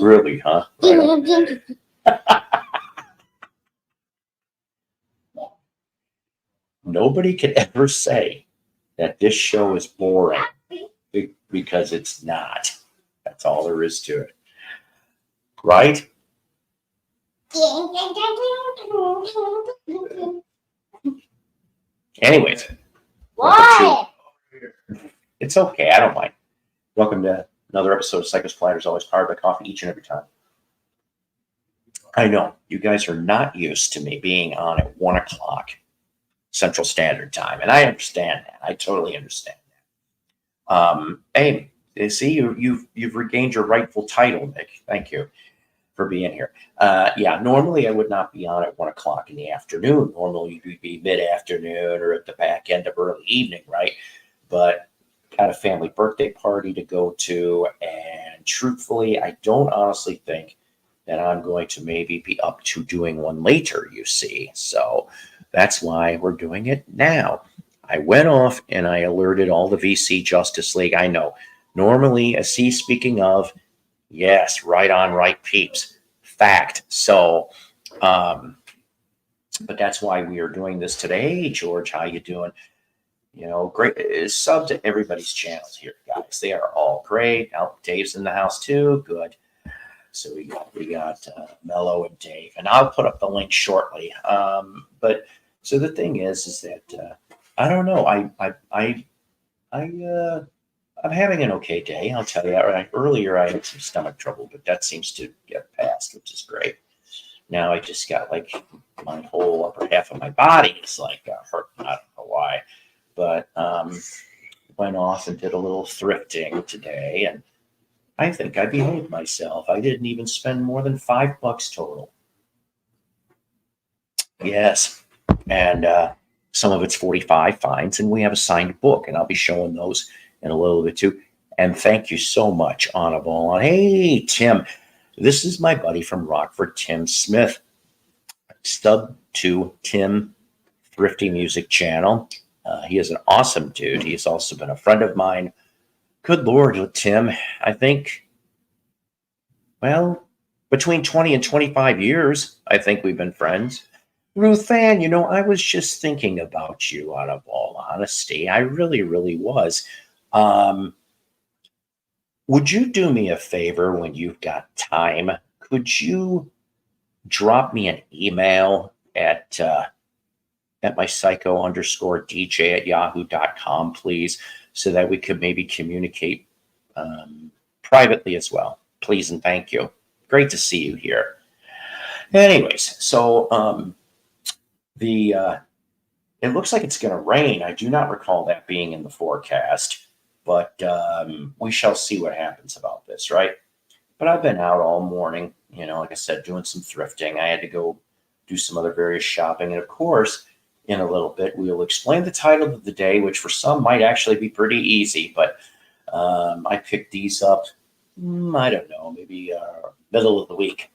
Really, huh? Right. Nobody could ever say that this show is boring because it's not. That's all there is to it. Right? Anyways, Why? It's okay. I don't mind. Welcome to another episode of Psycho Splatters, always powered by coffee each and every time. I know you guys are not used to me being on at 1 o'clock Central Standard Time, and I understand that. I totally understand that. Hey, you see, you've regained your rightful title, Nick. Thank you for being here. Yeah, normally I would not be on at 1 o'clock in the afternoon. Normally you'd be mid-afternoon or at the back end of early evening, right? But got a family birthday party to go to, and truthfully, I don't honestly think that I'm going to maybe be up to doing one later, you see. So that's why we're doing it now. I went off and I alerted all the VC Justice League. I know. Normally, speaking of, yes, right on, right, peeps. Fact. So, but that's why we are doing this today. Hey, George, how you doing? You know, great. Sub to everybody's channels here, guys. They are all great. Now, Dave's in the house too. Good. So we got Mello and Dave, and I'll put up the link shortly. But so the thing is that I don't know. I'm having an okay day. I'll tell you that. Right. Earlier, I had some stomach trouble, but that seems to get passed, which is great. Now I just got like my whole upper half of my body is like hurt. I don't know why, but went off and did a little thrifting today, and I think I behaved myself. I didn't even spend more than $5 total. Yes, and some of it's 45 fines, and we have a signed book, and I'll be showing those in a little bit too. And thank you so much, Annabelle. Hey, Tim. This is my buddy from Rockford, Tim Smith. Sub to Tim Thrifty Music Channel. He is an awesome dude. He's also been a friend of mine. Good Lord, Tim. I think, well, between 20 and 25 years, I think we've been friends. Ruth Ann, you know, I was just thinking about you out of all honesty. I really, really was. Would you do me a favor when you've got time? Could you drop me an email at my psycho_DJ@yahoo.com, please, so that we could maybe communicate privately as well. Please and thank you. Great to see you here. Anyways, so it looks like it's going to rain. I do not recall that being in the forecast, but we shall see what happens about this, right? But I've been out all morning, you know, like I said, doing some thrifting. I had to go do some other various shopping. And of course, in a little bit, we will explain the title of the day, which for some might actually be pretty easy. But I picked these up, I don't know, maybe middle of the week.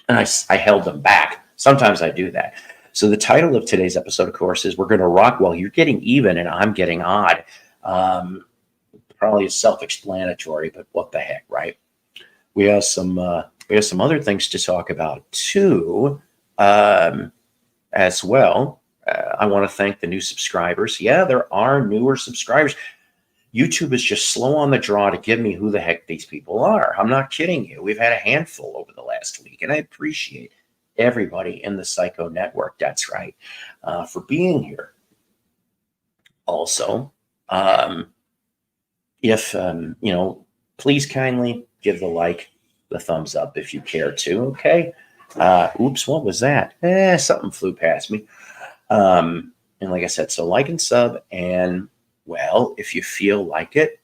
And I held them back. Sometimes I do that. So the title of today's episode, of course, is We're Going to Rock While You're Getting Even and I'm Getting Odd. Probably is self-explanatory, but what the heck, right? We have some other things to talk about too, as well. I want to thank the new subscribers. Yeah, there are newer subscribers. YouTube is just slow on the draw to give me who the heck these people are. I'm not kidding you. We've had a handful over the last week, and I appreciate everybody in the Psycho Network. That's right, for being here. Also, if you know, please kindly give the like, the thumbs up if you care to. Okay. Oops, what was that? Something flew past me. And like I said, so like and sub, and well, if you feel like it,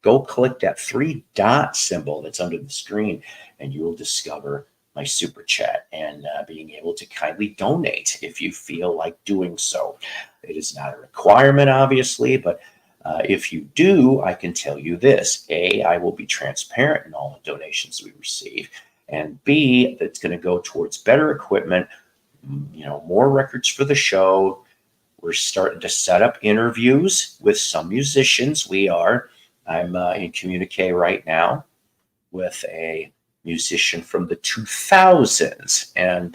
go click that 3-dot symbol that's under the screen, and you will discover my super chat and being able to kindly donate if you feel like doing so. It is not a requirement, obviously, but if you do, I can tell you this. A, I will be transparent in all the donations we receive. And B, that's going to go towards better equipment, you know, more records for the show. We're starting to set up interviews with some musicians. We are. I'm in communique right now with a musician from the 2000s. And,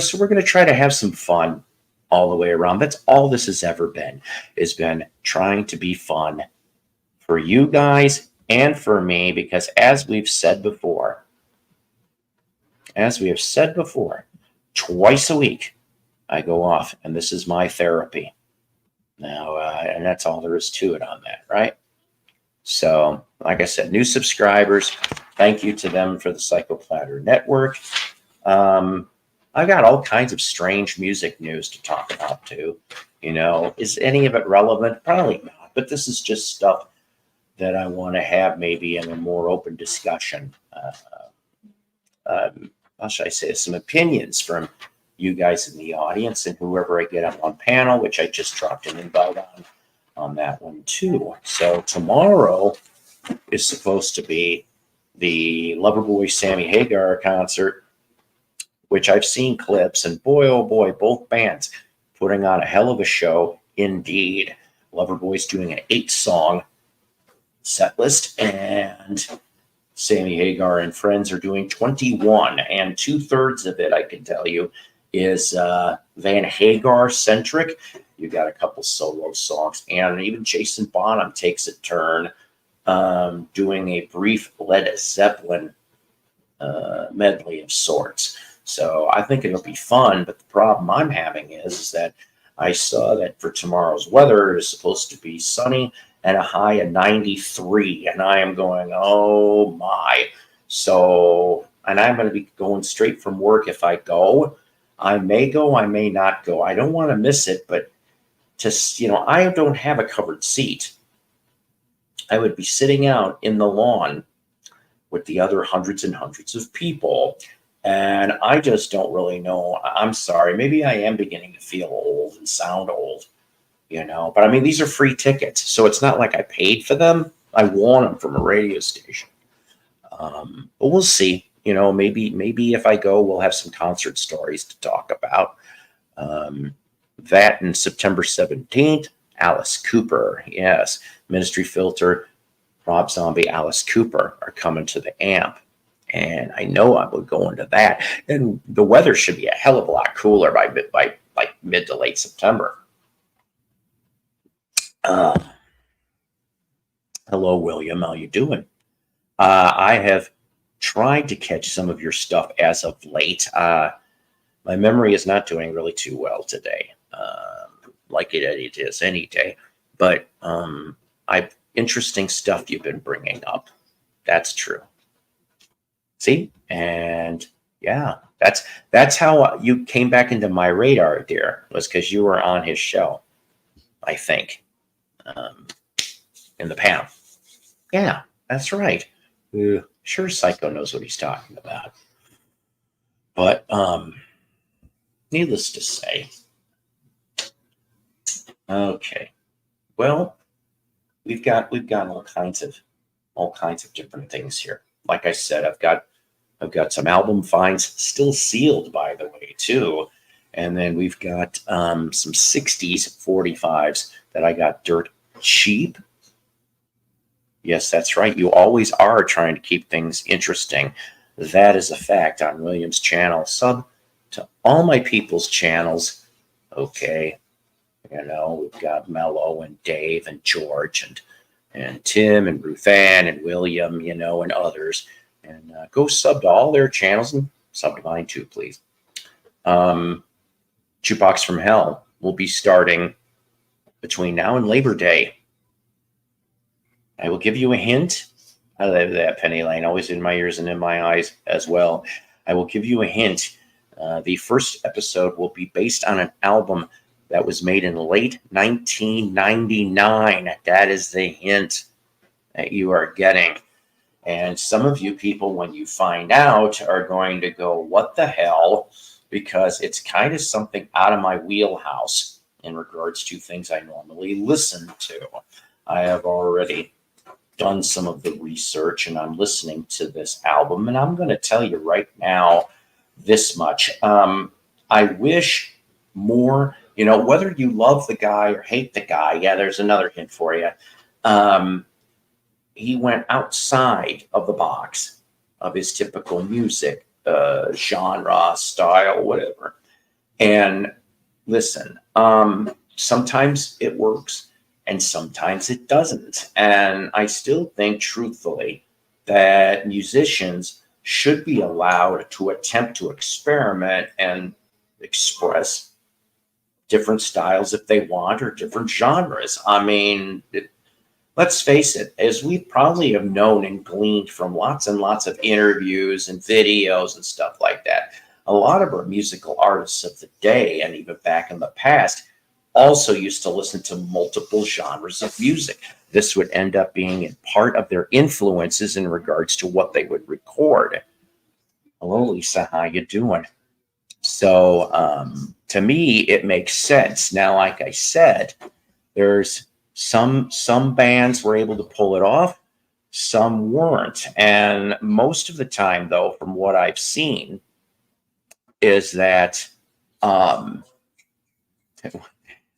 so we're going to try to have some fun all the way around. That's all this has ever been, has been trying to be fun for you guys and for me, because as we have said before, twice a week, I go off and this is my therapy. Now, and that's all there is to it on that, right? So, like I said, new subscribers, thank you to them for the Psycho Platter Network. I got all kinds of strange music news to talk about too. Is any of it relevant? Probably not, but this is just stuff that I want to have maybe in a more open discussion. How should I say, some opinions from you guys in the audience and whoever I get up on panel, which I just dropped an invite on that one too. So tomorrow is supposed to be the Loverboy Sammy Hagar concert, which I've seen clips, and boy, oh boy, both bands putting on a hell of a show indeed. Loverboy's doing an 8-song set list, and Sammy Hagar and friends are doing 21, and 2/3 of it, I can tell you, is Van Hagar centric. You got a couple solo songs, and even Jason Bonham takes a turn doing a brief Led Zeppelin medley of sorts. So I think it'll be fun, but the problem I'm having is that I saw that for tomorrow's weather, it is supposed to be sunny and a high of 93, and I am going, oh my. So, and I'm going to be going straight from work if I go. I may go, I may not go. I don't want to miss it, but I don't have a covered seat. I would be sitting out in the lawn with the other hundreds and hundreds of people, and I just don't really know. I'm sorry. Maybe I am beginning to feel old and sound old, but I mean, these are free tickets, so it's not like I paid for them. I won them from a radio station. But we'll see. Maybe if I go, we'll have some concert stories to talk about. That in September 17th, Alice Cooper, yes, Ministry Filter, Rob Zombie, Alice Cooper are coming to the AMP. And I know I will go into that. And the weather should be a hell of a lot cooler by like mid to late September. Hello, William. How you doing? I have tried to catch some of your stuff as of late. My memory is not doing really too well today, like it is any day. But interesting stuff you've been bringing up. That's true. See, and yeah, that's how you came back into my radar, dear. Was because you were on his show, I think, in the panel. Yeah, that's right. Sure, Psycho knows what he's talking about. But needless to say, okay. Well, we've got all kinds of different things here. Like I said, I've got some album finds still sealed, by the way, too. And then we've got some 60s 45s that I got dirt cheap. Yes, that's right. You always are trying to keep things interesting. That is a fact on William's channel. Sub to all my people's channels. Okay. We've got Mello and Dave and George and Tim and Ruth Ann and William, and others. And go sub to all their channels and sub to mine too, please. Jukebox from Hell will be starting between now and Labor Day. I will give you a hint. I love that, Penny Lane, always in my ears and in my eyes as well. I will give you a hint. The first episode will be based on an album that was made in late 1999. That is the hint that you are getting. And some of you people, when you find out, are going to go, what the hell? Because it's kind of something out of my wheelhouse in regards to things I normally listen to. I have already done some of the research, and I'm listening to this album, and I'm going to tell you right now this much. I wish more, whether you love the guy or hate the guy, yeah, there's another hint for you. he went outside of the box of his typical music genre, style, whatever. And listen, sometimes it works and sometimes it doesn't. And I still think, truthfully, that musicians should be allowed to attempt to experiment and express different styles if they want, or different genres. I mean, let's face it, as we probably have known and gleaned from lots and lots of interviews and videos and stuff like that, a lot of our musical artists of the day and even back in the past also used to listen to multiple genres of music. This would end up being in part of their influences in regards to what they would record. Hello, Lisa, how you doing? So to me, it makes sense. Now, like I said, there's some bands were able to pull it off, some weren't. And most of the time, though, from what I've seen, is that um,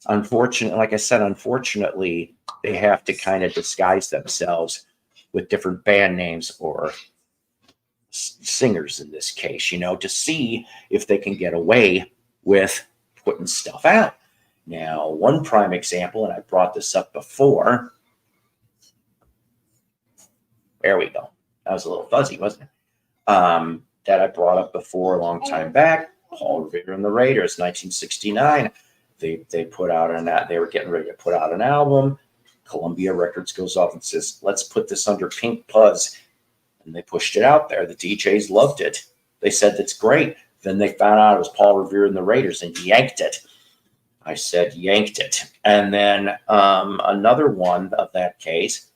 unfortunately, like I said, unfortunately, they have to kind of disguise themselves with different band names or singers in this case, to see if they can get away with putting stuff out. Now, one prime example, and I brought this up before. There we go. That was a little fuzzy, wasn't it? That I brought up before a long time back. Paul Revere and the Raiders, 1969. They put out they were getting ready to put out an album. Columbia Records goes off and says, let's put this under Pink Puzz. And they pushed it out there. The DJs loved it. They said, that's great. Then they found out it was Paul Revere and the Raiders and yanked it. I said, yanked it. And then another one of that case,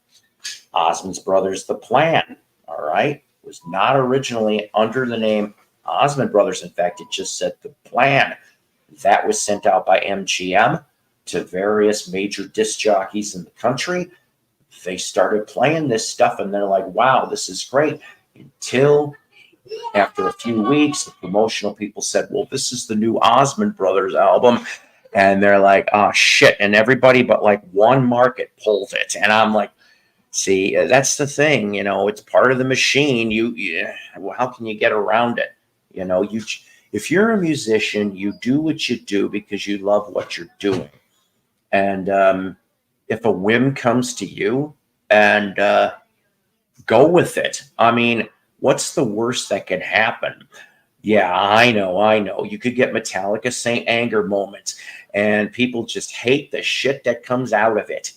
Osmond's Brothers, The Plan, all right, was not originally under the name Osmond Brothers. In fact, it just said The Plan. That was sent out by MGM to various major disc jockeys in the country. They started playing this stuff and they're like, wow, this is great. Until after a few weeks, the promotional people said, well, this is the new Osmond Brothers album. And they're like, oh, shit. And everybody but like one market pulled it. And I'm like, see, that's the thing. It's part of the machine. How can you get around it? If you're a musician, you do what you do because you love what you're doing. And if a whim comes to you, and go with it. I mean, what's the worst that could happen? Yeah, I know. You could get Metallica Saint Anger moments, and people just hate the shit that comes out of it.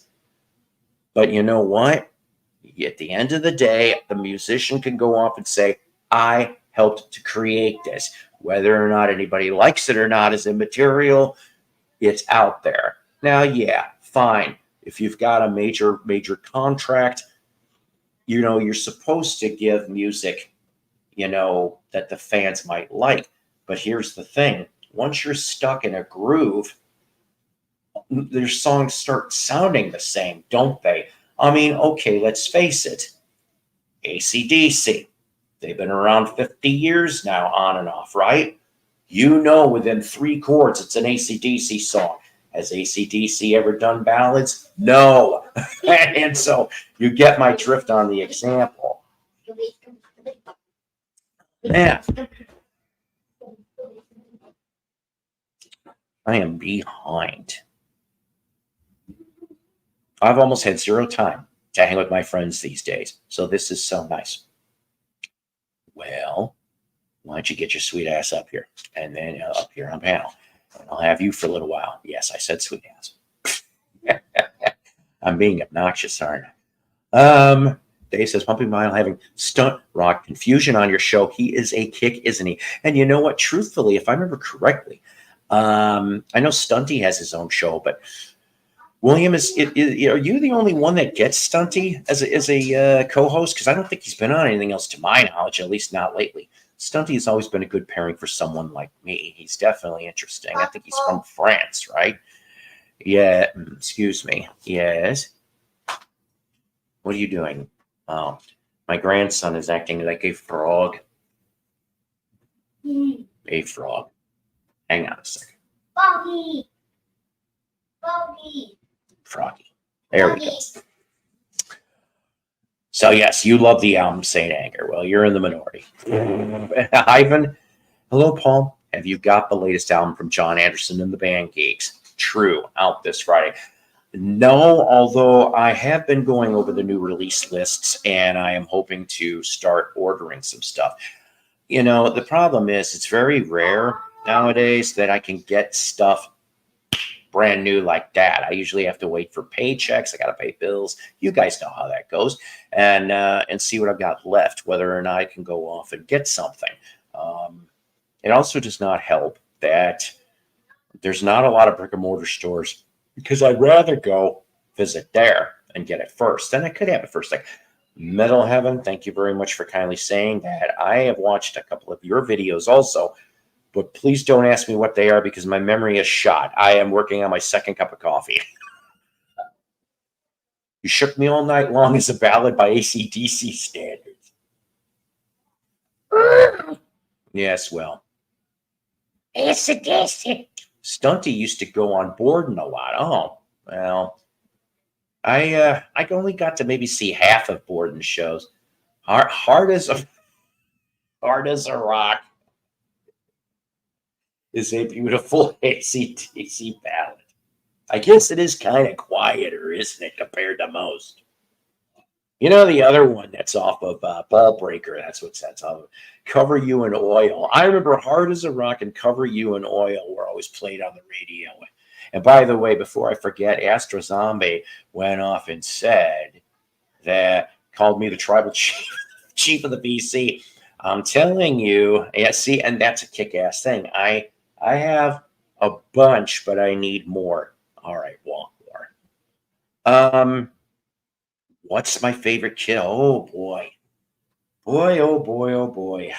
But you know what? At the end of the day, the musician can go off and say, I helped to create this. Whether or not anybody likes it or not is immaterial. It's out there. Now, yeah, fine. If you've got a major contract, you're supposed to give music, that the fans might like. But here's the thing. Once you're stuck in a groove, their songs start sounding the same, don't they? I mean, okay, let's face it. AC/DC. They've been around 50 years now, on and off, right? Within 3 chords, it's an AC/DC song. Has AC/DC ever done ballads? No. And so you get my drift on the example. Man, I am behind. I've almost had 0 time to hang with my friends these days. So this is so nice. Well, why don't you get your sweet ass up here? And then up here on panel. And I'll have you for a little while. Yes, I said sweet ass. I'm being obnoxious, aren't I? Dave says, Pumping Mile having stunt rock confusion on your show. He is a kick, isn't he? And you know what? Truthfully, if I remember correctly, I know Stunty has his own show, but William, are you the only one that gets Stunty as a co-host? Because I don't think he's been on anything else to my knowledge, at least not lately. Stunty has always been a good pairing for someone like me. He's definitely interesting. I think he's from France, right? Yeah, excuse me. Yes. What are you doing? Oh, my grandson is acting like a frog. A frog. Hang on a second. Froggy. Froggy. There we go. So yes, you love the album Saint Anger. Well, you're in the minority. Ivan, hello, Paul. Have you got the latest album from John Anderson and the Band Geeks? True, out this Friday. No, although I have been going over the new release lists and I am hoping to start ordering some stuff. You know, the problem is it's very rare nowadays that I can get stuff brand new like that. I usually have to wait for paychecks. I got to pay bills. You guys know how that goes, and see what I've got left, whether or not I can go off and get something. It also does not help that there's not a lot of brick and mortar stores because I'd rather go visit there and get it first. Then I could have it first. Like Metal Heaven, thank you very much for kindly saying that. I have watched a couple of your videos also, but please don't ask me what they are because my memory is shot. I am working on my second cup of coffee. You Shook Me All Night Long is a ballad by AC/DC standards. Yes, well. AC/DC. Stunty used to go on Borden a lot. Oh, well. I only got to maybe see half of Borden's shows. Hard as a Rock is a beautiful AC/DC ballad. I guess it is kind of quieter, isn't it, compared to most? You know, the other one that's off of Ball Breaker, that's off of Cover You in Oil. I remember Hard as a Rock and Cover You in Oil were always played on the radio. And by the way, before I forget, Astro Zombie went off and said that, called me the tribal chief of the BC. I'm telling you, yeah, see, and that's a kick-ass thing. I have a bunch, but I need more. All right, walk more. What's my favorite kid? Oh boy. Oh boy.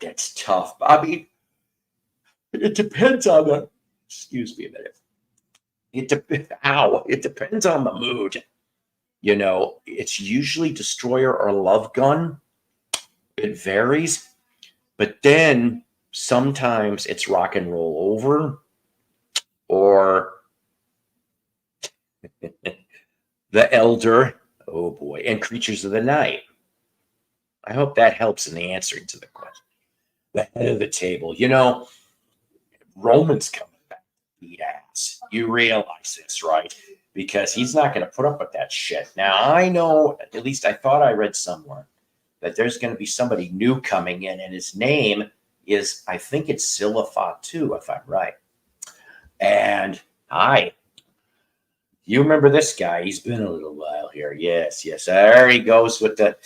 That's tough. I mean, it depends on the, excuse me a minute. It depends on the mood. You know, it's usually Destroyer or Love Gun. It varies. But then sometimes it's Rock and Roll Over or The Elder. Oh boy. And Creatures of the Night. I hope that helps in the answering to the question. The head of the table. You know, Roman's coming back to beat ass. You realize this, right? Because he's not going to put up with that shit. Now, I know, at least I thought I read somewhere, that there's going to be somebody new coming in, and his name is, I think it's Zillafatu, if I'm right. And you remember this guy? He's been a little while here. Yes. There he goes with the,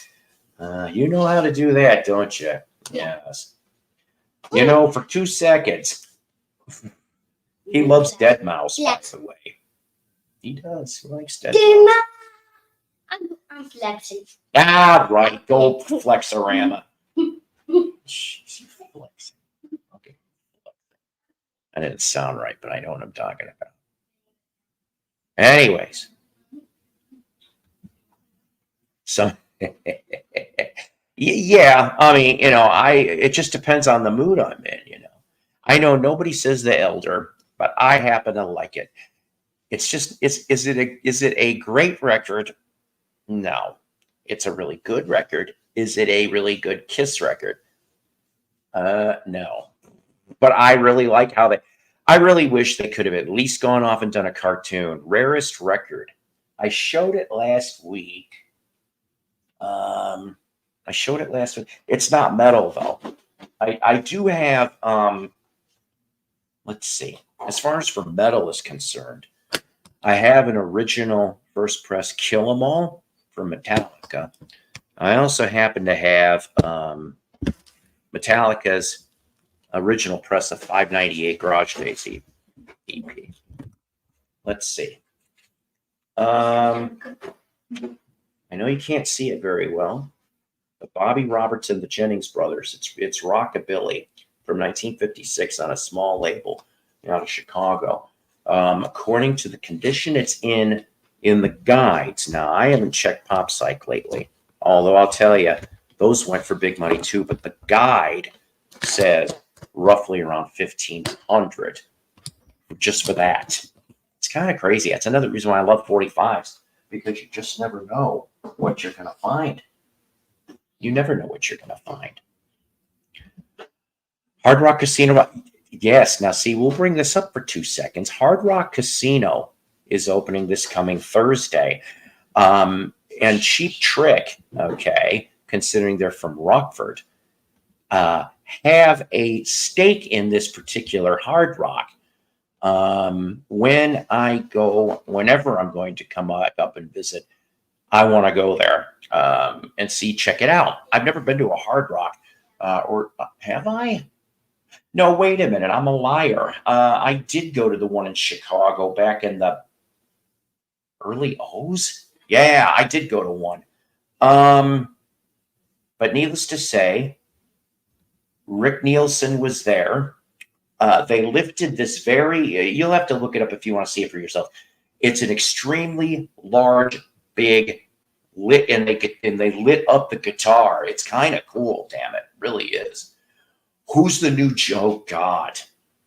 you know how to do that, don't you? Yes. You know, for 2 seconds, he loves Dead Mouse, by the way. He does. He likes Dead Mouse. I'm flexing. Ah, right. Go Flexorama. She's flexing. Okay. That didn't sound right, but I know what I'm talking about. Anyways. Yeah, I mean, you know, it just depends on the mood I'm in, you know. I know nobody says The Elder, but I happen to like it. It's just, is it a great record? No. It's a really good record. Is it a really good Kiss record? No. But I really like how I really wish they could have at least gone off and done a cartoon. Rarest record. I showed it last week. It's not metal though. I do have, let's see. As far as for metal is concerned, I have an original first press Kill 'Em All from Metallica. I also happen to have Metallica's original press of 598 Garage Days EP. Let's see. I know you can't see it very well. But Bobby Roberts and the Jennings Brothers. It's rockabilly from 1956 on a small label out of Chicago. According to the condition it's in the guides. Now, I haven't checked Pop Psych lately, although I'll tell you, those went for big money too. But the guide says roughly around $1,500 just for that. It's kind of crazy. That's another reason why I love 45s, because you just never know what you're going to find. You never know what you're going to find. Hard Rock Casino. Yes. Now, see, we'll bring this up for 2 seconds. Hard Rock Casino is opening this coming Thursday. And Cheap Trick, okay, considering they're from Rockford, have a stake in this particular Hard Rock. Whenever I'm going to come up and visit, I want to go there and check it out. I've never been to a Hard Rock, or have I? No, wait a minute. I'm a liar. I did go to the one in Chicago back in the early O's. Yeah, I did go to one. But needless to say, Rick Nielsen was there. They lifted this you'll have to look it up if you want to see it for yourself. It's an extremely large, big lit, and they lit up the guitar. It's kind of cool, damn it. Really is. Who's the new Joe? God,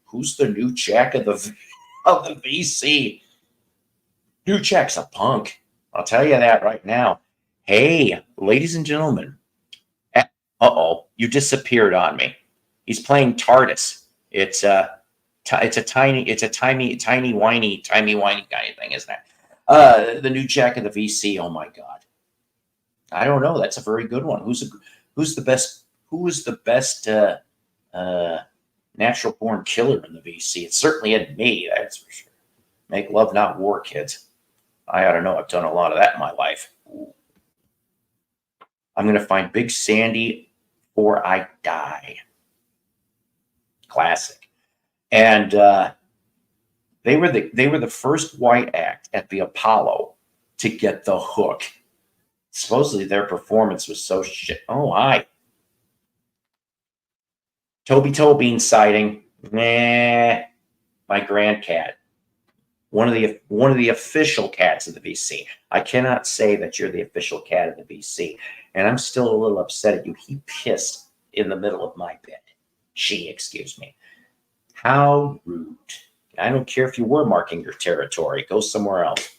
who's the new Jack of the VC? New Jack's a punk. I'll tell you that right now. Hey, ladies and gentlemen. You disappeared on me. He's playing TARDIS. It's a tiny, whiny kind of thing, isn't it? The new Jack of the VC. Oh my God. I don't know. That's a very good one. Who's the best? Who is the best natural born killer in the VC? It certainly isn't me. That's for sure. Make love, not war, kids. I ought to know. I've done a lot of that in my life. Ooh. I'm going to find Big Sandy or I die. Classic. And they were the first white act at the Apollo to get the hook. Supposedly their performance was so shit. Oh, hi. Toby Tobin sighting. Nah, my grand cat. One of the official cats of the VC. I cannot say that you're the official cat of the VC. And I'm still a little upset at you. He pissed in the middle of my bed. Excuse me. How rude. I don't care if you were marking your territory. Go somewhere else.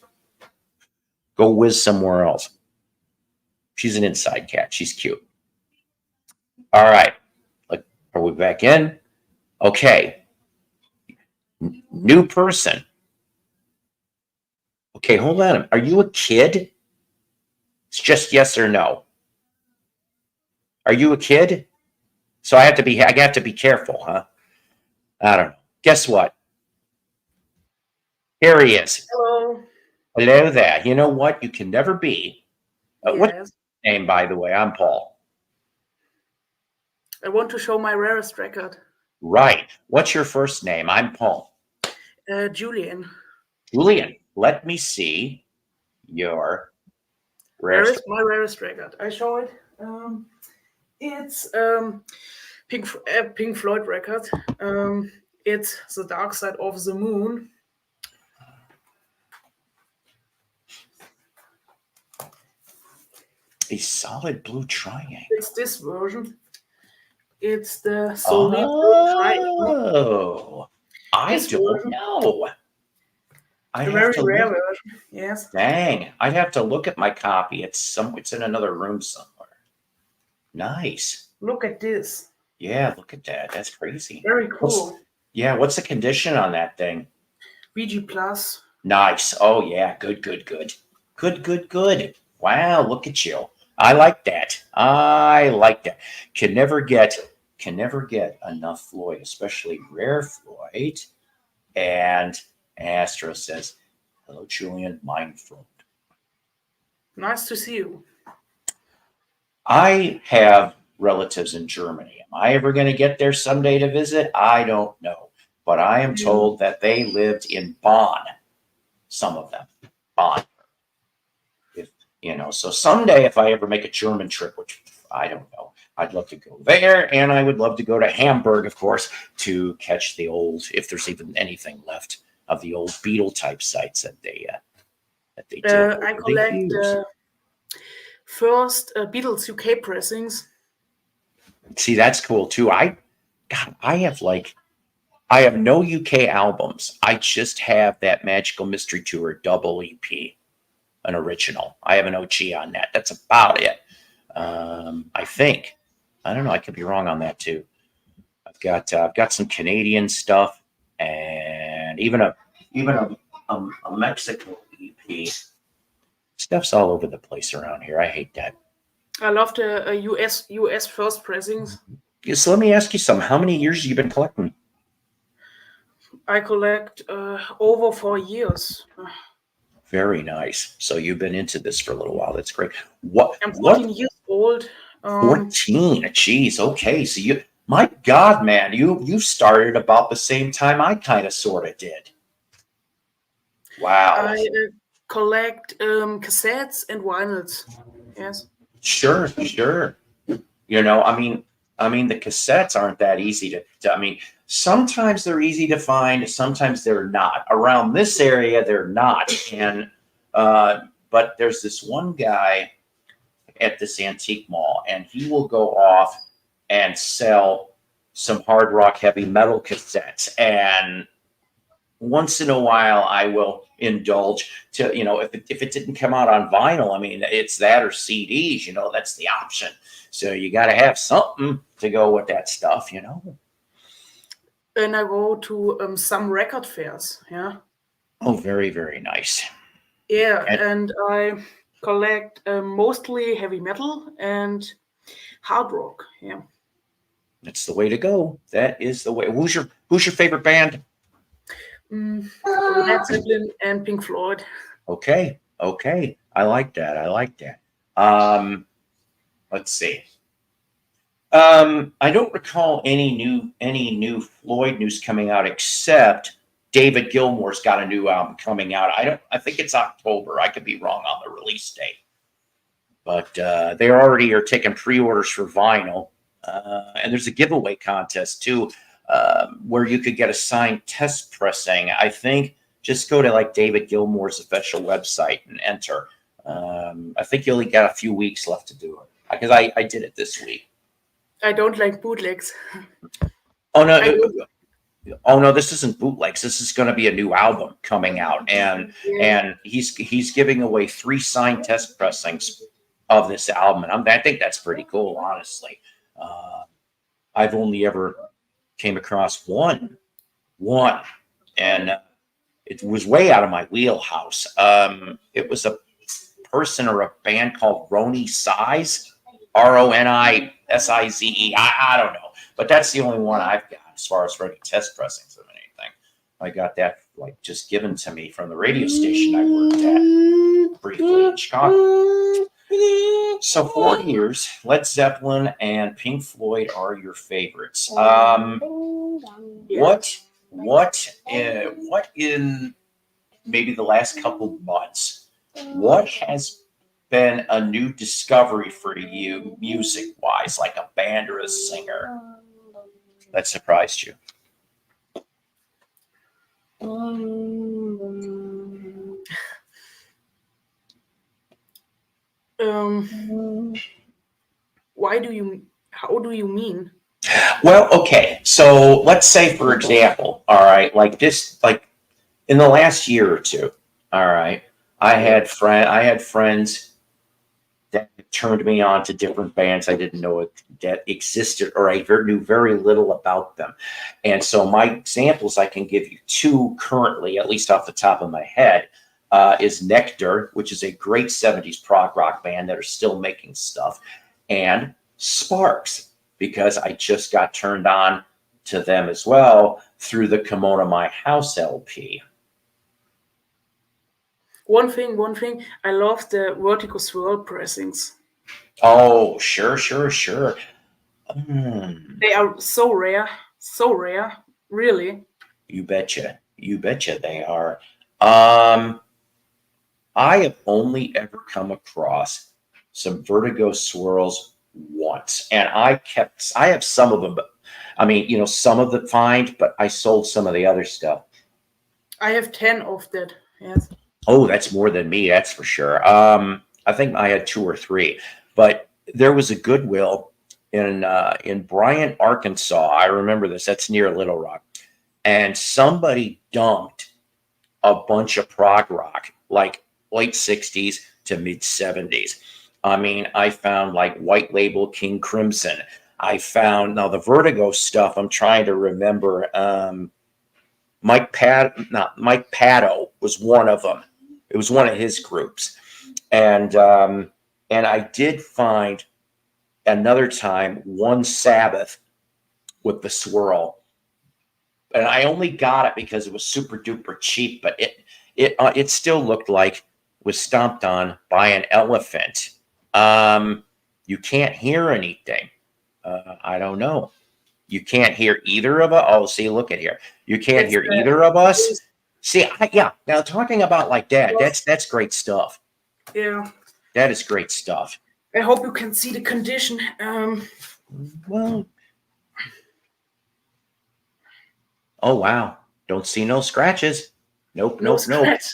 Go whiz somewhere else. She's an inside cat. She's cute. All right. Are we back in? Okay. New person. Okay, hold on. Are you a kid? It's just yes or no. Are you a kid? So I have to be careful, huh? I don't know. Guess what? Here he is. Hello. Hello there. You know what? You can never be. What's Yes. your name, by the way? I'm Paul. I want to show my rarest record. Right. What's your first name? I'm Paul. Julian. Julian, let me see your rarest. My rarest record. I show it. It's Pink Floyd record. It's The Dark Side of the Moon. A solid blue triangle. It's this version. It's the solid blue triangle. Oh, I don't know. A very rare version. Yes. Dang, I'd have to look at my copy. It's in another room somewhere. Nice. Look at this. Yeah, look at that. That's crazy. Very cool. What's the condition on that thing? VG Plus. Nice. Oh yeah, good. Wow, look at you. I like that. Can never get enough Floyd, especially rare Floyd. And Astro says, "Hello, Julian, mein Freund." Nice to see you. I have relatives in Germany. Am I ever going to get there someday to visit? I don't know. But I am told that they lived in Bonn. Some of them. Bonn. So someday if I ever make a German trip, which I don't know, I'd love to go there. And I would love to go to Hamburg, of course, to catch the old, if there's even anything left of the old Beatle type sites that they do. I collect first Beatles UK pressings. See, that's cool too. I have like I have no UK albums. I just have that Magical Mystery Tour double EP, an original. I have an OG on that. That's about it. I think. I don't know. I could be wrong on that too. I've got some Canadian stuff and even a Mexico EP. Stuff's all over the place around here. I hate that. I love the US first pressings. Yeah, so let me ask you something. How many years have you been collecting? I collect over 4 years. Very nice. So you've been into this for a little while. That's great. What? I'm What? 14 years old. 14. Jeez. Okay. So you, my God, man, you started about the same time I kind of sort of did. Wow. I collect cassettes and vinyls. Yes. Sure. Sure. You know, I mean, the cassettes aren't that easy I mean, sometimes they're easy to find, sometimes they're not. Around this area, they're not. And but there's this one guy at this antique mall, and he will go off and sell some hard rock heavy metal cassettes. And once in a while, I will indulge to, you know, if it didn't come out on vinyl, I mean, it's that or CDs, you know, that's the option. So you got to have something to go with that stuff, you know. And I go to some record fairs. Yeah. Oh, very, very nice. Yeah, And and I collect mostly heavy metal and hard rock. Yeah. that's the way to go. That is the way. Who's your favorite band? Led Zeppelin and Pink Floyd. Okay, okay. I like that. I like that. Let's see. I don't recall any new Floyd news coming out except David Gilmour's got a new album coming out. I think it's October. I could be wrong on the release date. But they already are taking pre-orders for vinyl. And there's a giveaway contest too, where you could get a signed test pressing. I think just go to like David Gilmour's official website and enter. I think you only got a few weeks left to do it because I did it this week. I don't like bootlegs. Oh no, this isn't bootlegs. This is going to be a new album coming out, and he's giving away 3 signed test pressings of this album, and I think that's pretty cool, honestly. I've only ever came across one, and it was way out of my wheelhouse. It was a person or a band called Roni Size, RONISIZE. I don't know, but that's the only one I've got as far as running test pressings of anything. I got that like just given to me from the radio station I worked at briefly in Chicago. So 4 years, Led Zeppelin and Pink Floyd are your favorites. What in maybe the last couple of months, what has been a new discovery for you music wise, like a band or a singer that surprised you? How do you mean? Well, okay. So let's say, for example, all right, like this, like in the last year or two, all right, I had friends that turned me on to different bands I didn't know that existed, or I knew very little about them. And so my examples, I can give you 2 currently, at least off the top of my head, is Nectar, which is a great 70s prog rock band that are still making stuff, and Sparks, because I just got turned on to them as well through the Come On to My House LP. One thing, I love the Vertigo Swirl pressings. Oh, sure. They are so rare, really. You betcha they are. I have only ever come across some Vertigo Swirls once, and I have some of them, but I mean, you know, some of the find, but I sold some of the other stuff. I have 10 of that. Yes. Oh, that's more than me, that's for sure. I think I had 2 or 3, but there was a Goodwill in Bryant, Arkansas. I remember this. That's near Little Rock. and somebody dumped a bunch of prog rock, like late 60s to mid 70s. I mean, I found like White Label King Crimson. I found now the Vertigo stuff. I'm trying to remember. Mike Pado was one of them. It was one of his groups, and I did find another time One Sabbath with the swirl, and I only got it because it was super duper cheap, but it still looked like it was stomped on by an elephant. You can't hear anything. I don't know. You can't hear either of us. Oh, see, look at here. You can't That's hear the either of us. See, yeah. Now talking about like that, that's great stuff. yeah. That is great stuff. I hope you can see the condition. Well, oh wow, don't see no scratches. Nope, No nope, nope. scratch.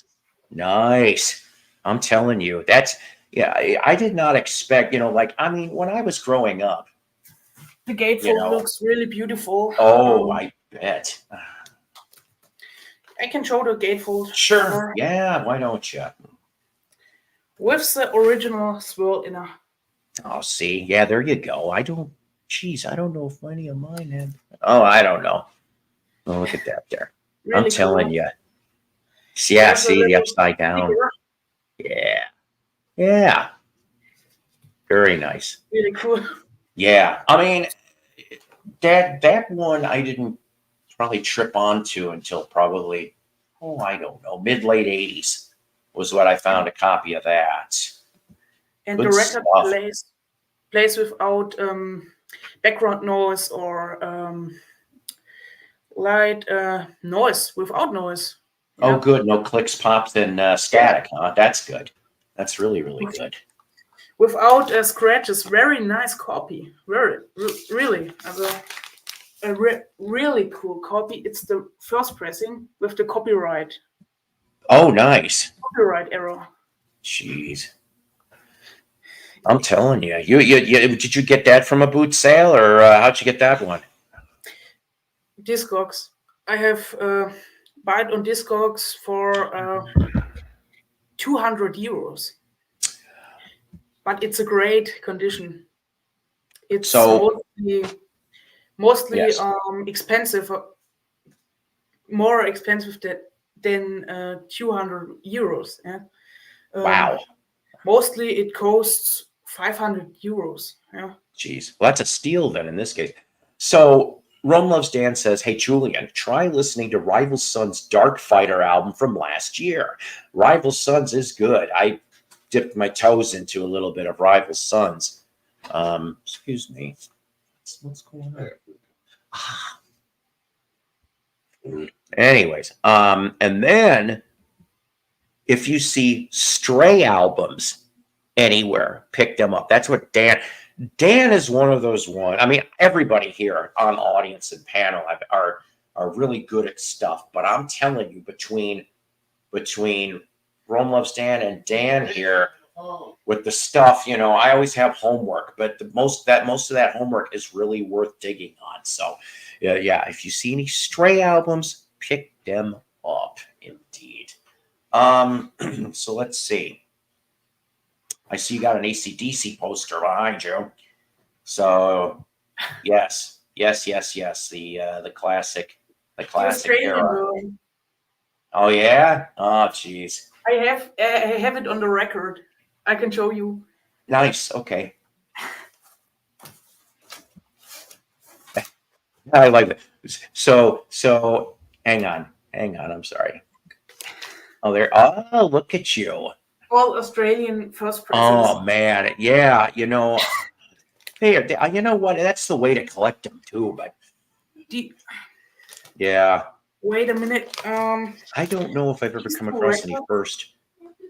Nice. I'm telling you, that's yeah. I did not expect. Like I mean, when I was growing up, The gatefold looks really beautiful. Oh, I bet. I can show the gatefold. Sure. Yeah. Why don't you? With the original swirl inner. Oh, see. Yeah, there you go. I don't know if any of mine have. Oh, I don't know. Oh, look at that there. Really I'm telling cool. you. Yeah, There's a see the little upside down. figure. Yeah. Yeah. Very nice. Really cool. Yeah. I mean, that one I didn't probably trip onto until probably, I don't know, mid late 80s was what I found a copy of that. And Good the record stuff. plays without background noise or light noise, without noise. Oh, good. No clicks, pops, and static, huh? That's good. That's really, really good. Without scratches. Very nice copy. Really. Really cool copy. It's the first pressing with the copyright. Oh, nice. Copyright error. Jeez. I'm telling you. You did you get that from a boot sale, or how'd you get that one? Discogs. I have bought on Discogs for 200 euros. But it's a great condition. It's So mostly yes. expensive, more expensive than 200 euros. Yeah? Wow. Mostly it costs 500 euros. Yeah. Jeez. Well, that's a steal then in this case. So Rome Loves Dan says, "Hey Julian, try listening to Rival Sons' Dark Fighter album from last year. Rival Sons is good. I dipped my toes into a little bit of Rival Sons. Excuse me. What's going on? Anyways, and then if you see Stray albums anywhere, pick them up. That's what Dan is one of those one. I mean, everybody here on audience and panel are really good at stuff, but I'm telling you, between Rome Loves Dan and Dan here with the stuff, I always have homework, but most of that homework is really worth digging on. So yeah, if you see any Stray albums, pick them up indeed. So let's see. I see you got an AC/DC poster behind you. So yes. The classic era. Oh yeah? Oh geez. I have it on the record. I can show you. Nice. Okay. I like it. So hang on. I'm sorry. Oh, there. Oh, look at you. All Australian first presses. Oh man, yeah. Hey, you know what? That's the way to collect them too. But yeah. Wait a minute. I don't know if I've ever come across any first.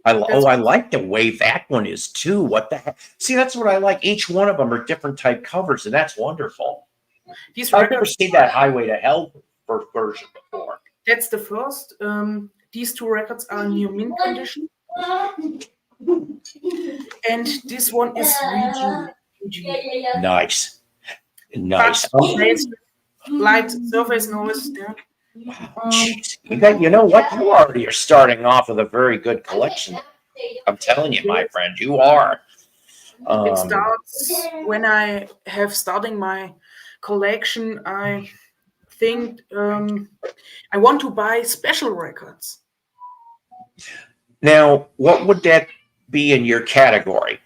I like the way that one is too. What the heck? See, that's what I like. Each one of them are different type covers, and that's wonderful. I've never seen that Highway to Hell version before. That's the first. These two records are in new mint condition. And this one is Nice. Light surface noise. Yeah. Wow, Um, jeez. You know what? You already are starting off with a very good collection. I'm telling you, my yes, friend, you are. it Um, starts when I have starting my collection. I think I want to buy special records. Now, what would that be in your category?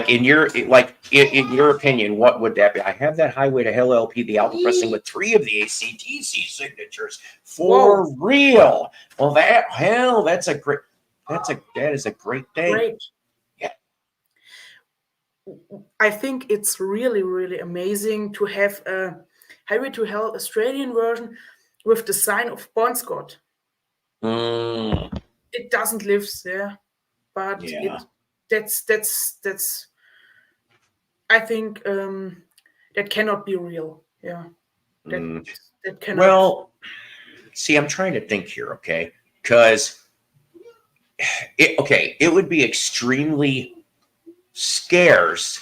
In your opinion, what would that be? I have that Highway to Hell LP, the album pressing with 3 of the AC/DC signatures Whoa, for real. Well, that is a great thing. great! Yeah. I think it's really, really amazing to have a Highway to Hell Australian version with the sign of Bon Scott. Mm, It doesn't live there, but yeah. it that's I think that cannot be real. Yeah, that Mm. that cannot. Well, see, I'm trying to think here, okay? Because it would be extremely scarce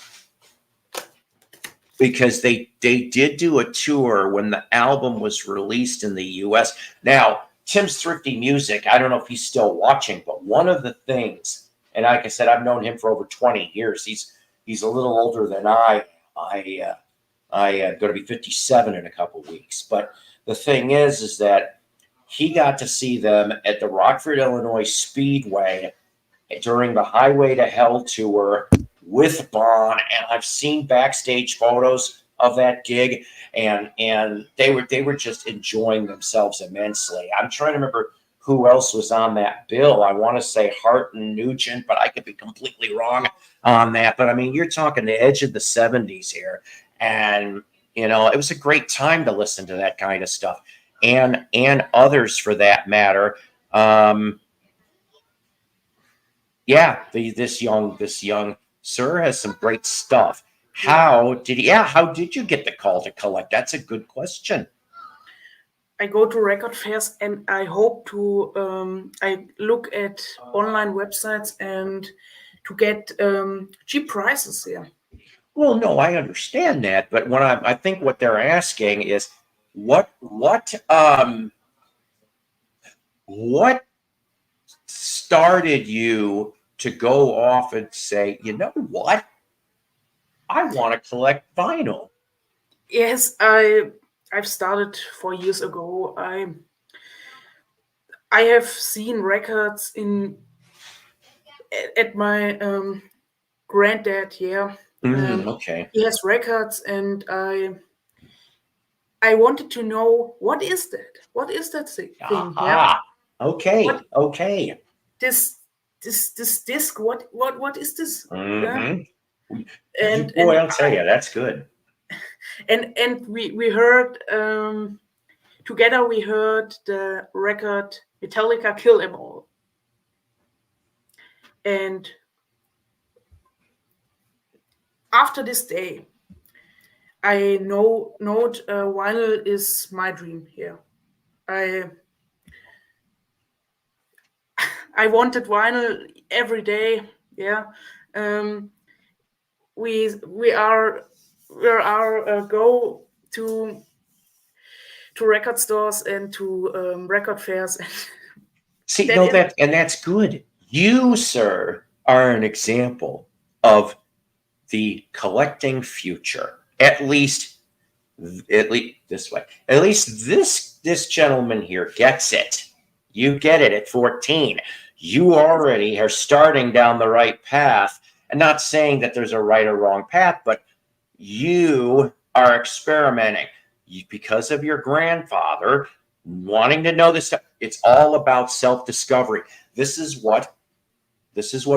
because they did do a tour when the album was released in the US. Now, Tim's Thrifty Music, I don't know if he's still watching, but one of the things, and like I said, I've known him for over 20 years. He's a little older than I. I going to be 57 in a couple of weeks. But the thing is that he got to see them at the Rockford, Illinois Speedway during the Highway to Hell tour with Bon, and I've seen backstage photos of that gig, and they were just enjoying themselves immensely. I'm trying to remember who else was on that bill. I want to say Hart and Nugent, but I could be completely wrong on that. But I mean, you're talking the edge of the '70s here, and it was a great time to listen to that kind of stuff, and others for that matter. Yeah, this young sir has some great stuff. Yeah, How did you get the call to collect? That's a good question. I go to record fairs and I hope to I look at online websites and to get cheap prices here. Well, no, I understand that, but I think what they're asking is what started you to go off and say, you know what? I want to collect vinyl. Yes, I've started 4 years ago. I have seen records in at my granddad. Yeah, um, Okay. he has records, and I wanted to know what is that? What is that thing? Yeah, Aha. what Okay. Okay. this this disc? What is this? Yeah, Hmm. You and boy, I'll tell you, that's good. we heard together we heard the record Metallica Kill 'Em All, and after this day, I know vinyl is my dream here. I I wanted vinyl every day. Yeah, um, we are go to record stores and to record fairs. See, that no, is that's good. You, sir, are an example of the collecting future. At least this way. At least this gentleman here gets it. You get it at 14. You yes, already are starting down the right path. And not saying that there's a right or wrong path, but you are experimenting because of your grandfather wanting to know this stuff. It's all about self-discovery. This is what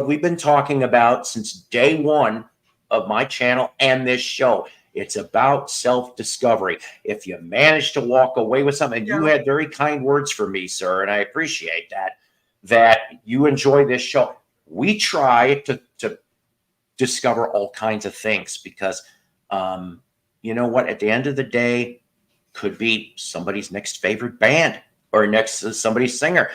we've been talking about since day one of my channel and this show. It's about self-discovery. If you manage to walk away with something, you yeah, had very kind words for me, sir, and I appreciate that you enjoy this show. We try to discover all kinds of things because you know what, at the end of the day, could be somebody's next favorite band or next somebody's singer,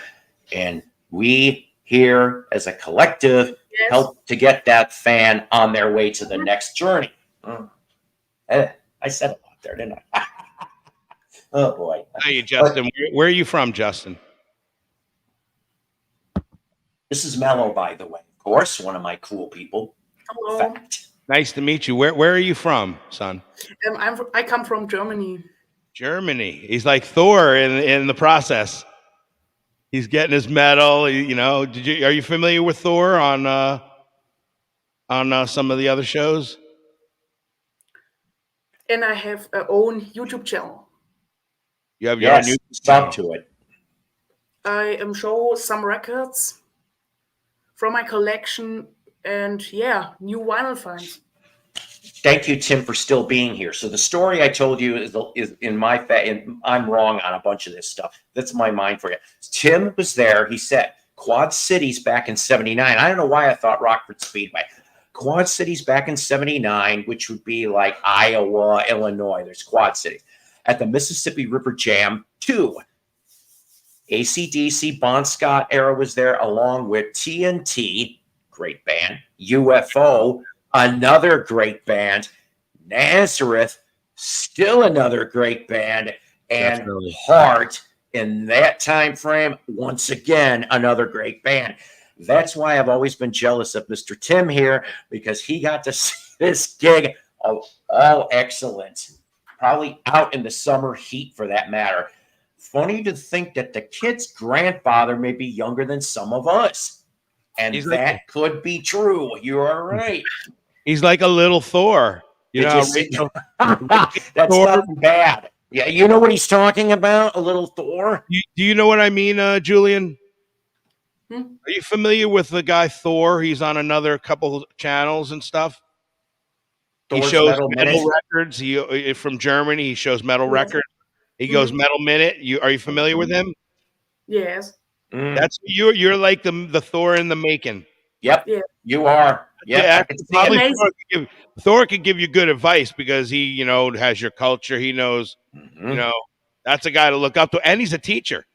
and we here as a collective yes. help to get that fan on their way to the next journey. Mm. I said a lot there, didn't I? Oh boy. Hey, Justin. Where are you from, Justin? This is Mello, by the way. Of course, one of my cool people. Hello. Fact. Nice to meet you. Where are you from, son? I come from Germany. Germany. He's like Thor in the process. He's getting his medal. You know, are you familiar with Thor on some of the other shows? And I have a own YouTube channel. You have your own Yes, YouTube sub channel. to it. I show some records from my collection and yeah, new vinyl finds. Thank you, Tim, for still being here. So the story I told you is in my and I'm wrong on a bunch of this stuff. That's my mind for you. Tim was there. He said Quad Cities back in '79. I don't know why I thought Rockford Speedway. Quad Cities back in '79, which would be like Iowa, Illinois. There's Quad Cities. At the Mississippi River Jam 2, AC/DC Bon Scott era was there, along with TNT, great band, UFO, another great band, Nazareth, still another great band, and Definitely. Heart in that time frame, once again, another great band. That's why I've always been jealous of Mr. Tim here, because he got to see this gig of all excellence, probably out in the summer heat for that matter. Funny to think that the kid's grandfather may be younger than some of us. And He's like that could be true. You are right. he's like a little Thor. You It know, just Rachel, that's Thor. nothing bad. Yeah, you know what he's talking about? A little Thor. Do you know what I mean, Julian? Hmm? Are you familiar with the guy Thor? He's on another couple channels and stuff. He Thor's shows Metal metal Minute. records. He from Germany. He shows metal Yes. records. He goes Metal Minute. Are you familiar with him? Yes. That's you're like the Thor in the making. Yep, Yeah. you are. Yep, Yeah, I can see probably it. Amazing. Thor could give you good advice because he, has your culture. He knows, Mhm. that's a guy to look up to, and he's a teacher.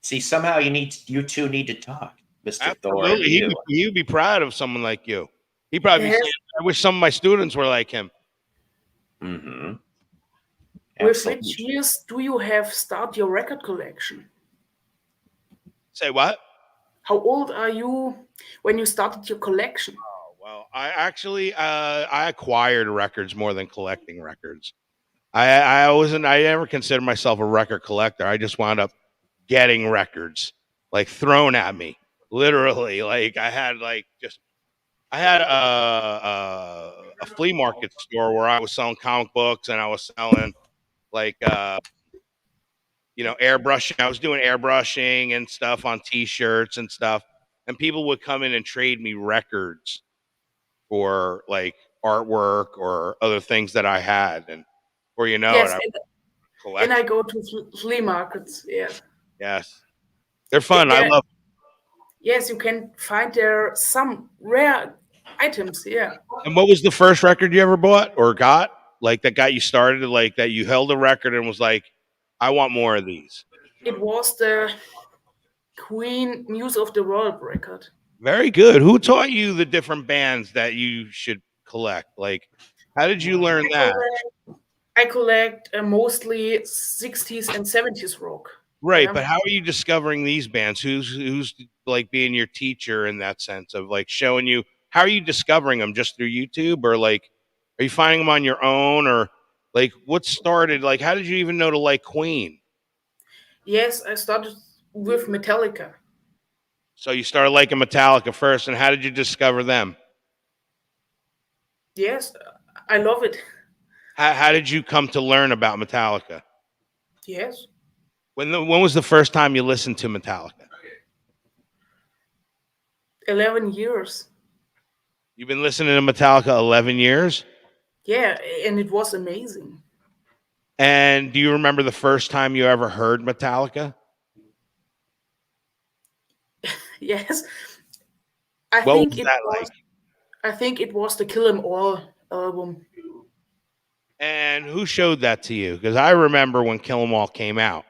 See, somehow you two need to talk, Mr. Thor and Absolutely, you. he'd be proud of someone like you. He'd probably be Yes. saying, "I wish some of my students were like him." Mm-hmm. With which years do you have start your record collection? Say what? How old are you when you started your collection? Well, I actually I acquired records more than collecting records. I never considered myself a record collector. I just wound up getting records like thrown at me, literally. Like I had a flea market store where I was selling comic books and I was selling like airbrushing. I was doing airbrushing and stuff on T-shirts and stuff, and people would come in and trade me records for like artwork or other things that I had, and or it, Yes, I and collect. I go to flea markets. Yeah. Yes, they're fun. I There, love. yes, you can find there some rare items. Yeah. And what was the first record you ever bought or got? Like that got you started, like that you held a record and was like, I want more of these. It was the Queen News of the World record. Very good. Who taught you the different bands that you should collect? Like, how did you learn that? I collect mostly 60s and 70s rock. Right, Yeah. but how are you discovering these bands? Who's like being your teacher in that sense of like showing you? How are you discovering them? Just through YouTube, or like, are you finding them on your own, or like what started? Like, how did you even know to like Queen? Yes, I started with Metallica. So you started liking Metallica first, and how did you discover them? Yes, I love it. How did you come to learn about Metallica? Yes, When was the first time you listened to Metallica? 11 years. You've been listening to Metallica 11 years? Yeah, and it was amazing. And do you remember the first time you ever heard Metallica? Yes, I What think was it that was. like? I think it was the Kill 'Em All album. And who showed that to you? Because I remember when Kill 'Em All came out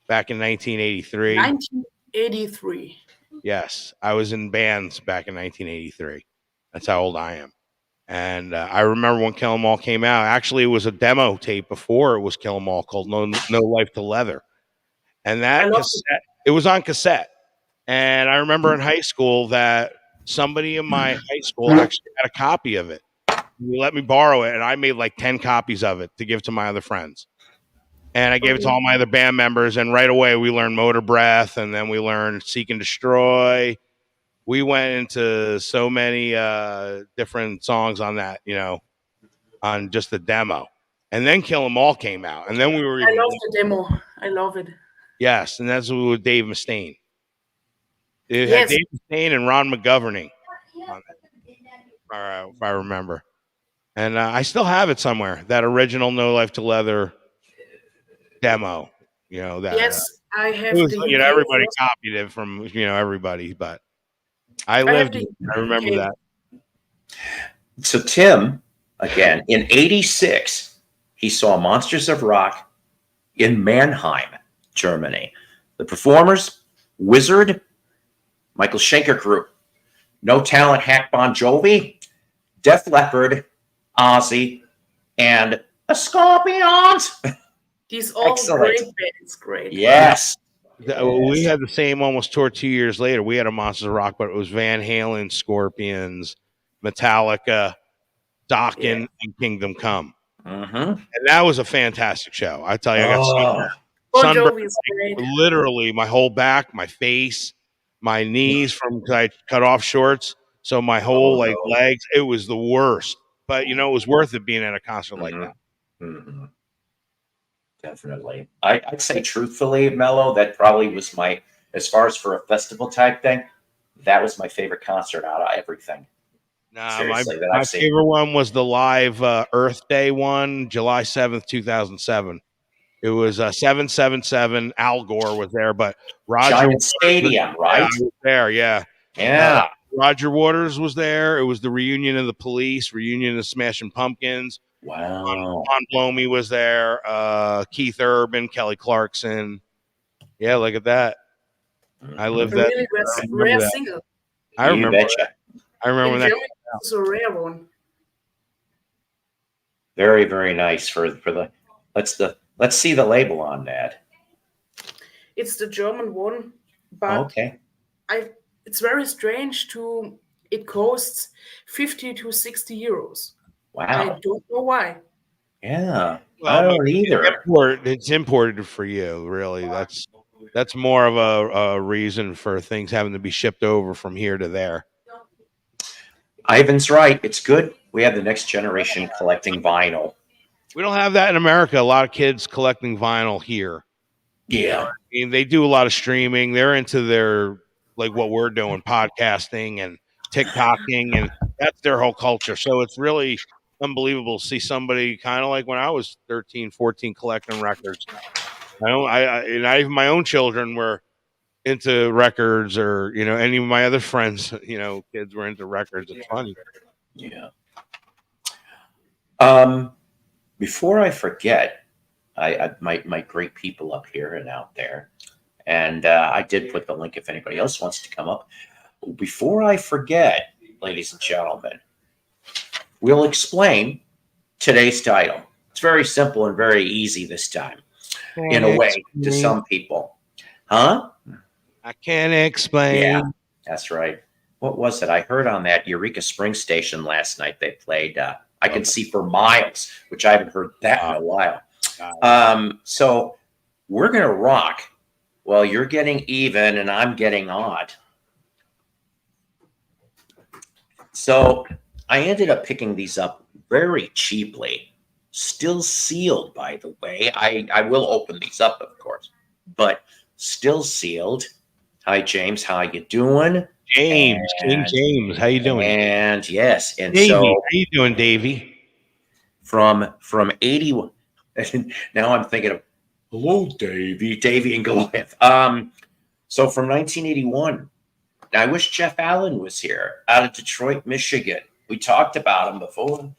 back in 1983. 1983. Yes, I was in bands back in 1983. That's how old I am. And I remember when Kill 'Em All came out. Actually, it was a demo tape before it was Kill 'Em All called No Life to Leather. And I that love cassette, it was on cassette. And I remember in high school that somebody in my high school actually had a copy of it. He let me borrow it, and I made like 10 copies of it to give to my other friends. And I gave it to all my other band members. And right away, we learned Motor Breath, and then we learned Seek and Destroy. We went into so many different songs on that, on just the demo. And then Kill 'Em All came out. And then we were I even, love the demo. I love it. yes, and that's with Dave Mustaine. It had Yes. Dave Mustaine and Ron McGovern on it, if I remember. And I still have it somewhere, that original No Life to Leather demo. That Yes, I it have was, the UK everybody first. copied it from, everybody, but I I have lived the it. I remember UK. that. So Tim, again, in '86, he saw Monsters of Rock in Mannheim, Germany. The performers, Wizard, Michael Schenker Group, No Talent, Hack Bon Jovi, Def Leppard, Ozzy, and the Scorpions. These all Excellent. great bands. Great. Yes. We had the same almost tour 2 years later. We had a Monsters of Rock, but it was Van Halen, Scorpions, Metallica, Dokken, and Kingdom Come. Mm-hmm. And that was a fantastic show. I tell you, I got Oh, Bon sunburned, Jovi is great. literally my whole back, my face, my knees from because I cut off shorts. So my whole no. legs, it was the worst. But it was worth it being at a concert like that. Mm-hmm. Definitely. I'd say truthfully, Mello, that probably was as far as for a festival type thing, that was my favorite concert out of everything. Nah, Seriously, that my I've seen. favorite one was the live Earth Day one, July 7th, 2007. It was 777. Al Gore was there, but Roger Giant Waters Stadium, right? I was there, yeah. Yeah. Roger Waters was there. It was the reunion of the Police, reunion of the Smashing Pumpkins. Wow. Ron Blomey was there. Keith Urban, Kelly Clarkson. Yeah, look at that. I lived A that. really I rare remember that. single. I You remember betcha. that. I remember In that. Germany, it's a rare one. Very, very nice for the. Let's see the label on that. It's the German one, but Okay. it's very strange it costs 50 to 60 euros. Wow. I don't know why. Yeah. Well, I don't either. It's imported for you, really. That's more of a reason for things having to be shipped over from here to there. Ivan's right. It's good. We have the next generation collecting vinyl. We don't have that in America. A lot of kids collecting vinyl here. Yeah. I mean, they do a lot of streaming. They're into their what we're doing, podcasting and TikToking, and that's their whole culture. So it's really unbelievable to see somebody kind of like when I was 13, 14 collecting records. Even my own children were into records, or any of my other friends, kids were into records. It's funny. Yeah. Before I forget, I my great people up here and out there, and I did put the link if anybody else wants to come up. Before I forget, ladies and gentlemen, we'll explain today's title. It's very simple and very easy this time, in a way, to some people. Huh? I can't explain. Yeah, that's right. What was it? I heard on that Eureka Spring station last night they played I Can See for Miles, which I haven't heard that in a while. So we're going to rock while you're getting even and I'm getting odd. So I ended up picking these up very cheaply, still sealed, by the way. I will open these up, of course, but still sealed. Hi, James. How you doing? King James. How you doing? And yes, and Davey, so how you doing, Davey? from 81. Now I'm thinking of hello, Davey and Goliath. So from 1981, I wish Jeff Allen was here, out of Detroit, Michigan. We talked about him before,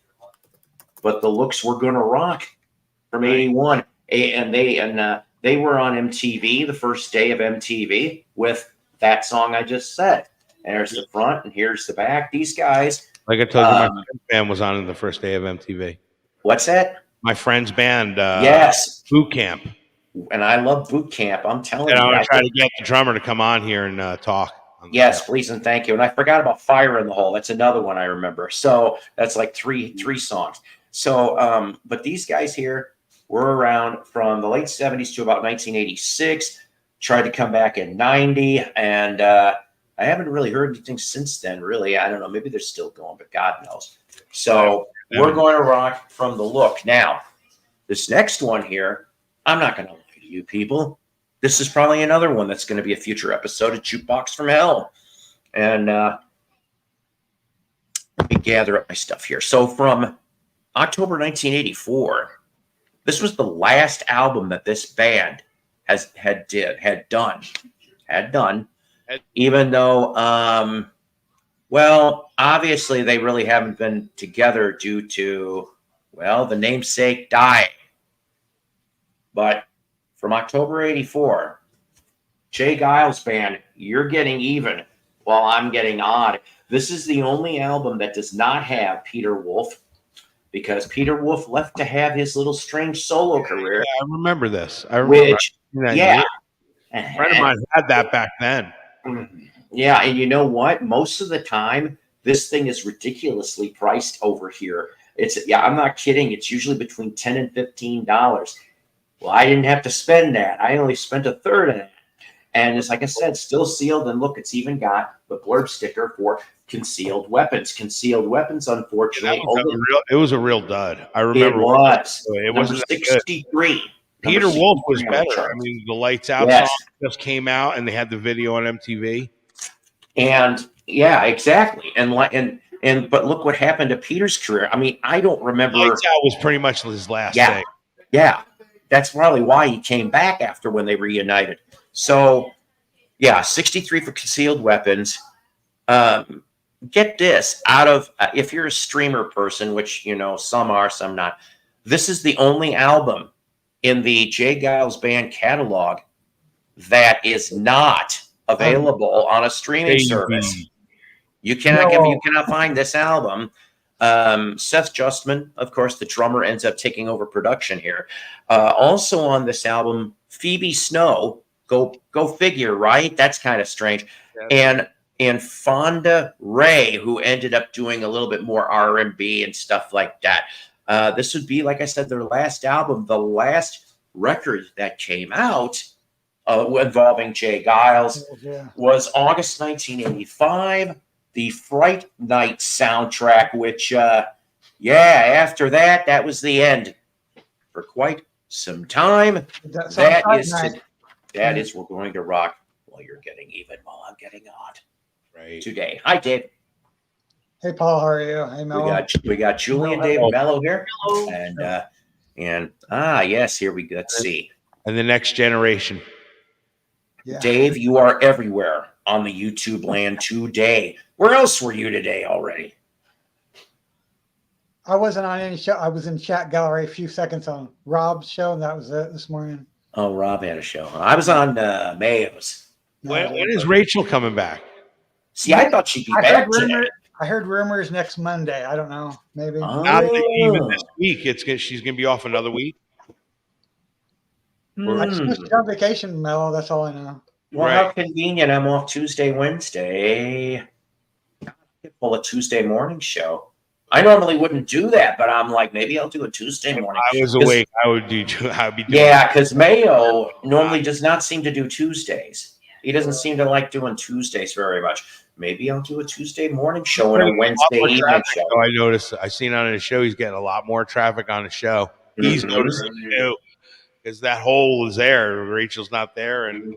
but the looks were gonna rock from '81, and they were on MTV the first day of MTV with that song I just said. And there's the front and here's the back. These guys Like I told you, my Um, friend's band was on in the first day of MTV. What's that? My friend's band, Yes. Boot Camp. And I love boot camp. I'm telling And I you. want I to try think, to get the drummer to come on here and talk on the show. yes, please and thank you. And I forgot about Fire in the Hole. That's another one I remember. So that's like three songs. So, but these guys here were around from the late 70s to about 1986. Tried to come back in 90, and I haven't really heard anything since then. Really, I don't know. Maybe they're still going, but God knows. So we're going to rock from the look. Now, this next one here, I'm not going to lie to you people. This is probably another one that's going to be a future episode of Jukebox from Hell. And let me gather up my stuff here. So from October 1984, this was the last album that this band had done. Even though, well, obviously they really haven't been together due to, well, the namesake dying. But from October 84, Jay Giles Band, You're Getting Even while I'm Getting Odd. This is the only album that does not have Peter Wolf, because Peter Wolf left to have his little strange solo career. Yeah, I remember this. I remember. Which, yeah. A friend of mine had that back then. Yeah, and you know what? Most of the time, this thing is ridiculously priced over here. I'm not kidding. It's usually between $10 and $15. Well, I didn't have to spend that. I only spent a third of that. And it's like I said, still sealed. And look, it's even got the blurb sticker for concealed weapons. Concealed weapons, unfortunately. It was a real dud. I remember. It was. It Number 63. Peter Wolf was better. I mean, the Lights Out song just came out, and they had the video on MTV. And yeah, exactly. And but look what happened to Peter's career. I mean, I don't remember. Lights Out was pretty much his last thing. Yeah, that's probably why he came back after when they reunited. So, yeah, 63 for concealed weapons. Get this, out of if you're a streamer person, which you know some are, some not. This is the only album in the Jay Giles Band catalog that is not available on a streaming service. You cannot find this album. Seth Justman, of course, the drummer, ends up taking over production here. Also on this album, Phoebe Snow. Go figure, right? That's kind of strange. And Fonda Ray, who ended up doing a little bit more R&B and stuff like that. This would be, like I said, their last album, the last record that came out involving Jay Giles was August 1985, the Fright Night soundtrack, which, after that was the end for quite some time. That is we're going to rock while you're getting even, while I'm getting odd. Right. Today. Hi, Dave. Hey, Paul. How are you? Hey, Mel. We got Julie and Dave Mello here. Hello. And yes, here we go. Let's see. And the next generation. Yeah. Dave, you are everywhere on the YouTube land today. Where else were you today already? I wasn't on any show. I was in chat gallery a few seconds on Rob's show, and that was it this morning. Oh, Rob had a show. I was on Mayo's. When is Rachel coming back? See, I thought she'd be back today. I heard rumors next Monday. I don't know. Maybe. Not even this week. She's going to be off another week. I just missed on vacation, Mello. That's all I know. Well, how convenient. I'm off Tuesday, Wednesday. Pull a Tuesday morning show. I normally wouldn't do that, but I'm like, maybe I'll do a Tuesday morning. If I was awake, I'd be doing because Mayo normally does not seem to do Tuesdays. He doesn't seem to like doing Tuesdays very much. Maybe I'll do a Tuesday morning show and a Wednesday evening show. I noticed. I seen on his show he's getting a lot more traffic on his show. He's noticing too, because that hole is there. Rachel's not there, and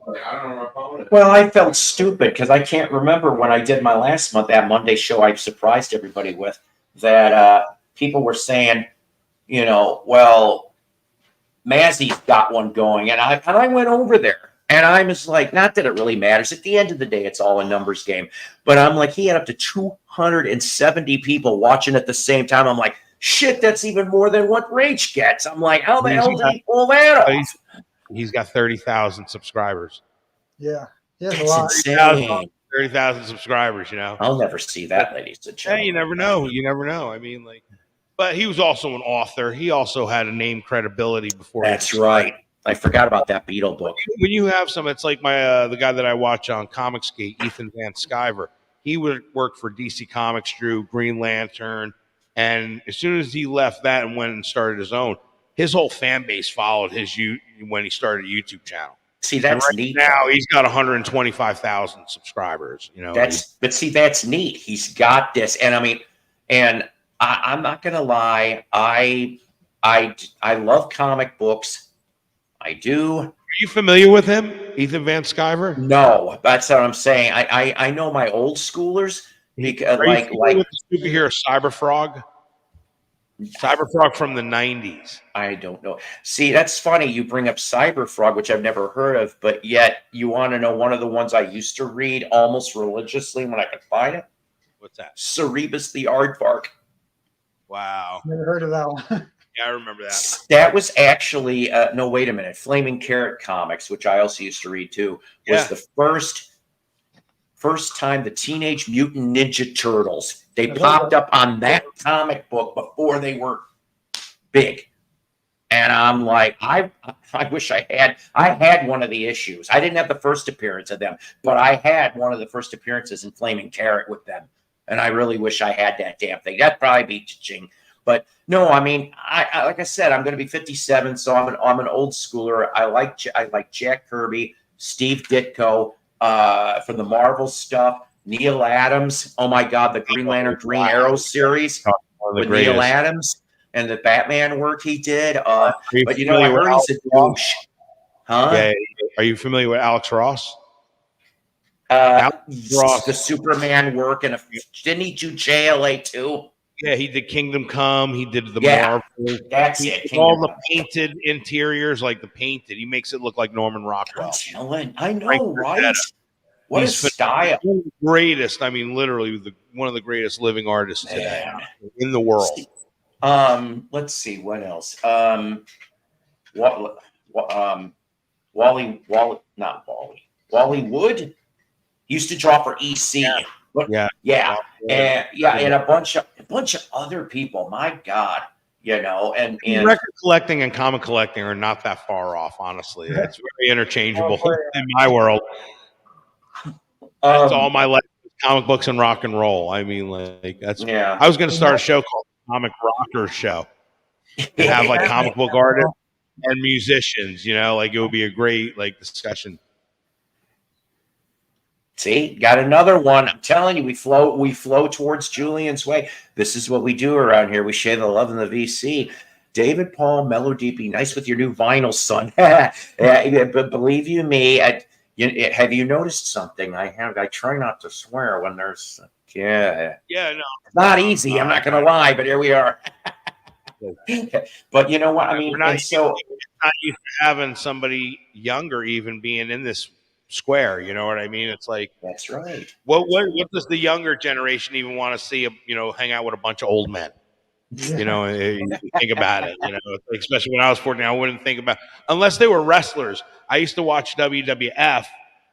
well, I felt stupid because I can't remember when I did my last month that Monday show. I surprised everybody with that. People were saying, well, Mazzy's got one going, and I went over there. And I was like, not that it really matters. At the end of the day, it's all a numbers game. But I'm like, he had up to 270 people watching at the same time. I'm like, shit, that's even more than what Rach gets. I'm like, how the hell did he pull that off? He's got 30,000 subscribers. Yeah. He has that's insane. 30,000 subscribers, you know. I'll never see that, ladies and Hey, gentlemen. you never know. You never know. I mean, like, but he was also an author. He also had a name credibility before. That's right. I forgot about that Beetle book. When you have some, it's like my the guy that I watch on Comicsgate, Ethan Van Sciver. He would work for DC Comics, drew Green Lantern, and as soon as he left that and went and started his own, his whole fan base followed when he started a YouTube channel. See, that's right neat. Now he's got 125,000 subscribers. You know, But see, that's neat. He's got this, and I mean, and I'm not gonna lie. I love comic books. I do. Are you familiar with him, Ethan Van Sciver? No, that's what I'm saying. I know my old schoolers because Are you familiar with the superhero Cyberfrog? Cyberfrog from the 90s. I don't know. See, that's funny. You bring up Cyberfrog, which I've never heard of, but yet you want to know one of the ones I used to read almost religiously when I could find it. What's that? Cerebus the Aardvark. Wow. Never heard of that one. Yeah, I remember that. That was actually no. Wait a minute. Flaming Carrot Comics, which I also used to read too, was the first time the Teenage Mutant Ninja Turtles they popped up on that comic book before they were big, and I'm like, I wish I had one of the issues. I didn't have the first appearance of them, but I had one of the first appearances in Flaming Carrot with them, and I really wish I had that damn thing. That'd probably be ching. But no, I mean, I like I said, I'm going to be 57, so I'm an old schooler. I like Jack Kirby, Steve Ditko, from the Marvel stuff, Neil Adams. Oh my God, the Green Lantern, Green Arrow series with Neil Adams and the Batman work he did. But you know, I heard he's a douche. Huh? Yeah. Are you familiar with Alex Ross? Ross, the Superman work, and didn't he do JLA too? Yeah, he did Kingdom Come. He did the Marvel. That's he it. All the painted interiors, like the painted. He makes it look like Norman Rockwell. I know, right? What a style! One of the greatest. I mean, literally, one of the greatest living artists today in the world. Let's see what else. Wally Wood used to draw for EC. And a bunch of other people. My God, you know, and record collecting and comic collecting are not that far off. Honestly, it's very interchangeable in my world. That's all my life: comic books and rock and roll. I mean, like that's. I was going to start a show called Comic Rockers Show and have like comic book artists and musicians. You know, like it would be a great like discussion. See, got another one. I'm telling you, we flow towards Julian's way. This is what we do around here. We share the love in the VC. David Paul, Melody, be nice with your new vinyl, son. But believe you me, have you noticed something? I try not to swear when there's no, it's not easy. I'm not going to lie, but here we are. But you know what I mean. We're not used to having somebody younger even being in this square, you know what I mean? It's like that's right. What does the younger generation even want to see? Hang out with a bunch of old men. You know, you think about it. You know, especially when I was 14, I wouldn't think about unless they were wrestlers. I used to watch WWF,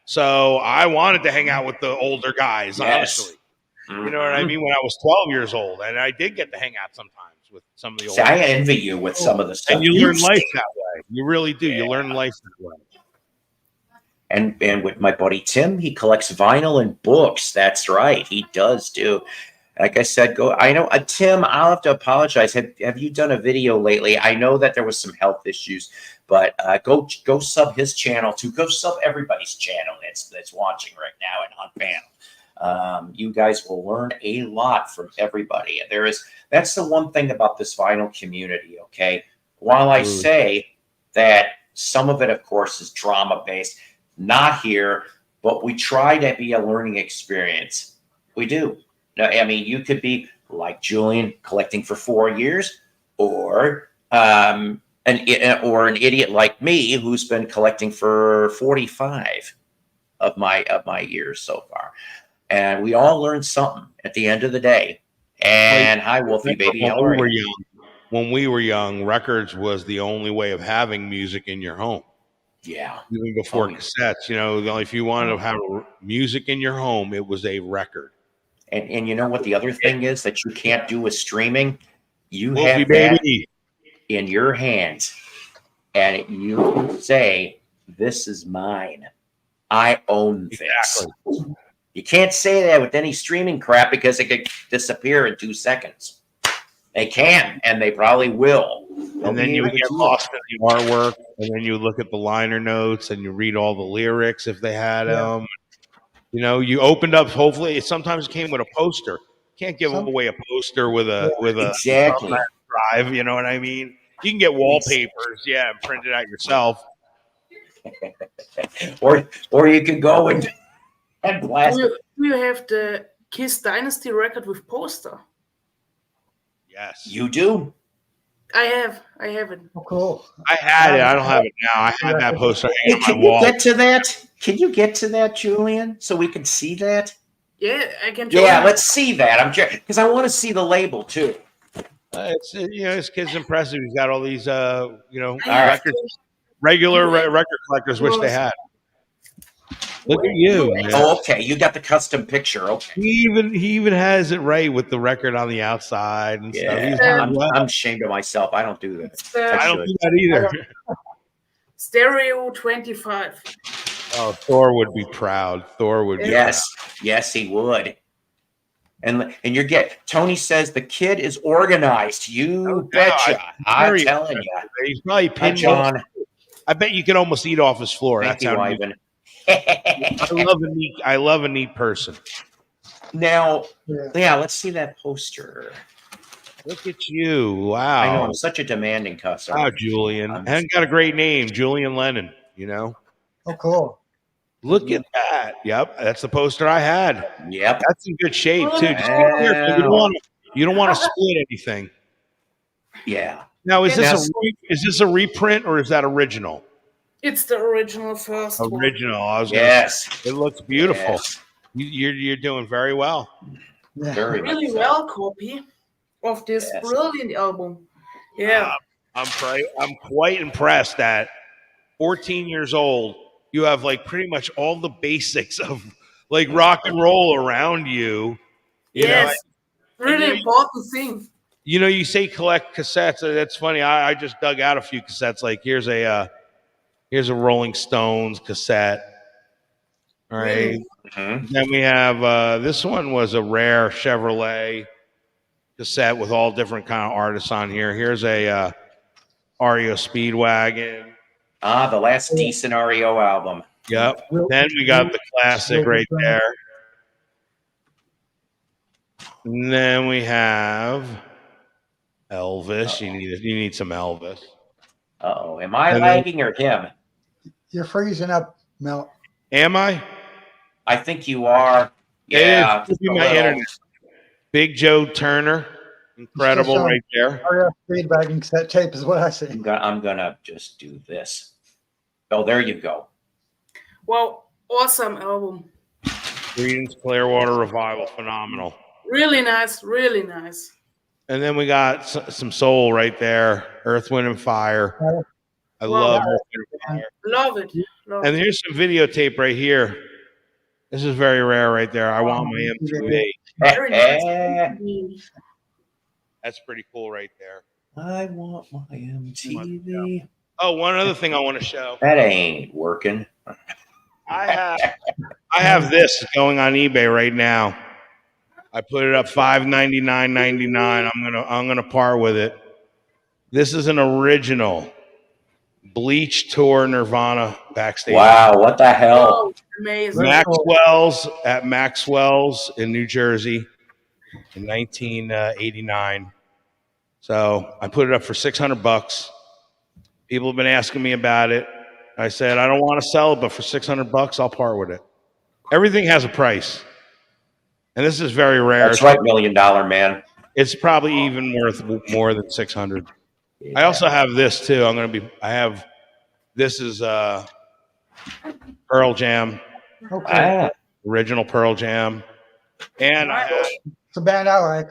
so I wanted to hang out with the older guys. Honestly, you know what I mean? When I was 12 years old, and I did get to hang out sometimes with some of the older. I envy you with some of the stuff. And you learn life that way. You really do. You learn life that way. And with my buddy Tim, he collects vinyl and books. That's right, he does too. Like I said, I know Tim. I'll have to apologize. Have you done a video lately? I know that there was some health issues, but go sub his channel too. Go sub everybody's channel that's watching right now and on panel. You guys will learn a lot from everybody. That's the one thing about this vinyl community. Okay, while I say that some of it, of course, is drama based. Not here, but we try to be a learning experience. We do. Now, I mean, you could be like Julian, collecting for 4 years, or an idiot like me who's been collecting for 45 of my years so far. And we all learn something at the end of the day. And hi, Wolfie, baby, how are you? When we were young, records was the only way of having music in your home. Yeah. even before Oh, yeah. cassettes. You know, if you wanted to have music in your home, it was a record. And you know what the other thing is that you can't do with streaming? You Wolfie have that baby. in your hands, and you say, "This is mine. I own this." Exactly. You can't say that with any streaming crap because it could disappear in 2 seconds. They can, and they probably will. They'll And then be you able would to get do lost in the artwork, and then you look at the liner notes, and you read all the lyrics if they had them. You know, you opened up. Hopefully, it sometimes came with a poster. Can't give Some, away a poster with a Exactly. drive. You know what I mean? You can get wallpapers, yeah, and print it out yourself. Or you could go and blast it. Do you have the Kiss Dynasty record with poster? Yes, You do? I have it. oh, cool. I had it. I don't have it now. I had that poster Hey, hanging on can my you wall. get to that? Can you get to that, Julian, so we can see that? Yeah, I can show Yeah, you. let's see that. I'm curious because I want to see the label too. It's this kid's impressive. He's got all these you know, I have records. to- Regular record collectors wish they had. Look at you, man. Oh, okay. You got the custom picture. Okay. He even has it right with the record on the outside and stuff. He's Yeah, done well. I'm ashamed of myself. I don't do that. It's the I don't do that either. Stereo 25. Oh, Thor would be proud. Thor would be Yes, yes, he would. And Tony says the kid is organized. You betcha. I'm very telling you. proud. He's probably Hi, pinned. John. I bet you could almost eat off his floor. Thank That's you, how Ivan. I love a neat person. Now, Yeah. yeah, let's see that poster. Look at you. Wow. I know I'm such a demanding customer. Wow, Julian. And got a great name, Julian Lennon, you know? Oh, cool. Look at that. Yep, that's the poster I had. Yep. That's in good shape too. Just Wow. you don't want to split anything. Yeah. Now, is Yes. this a reprint or is that original? It's the original first one. Original. I was Yes. gonna say, it looks beautiful. Yes. You're doing very well. Yeah. Very Really much so. well copy of this Yes. brilliant album. Yeah. I'm quite impressed that 14 years old, you have like pretty much all the basics of like rock and roll around you. You know, Yes. Really important thing. you know, you say collect cassettes. That's funny. I just dug out a few cassettes. Like here's a Rolling Stones cassette. All right. Really? Mhm. Then we have this one was a rare Chevrolet cassette with all different kind of artists on here. Here's a REO Speedwagon. Ah, the last decent REO album. Yep. Then we got the classic right there. And then we have Elvis. You need some Elvis. Uh-oh. Am I And then- lagging or him? You're freezing up, Mel. Am I? I think you are. It Yeah. is. Could be a my little. internet. Big Joe Turner. Incredible Still right there. RF feedbagging cassette tape is what I see. I'm gonna just do this. Oh, there you go. Wow, awesome album. Creedence Clearwater Revival. Phenomenal. Really nice, really nice. And then we got some soul right there. Earth, Wind, and Fire. I Wow. love Earth, Wind, and Fire. Love it. Love And it. here's some videotape right here. This is very rare right there. I want my MTV. Very nice. That's pretty cool right there. I want my MTV. Oh, one other thing I want to show. That ain't working. I have this going on eBay right now. I put it up $599.99. I'm gonna par with it. This is an original Bleach Tour Nirvana backstage. Wow, what the hell? Oh, amazing. Maxwell's at Maxwell's in New Jersey in 1989. So I put it up for $600. People have been asking me about it. I said I don't want to sell it, but for $600, I'll part with it. Everything has a price, and this is very rare. That's right, $1 million man. It's probably even worth more than 600. I also have this too. This is Pearl Jam, Okay. original Pearl Jam, and I have, It's a band I like.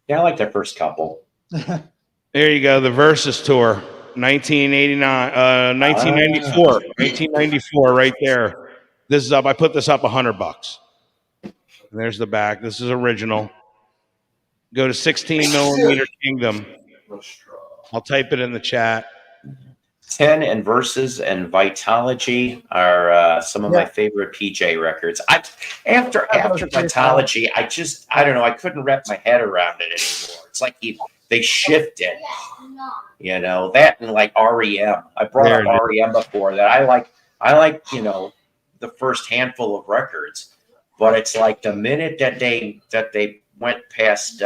Yeah, I like their first couple. there you go, the Versus tour. 1989, 1994, 1994, right there. This is up. I put this up $100. And there's the back. This is original. Go to 16 millimeter Kingdom. I'll type it in the chat. 10 and Versus and Vitology are some of my favorite PJ records. After Vitology, I don't know, I couldn't wrap my head around it anymore. It's like they shifted, you know, that and like REM. I brought up REM before that. I like, you know, the first handful of records, but it's like the minute that they went past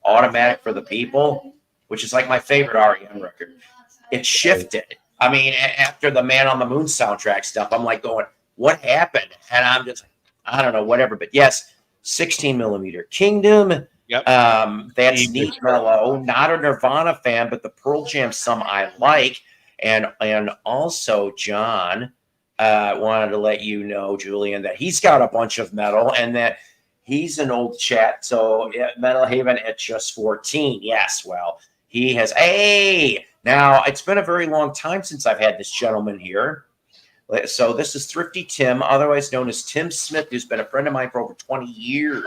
Automatic for the People, which is like my favorite REM record, it shifted. I mean, after the Man on the Moon soundtrack stuff, I'm like going, what happened? And I'm just, I don't know, whatever. But yes, 16 millimeter Kingdom. Yep. That's neat, mellow. Not a Nirvana fan, but the Pearl Jam some I like. And also John wanted to let you know, Julian, that he's got a bunch of metal and that he's an old chat. So Metal Haven at just 14. Yes, well, he has. Hey, now it's been a very long time since I've had this gentleman here. So this is Thrifty Tim, otherwise known as Tim Smith, who's been a friend of mine for over 20 years.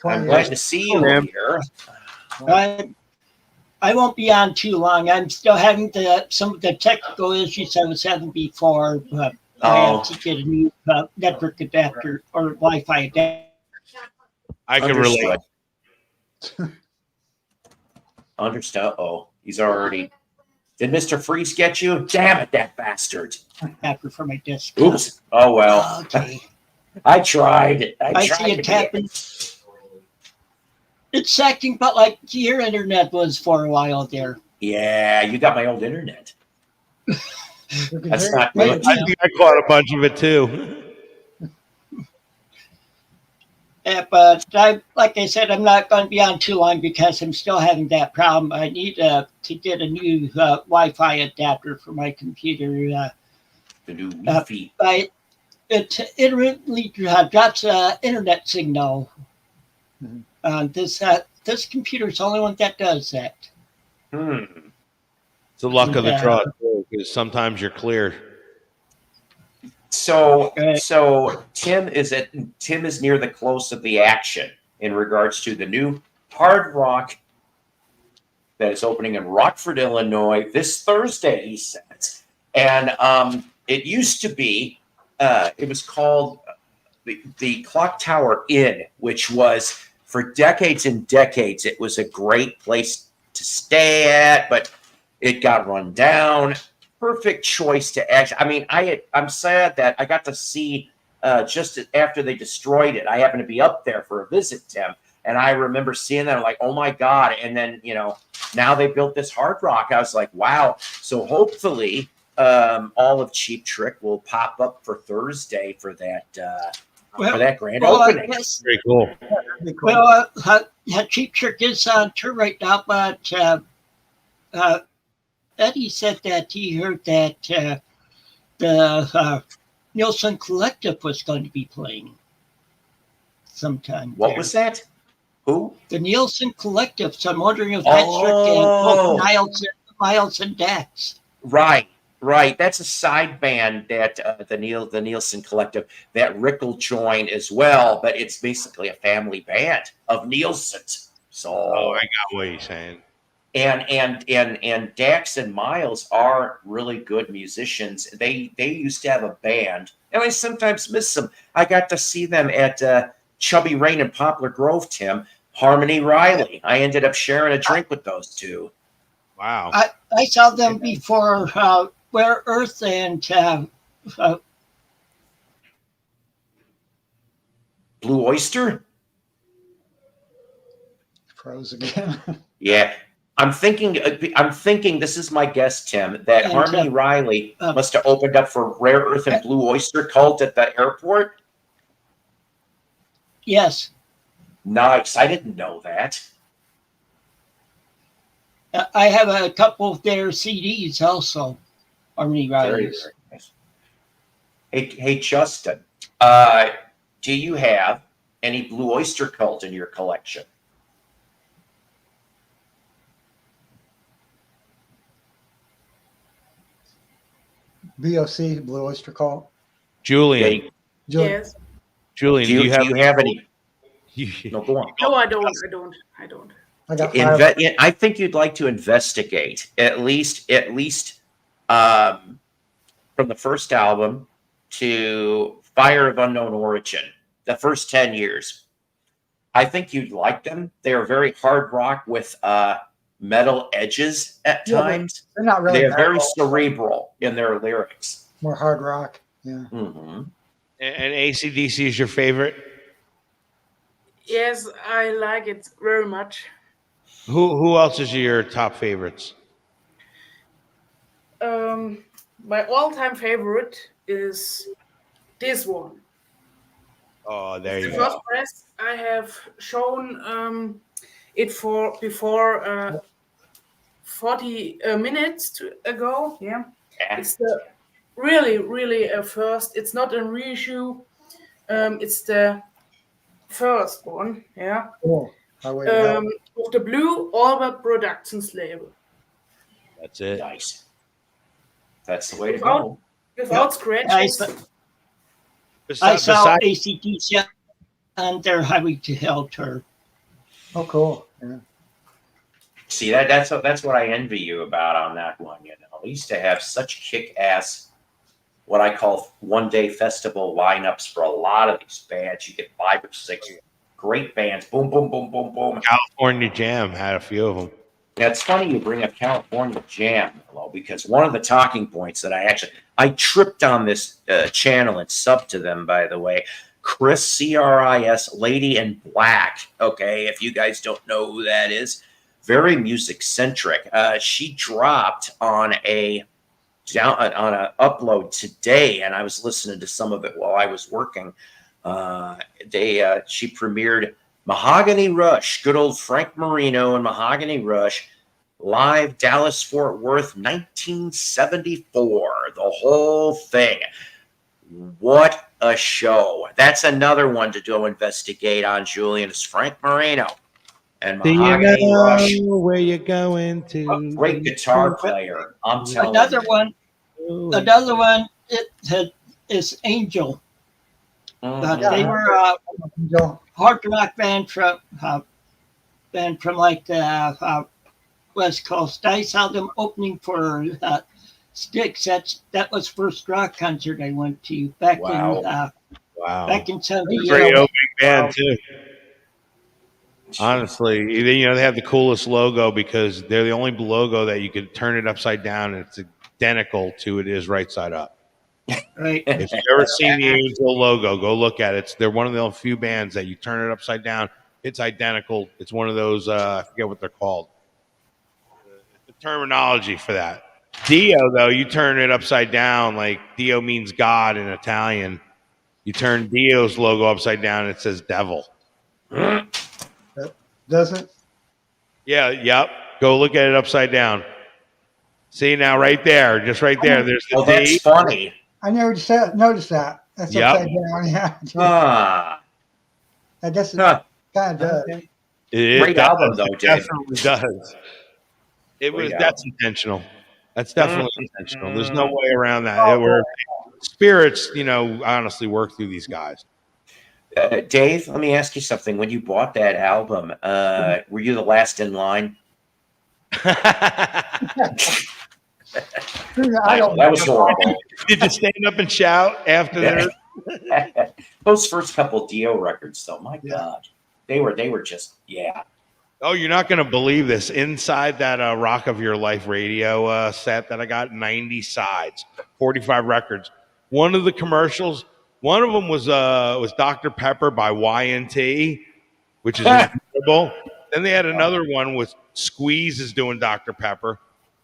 I'm glad to see you here. I won't be on too long. I'm still having some of the technical issues I was having before. But I have to get a new network adapter or Wi-Fi adapter. I can relate. Understood. Oh, he's already. Did Mr. Freeze get you? Damn it, that bastard. Adapter for my disk. Oops. Oh, well. Okay. I tried. I tried see it happen. It's acting but like your internet was for a while there. Yeah, you got my old internet. That's not I good. think I caught a bunch of it too. Yeah, but like I said, I'm not going to be on too long because I'm still having that problem. I need to get a new Wi-Fi adapter for my computer. The new Wi-Fi. It intermittently drops internet signal. This computer is the only one that does that. It's the luck of the draw, because sometimes you're clear. So Tim is near the close of the action in regards to the new Hard Rock that is opening in Rockford, Illinois this Thursday, he says. And it used to be, it was called the Clock Tower Inn, which was for decades and decades, it was a great place to stay at, but it got run down. Perfect choice to actually. I mean, I'm sad that I got to see just after they destroyed it. I happened to be up there for a visit, Tim, and I remember seeing that. I'm like, oh my god! And then now they built this Hard Rock. I was like, wow. So hopefully, all of Cheap Trick will pop up for Thursday for that grand opening. Very cool. Well, Cheap Trick is on tour right now, but Eddie said that he heard that the Nielsen Collective was going to be playing sometime. What was that? Who? The Nielsen Collective. So I'm wondering if that's Miles and Dax. Right. That's a side band that the Nielsen Collective that Rick will join as well, but it's basically a family band of Nielsen's. So I got what you're saying. And Dax and Miles are really good musicians. They used to have a band, and I sometimes miss them. I got to see them at Chubby Rain in Poplar Grove, Tim. Harmony Riley. I ended up sharing a drink with those two. Wow. I saw them before Where Earth and Blue Oyster? Froze again. Yeah. I'm thinking. This is my guess, Tim. That Harmony Riley must have opened up for Rare Earth and Blue Oyster Cult at the airport. Yes. Nice. I didn't know that. I have a couple of their CDs also. Harmony Riley's. Very nice. Hey, Justin. Do you have any Blue Oyster Cult in your collection? BOC, Blue Oyster Cult. Julian. They- Julie, Yes. Julian, do you have any? You, No, go on. No, I don't. I got 5. I think you'd like to investigate at least from the first album to Fire of Unknown Origin, the first 10 years. I think you'd like them. They are very hard rock with metal edges at Yeah, times. they're not really They are very metal, cerebral in their lyrics. more hard rock. Yeah. Hmm. and AC/DC is your favorite? Yes, I like it very much. Who else is your top favorites? My all-time favorite is this one. Oh, there The you first go. press I have shown it for before 40 minutes ago. Yeah, it's the really first. It's not a reissue. It's the first one. Yeah, Cool. I wait it out. with the Blue Orbit Productions label. That's it. Nice. That's the way to go. Without I, scratches. I Besides, saw ACDC on their Highway to Hell tour. Oh, cool. Yeah. See, that's what I envy you about on that one. You know, we used to have such kick-ass, what I call one-day festival lineups for a lot of these bands. You get 5 or 6 great bands. Boom, boom, boom, boom, boom. California Jam had a few of them. Now, it's funny you bring up California Jam, Hello, because one of the talking points that I tripped on this channel and subbed to them, by the way. Chris, CRIS, Lady in Black. Okay, if you guys don't know who that is, very music centric. She dropped on a upload today, and I was listening to some of it while I was working. She premiered Mahogany Rush, good old Frank Marino and Mahogany Rush, live Dallas Fort Worth 1974, the whole thing. What a show. That's another one to go investigate on, Julian, is Frank Marino and Mahogany Rush. where you're going to? Great guitar player, I'm telling Another you. one, is Angel. Mhm. They were Joe. hard rock band from like the West Coast. I saw them opening for Styx. That was first rock concert I went to back Wow. Wow. in 70. Great opening band too. Honestly, they have the coolest logo because they're the only logo that you could turn it upside down and it's identical to it is right side up. Right. If you've ever seen the Angel logo, go look at it. They're one of the few bands that you turn it upside down. It's identical. It's one of those, I forget what they're called. The terminology for that. Dio, though, you turn it upside down, like Dio means God in Italian. You turn Dio's logo upside down, it says devil. Doesn't? Yeah, yep. Go look at it upside down. See now, right there, just right there. There's the Oh, that's D. funny. I never noticed that. That's Yep. upside down. Yeah. Ah, I guess it huh. kind of does. It Great does. album, though, It Dave. definitely does. Great That's intentional. That's definitely intentional. There's no Mm. way around that. Where spirits, honestly work through these guys. Dave, let me ask you something. When you bought that album, were you the last in line? I don't That was horrible. Did you stand up and shout after that? Those first couple Dio records, though, my Yeah. God, they were just, yeah. Oh, you're not going to believe this. Inside that Rock of Your Life radio set that I got, 90 sides, 45 records. One of the commercials, one of them was Dr. Pepper by Y&T, which is incredible. Then they had another one with Squeeze is doing Dr. Pepper.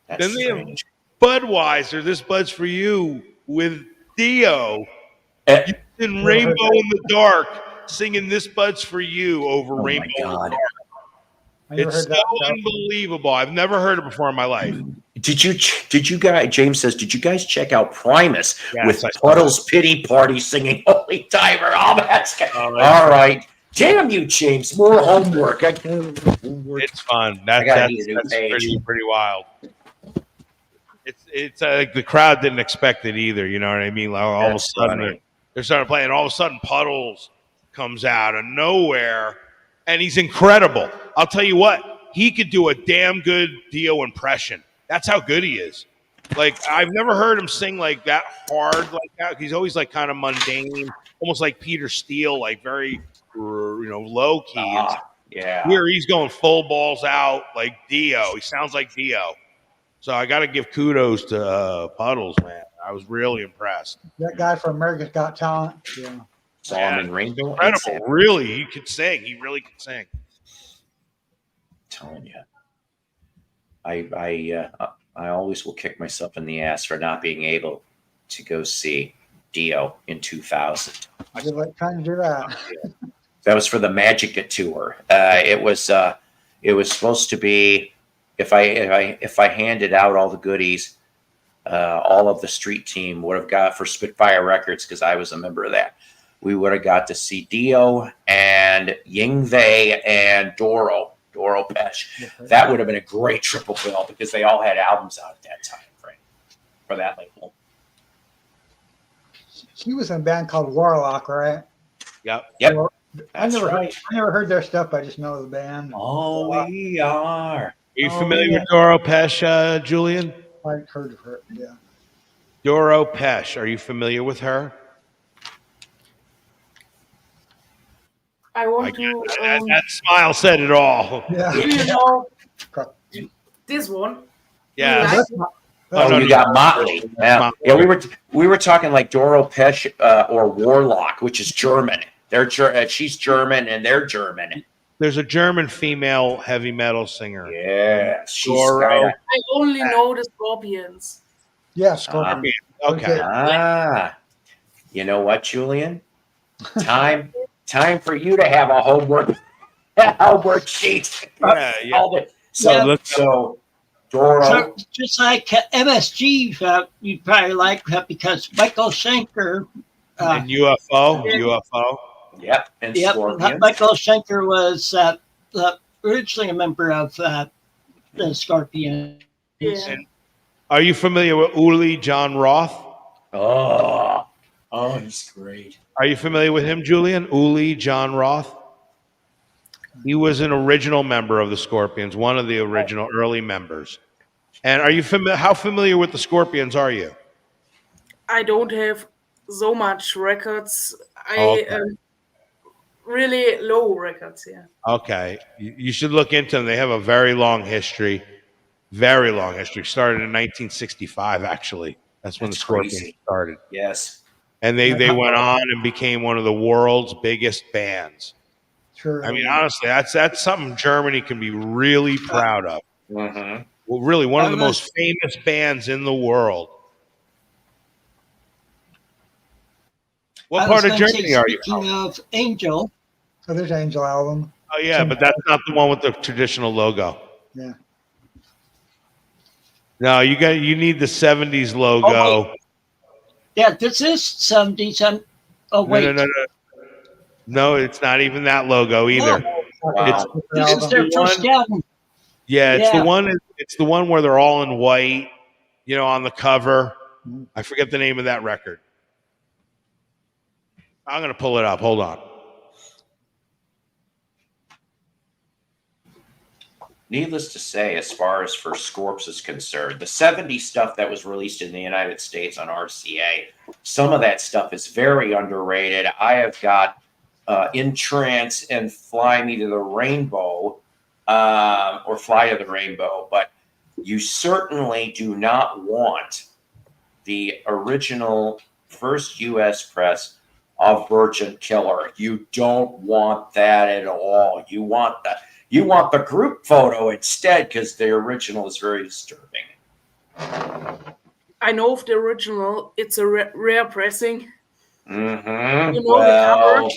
That's Then they have strange. Budweiser, This Bud's for You, with Dio Eh, in Rainbow in the Dark, singing This Bud's for You over oh, Rainbow my in the God. Dark. I never It's heard so that. No. unbelievable. I've never heard it before in my life. Did you guys, James says, did you guys check out Primus Yes, with I saw Puddle's Pity Party singing Holy Timer? Oh, that's good. Oh, All right. Damn you, James. More homework. It's fun. I gotta need a new That's page. pretty wild. It's like the crowd didn't expect it either. You know what I mean? Like all of a That's sudden funny. they're starting to play, and all of a sudden Puddles comes out of nowhere, and he's incredible. I'll tell you what, he could do a damn good Dio impression. That's how good he is. Like I've never heard him sing like that hard like that. He's always like kind of mundane, almost like Peter Steele, like very low key. And Yeah. here he's going full balls out like Dio. He sounds like Dio. So I got to give kudos to Puddles, man. I was really impressed. That guy from America's Got Talent. Yeah. Solomon Rainbow. Incredible, really. He could sing. He really could sing. Telling you, I always will kick myself in the ass for not being able to go see Dio in 2000. I was like trying to do that. That was for the Magic tour. It was supposed to be if I handed out all the goodies, all of the street team would have got for Spitfire Records because I was a member of that. We would have got to see Dio and Yingwei and Doro Pesh. That would have been a great triple bill because they all had albums out at that time frame for that label. He was in a band called Warlock, right? Yep. That's right. I never heard their stuff. I just know the band. Oh, we are. Are you familiar with Doro Pesh, Julian? I heard of her. Yeah. Doro Pesh. Are you familiar with her? I want to. That smile said it all. Yeah. Do you know this one? Yeah. Like That's not, Oh, you got Motley. Yeah, we were talking like Doro Pesh or Warlock, which is German. She's German and they're German. There's a German female heavy metal singer. Yeah, she's Doro. I only know the Scorpions. yeah, Scorpion. Okay. You know what, Julian? Time for you to have a homework sheet. Yeah. So Doro. So just like MSG, you'd probably like because Michael Schenker. And UFO. Yep, and Yep, Scorpions. Michael Schenker was originally a member of the Scorpions. Yeah. Are you familiar with Uli John Roth? Oh, he's great. Are you familiar with him, Julian? Uli John Roth? He was an original member of the Scorpions, one of the original early members. And are you how familiar with the Scorpions are you? I don't have so much records. Really low records, yeah. Okay. You should look into them. They have a very long history. Very long history. Started in 1965, actually. That's when the Scorpions started. Yes. And they went on and became one of the world's biggest bands. Sure. I mean, honestly, that's something Germany can be really proud of. Mm-hmm. Well, really, one of the most famous bands in the world. What part of Germany are you from? Speaking of Angel, So there's Angel album. Oh, yeah, but that's not the one with the traditional logo. Yeah. No, you need the 70s logo. Oh, yeah, this is 70s. Oh, wait. No. No, it's not even that logo either. Wow. This is their first album. Yeah, it's Yeah. the one. It's the one where they're all in white, on the cover. I forget the name of that record. I'm gonna pull it up. Hold on. Needless to say, as far as for Scorps is concerned, the 70s stuff that was released in the United States on RCA, some of that stuff is very underrated. I have got In Trance and Fly Me to the Rainbow, or Fly to the Rainbow, but you certainly do not want the original first U.S. press of Virgin Killer. You don't want that at all. You want the group photo instead because the original is very disturbing. I know of the original. It's a rare pressing. Mm-hmm. You know the cover?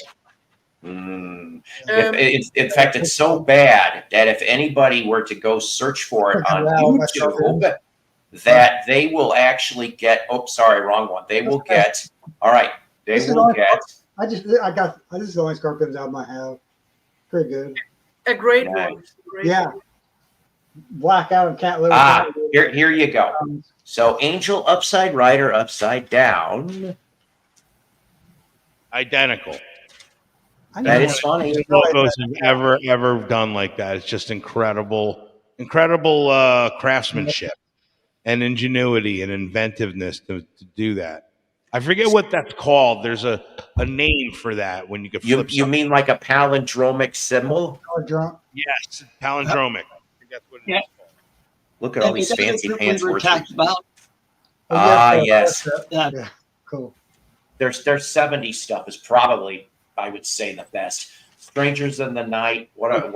In fact, it's so bad that if anybody were to go search for it on YouTube, that they will actually get. Oh, sorry, wrong one. They will get. All right, they will get. This is the only Scorpions album I have. Pretty good. A great Nice. one. Great Yeah. one. Blackout and can't live Ah, without it. here you go. So Angel upside, Rider upside down. Identical. I That need is to- funny. Logos have ever done like that. It's just incredible craftsmanship and ingenuity and inventiveness to do that. I forget what that's called. There's a name for that when you can You flip you something. mean like a palindromic symbol? Or drunk. Yes, palindromic. I think that's what it Yeah. is called. Look at all I mean, these that's fancy what we pants were words. talking about. Ah, yeah, yes. Uh, Yeah, cool. Their 70s stuff is probably, I would say, the best. Strangers in the Night. What a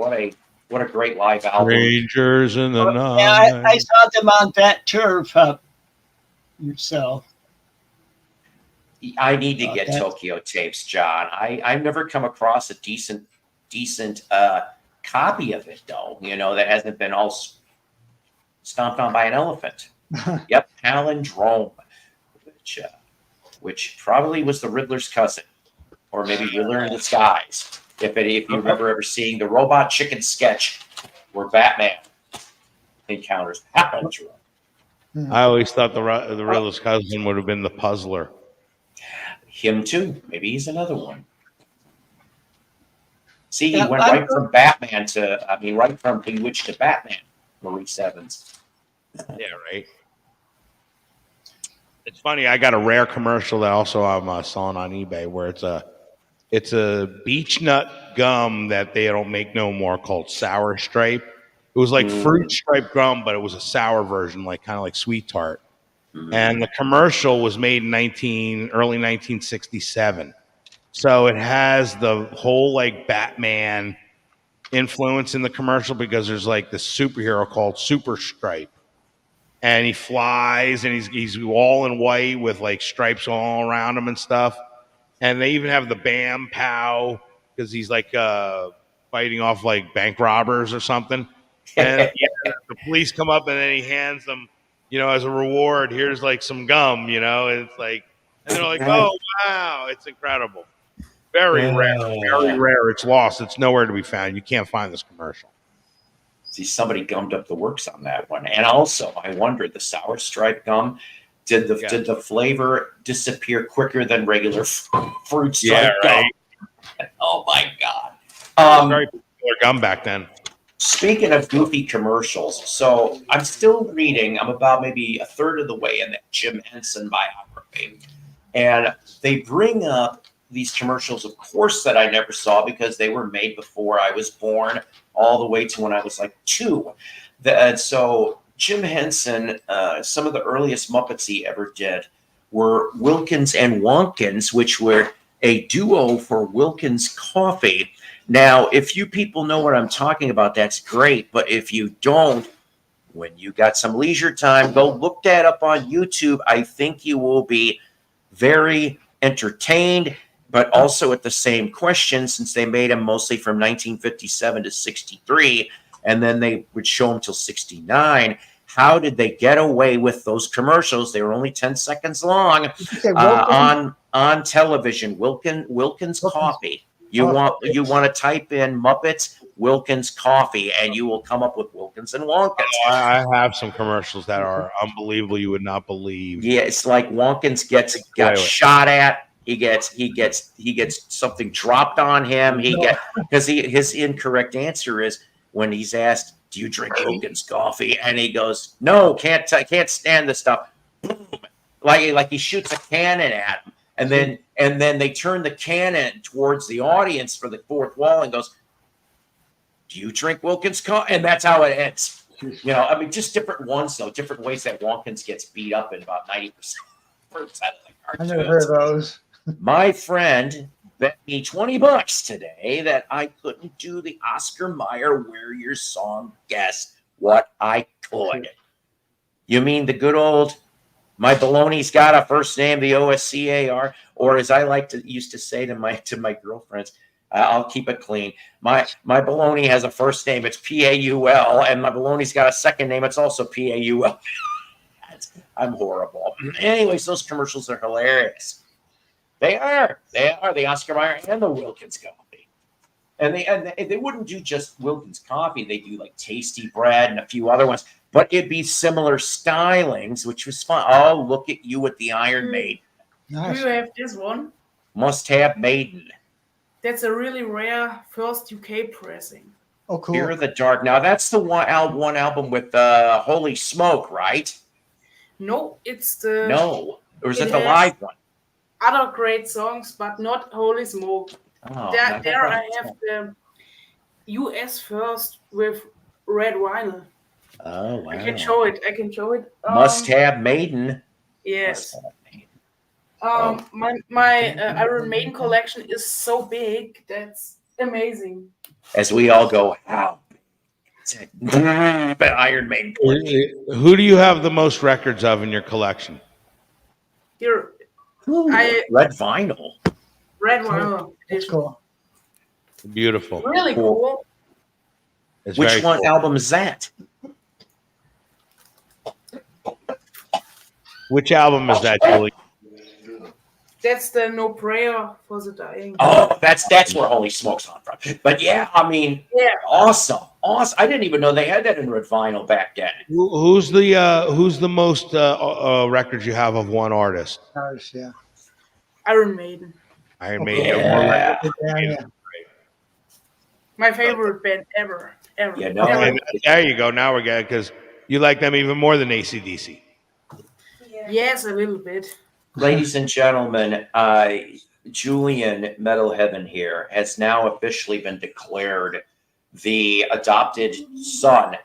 great live album. Strangers in the yeah, night. I saw them on that tour. So I need to get that- Tokyo tapes, John. I've never come across a decent copy of it though. That hasn't been all stomped on by an elephant. Yep, palindrome, which probably was the Riddler's cousin, or maybe Riddler in disguise. If you remember ever seeing the Robot Chicken sketch where Batman encounters palindrome. I always thought the Riddler's cousin would have been the puzzler. Him too. Maybe he's another one. See, he Yeah, went right from Batman right from Bewitched to Batman, Maurice Evans. Yeah, right. It's funny. I got a rare commercial that also I'm selling on eBay where it's a beech nut gum that they don't make no more called Sour Stripe. It was like fruit stripe gum, but it was a sour version, kind of like Sweet Tart. And the commercial was made in early 1967. So it has the whole Batman influence in the commercial because there's this superhero called Super Stripe. And he flies and he's all in white with stripes all around him and stuff. And they even have the Bam Pow because he's fighting off bank robbers or something. And the police come up and then he hands them, as a reward, here's some gum, and it's and they're like, oh wow, it's incredible. Very rare. It's lost. It's nowhere to be found. You can't find this commercial. See, somebody gummed up the works on that one. And also, I wondered, the Sour Stripe gum, did the flavor disappear quicker than regular fruit stripe gum? Oh my God! Very popular gum back then. Speaking of goofy commercials, so I'm still reading. I'm about maybe a third of the way in that Jim Henson biography, and they bring up these commercials, of course, that I never saw because they were made before I was born, all the way to when I was 2. So Jim Henson, some of the earliest Muppets he ever did were Wilkins and Wonkins, which were a duo for Wilkins Coffee. Now, if you people know what I'm talking about, that's great. But if you don't, when you got some leisure time, go look that up on YouTube. I think you will be very entertained, but also at the same question, since they made them mostly from 1957 to 63, and then they would show them till 69. How did they get away with those commercials? They were only 10 seconds long on television. Wilkins Coffee. You want to type in Muppets Wilkins Coffee, and you will come up with Wilkins and Wonkins. I have some commercials that are unbelievable. You would not believe. Yeah, it's like Wonkins got shot at. He gets something dropped on him. Because his incorrect answer is when he's asked, "Do you drink Wilkins coffee?" and he goes, "No, can't stand this stuff." Boom. Like he shoots a cannon at him, and then they turn the cannon towards the audience for the fourth wall and goes, "Do you drink Wilkins coffee?" And that's how it ends. Just different ones though, different ways that Wonkins gets beat up in about 90% of the I never heard of those. My friend bet me $20 today that I couldn't do the Oscar Mayer "Wear Your Song." Guess what I could? You mean the good old "My baloney's got a first name, the OSCAR," or as I used to say to my girlfriends, I'll keep it clean. My baloney has a first name, it's PAUL, and my baloney's got a second name, it's also PAUL. I'm horrible. Anyways, those commercials are hilarious. They are the Oscar Mayer and the Wilkins coffee. And they wouldn't do just Wilkins Coffee. They do like Tasty Bread and a few other ones, but it'd be similar stylings, which was fun. Oh, look at you with the Iron Maiden. Do Nice. you have this one? Must have Maiden. That's a really rare first UK pressing. Oh, cool. Fear of the Dark. Now that's the one album with Holy Smoke, right? No, it's the No, or is It it the has- live one? other great songs, but not Holy Smoke. Oh, There I have the US first with red vinyl. Oh, wow. I can show it. Must have Maiden. Yes. Must have Maiden. My Iron Maiden collection is so big. That's amazing. As we all go, how? But Iron Maiden. Who do you have the most records of in your collection? Here, Red vinyl. red vinyl. That's cool. Beautiful. Really cool. It's Which very one cool. album is that? Which album is that, Julie? That's the No Prayer for the Dying. Oh, that's where Holy Smoke's on from. But yeah, I mean, Yeah. awesome. I didn't even know they had that in red vinyl back then. Who's the most records you have of one artist? Nice, yeah. Iron Maiden. Iron Maiden. Yeah. Yeah. My favorite band ever. Yeah, no. Ever. And there you go. Now we're getting, because you like them even more than AC/DC. Yes, a little bit. Ladies and gentlemen, Julian Metal Heaven here has now officially been declared the adopted son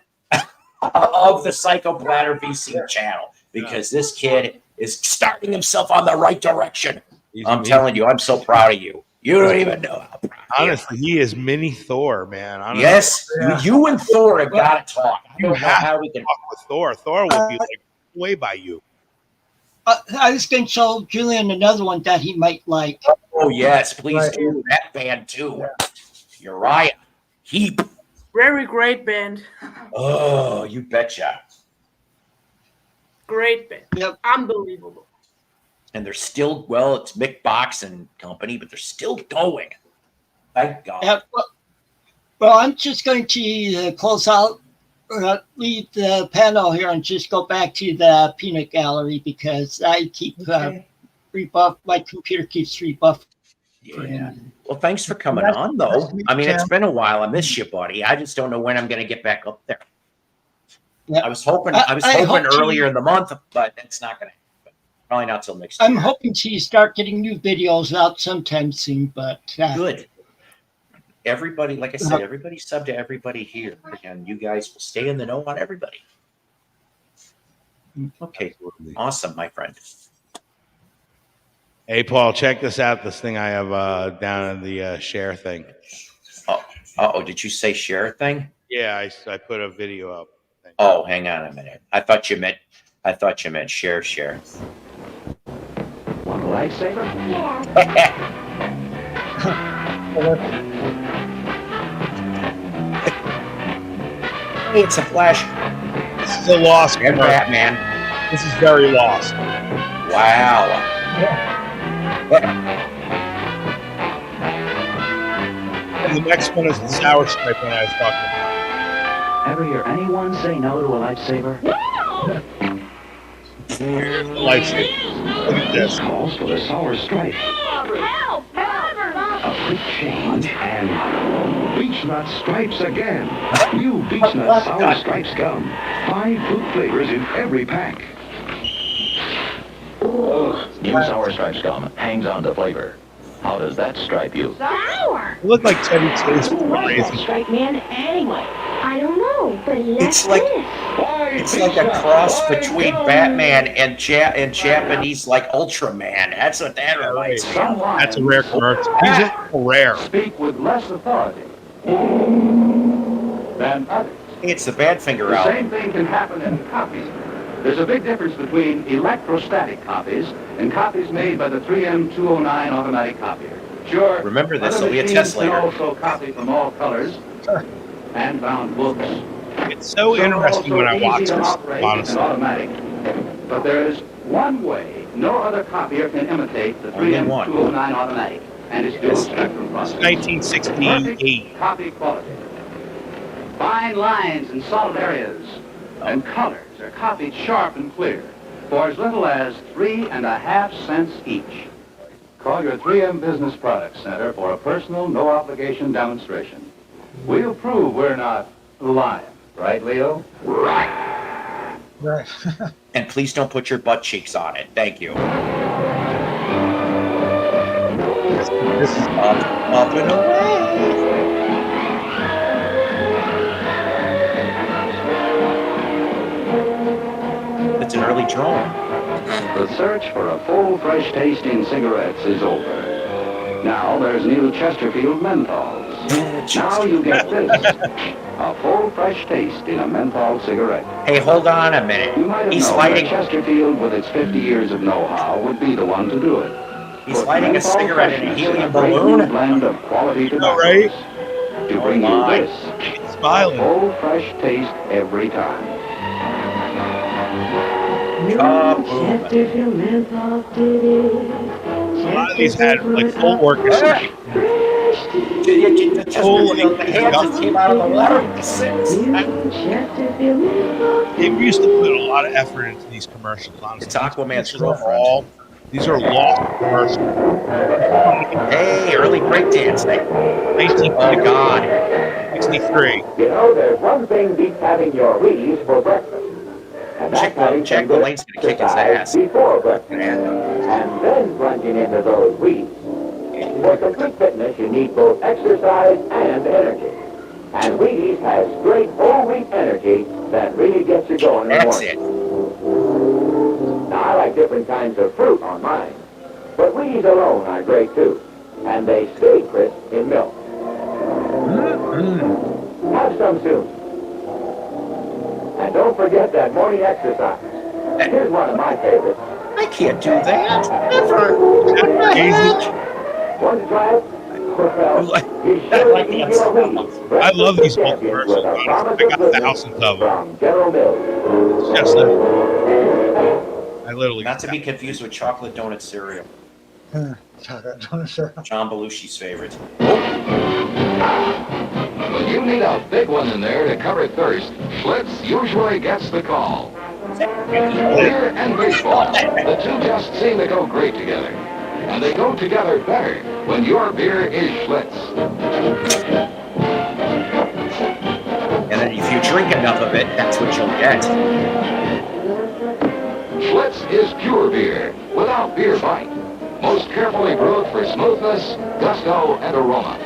of the Psycho Platter VC channel, because this kid is starting himself on the right direction. I'm telling you, I'm so proud of you. You don't even know how proud I am. Honestly, he is mini Thor, man. Honestly, Yes, Yeah. you and Thor have got to talk. I don't know how we can. Fuck with Thor. Thor would be like way by you. I was going to show Julian another one that he might like. Oh yes, please Right. do that band too. Uriah Heep. Very great band. Oh, you betcha. Great band. Yep. Unbelievable. And they're still, well, it's Mick Box and company, but they're still going. Thank God. Well, I'm just going to close out, leave the panel here and just go back to the peanut gallery, because I keep rebuff. My computer keeps rebuffing. Yeah. Well, thanks for coming Nice- on, nice though. to meet I mean, you, it's Tim. been a while. I miss you, buddy. I just don't know when I'm going to get back up there. Yeah. I was hoping. I I was hope hoping to- earlier in the month, but it's not going to happen. Probably not till next year. I'm hoping to start getting new videos out sometime soon, but Good. Everybody, like I said, everybody sub to everybody here, and you guys will stay in the know on everybody. Okay, awesome, my friend. Hey, Paul, check this out. This thing I have down in the share thing. Oh, did you say share a thing? Yeah, I put a video up. Oh, hang on a minute. I thought you meant share. Want a lightsaber? Hey, it's a Flash This is a lost and commercial. Batman. This is very lost. Wow. And the next one is the sour stripe one I was talking about. Ever hear anyone say no to a lightsaber? Lightsaber. Look at this. Calls for the sour stripe. Help! A quick change and Beechnut Stripes again. New Beechnut Sour Stripes gum. 5 fruit flavors in every pack. New Sour Stripes gum hangs on to flavor. How does that stripe you? Sour! It looked like Teddy Chase with What's that raisin. strike man anyway? I don't know, but It's let's like- this. It's like a cross between Batman and Japanese like Ultraman. That's what that reminds me of. That's a rare commercial. These are rare. Speak with less authority than others. It's the Badfinger The album. same thing can happen in copies. There's a big difference between electrostatic copies and copies made by the 3M209 automatic copier. Sure, Remember this, other there'll be a machines test later. can also copy from all colors and bound books. It's so interesting when I watch Easy to this, operate honestly. and automatic. But there is one way no other copier can imitate the Only one. 3M209 automatic. and its dual spectrum processor. 1968. Copy quality. Fine lines in solid areas and colors are copied sharp and clear for as little as 3.5 cents each. Call your 3M Business Products Center for a personal, no-obligation demonstration. We'll prove we're not lying. Right, Leo? Right. Right. And please don't put your butt cheeks on it. Thank you. This is Up and away. It's an early drone. The search for a full, fresh taste in cigarettes is over. Now there's new Chesterfield menthols. Now you get this. A full, fresh taste in a menthol cigarette. Hey, hold on a You minute. might have He's known lighting. that Chesterfield, with its 50 years of know-how, would be the one to do it. He's Put lighting a menthol cigarette in a freshness helium great new balloon. blend of quality tobaccos right? to bring Oh, you my. this. A smiling. full, fresh taste every time. Kaboom. A lot of these had like full orchestra. The Full hands just came out of the water with the six. They used to put a lot of effort into these commercials. Honestly, It's Aquaman's These are girlfriend. all- These are long commercials. Hey, early breakdancing. Oh, God. 1963. You know, there's one thing beats having your Wheaties for breakfast. And that's having Jack some good LaLanne's gonna kick his exercise ass. before breakfast. And then plunging into those Wheaties. For complete fitness, you need both exercise and energy. And Wheaties has great whole wheat energy that really gets you going in the That's morning. it. Now, I like different kinds of fruit on mine. But Wheaties alone are great too. And they stay crisp in milk. Have some soon. And don't forget that morning exercise. Here's one of my favorites. I can't do that. Never. Want to try it? Well, Like- be I sure like to the eat your inside. Wheaties. I love these old Champions commercials. with a promise Honestly, I of got goodness thousands of them. from General Mills. It's just like I literally. Not to be confused with chocolate donut cereal. Chocolate donut syrup. John Belushi's favorite. When you need a big one in there to cover thirst, Schlitz usually gets the call. Beer and baseball, the two just seem to go great together. And they go together better when your beer is Schlitz. And then if you drink enough of it, that's what you'll get. Schlitz is pure beer, without beer bite. Most carefully brewed for smoothness, gusto, and aroma.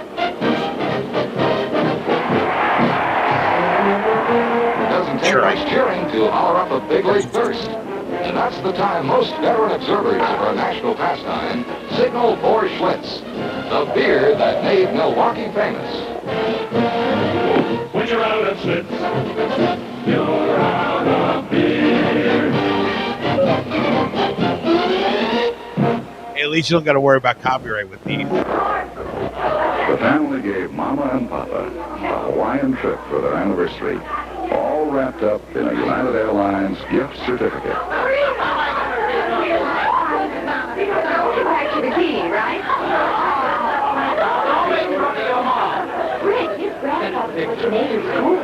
Doesn't take much cheering to holler up a big league thirst. And that's the time most veteran observers of our national pastime signal for Schlitz, the beer that made Milwaukee famous. When you're out of Schlitz, you're out of beer. Hey, at least you don't got to worry about copyright with these. The family gave Mama and Papa a Hawaiian trip for their anniversary, all wrapped up in a United Airlines gift certificate. Back to the key, right? Rick, his grandfather was a Canadian school.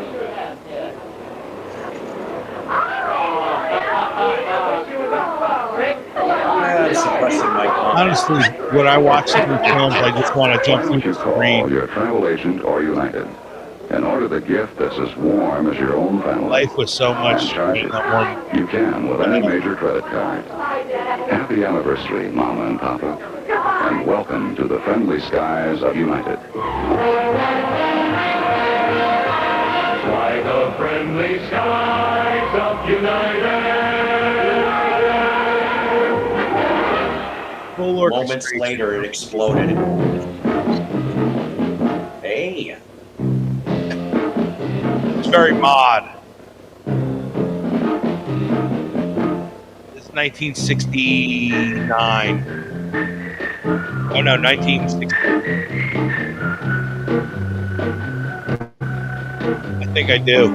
Suppressing my Honestly, when I watch these films, I just want to Why jump don't through you the call screen. your travel agent or United and order the gift that's as warm as your own family? Life was so much. And charge it. You can with any major credit card. Happy anniversary, Mama and Papa, and welcome to the friendly skies of United. Like the friendly skies of United. Full Moments orchestration. later, it exploded. Hey. It's very mod. It's 1969. Oh no, 1960. I think I do.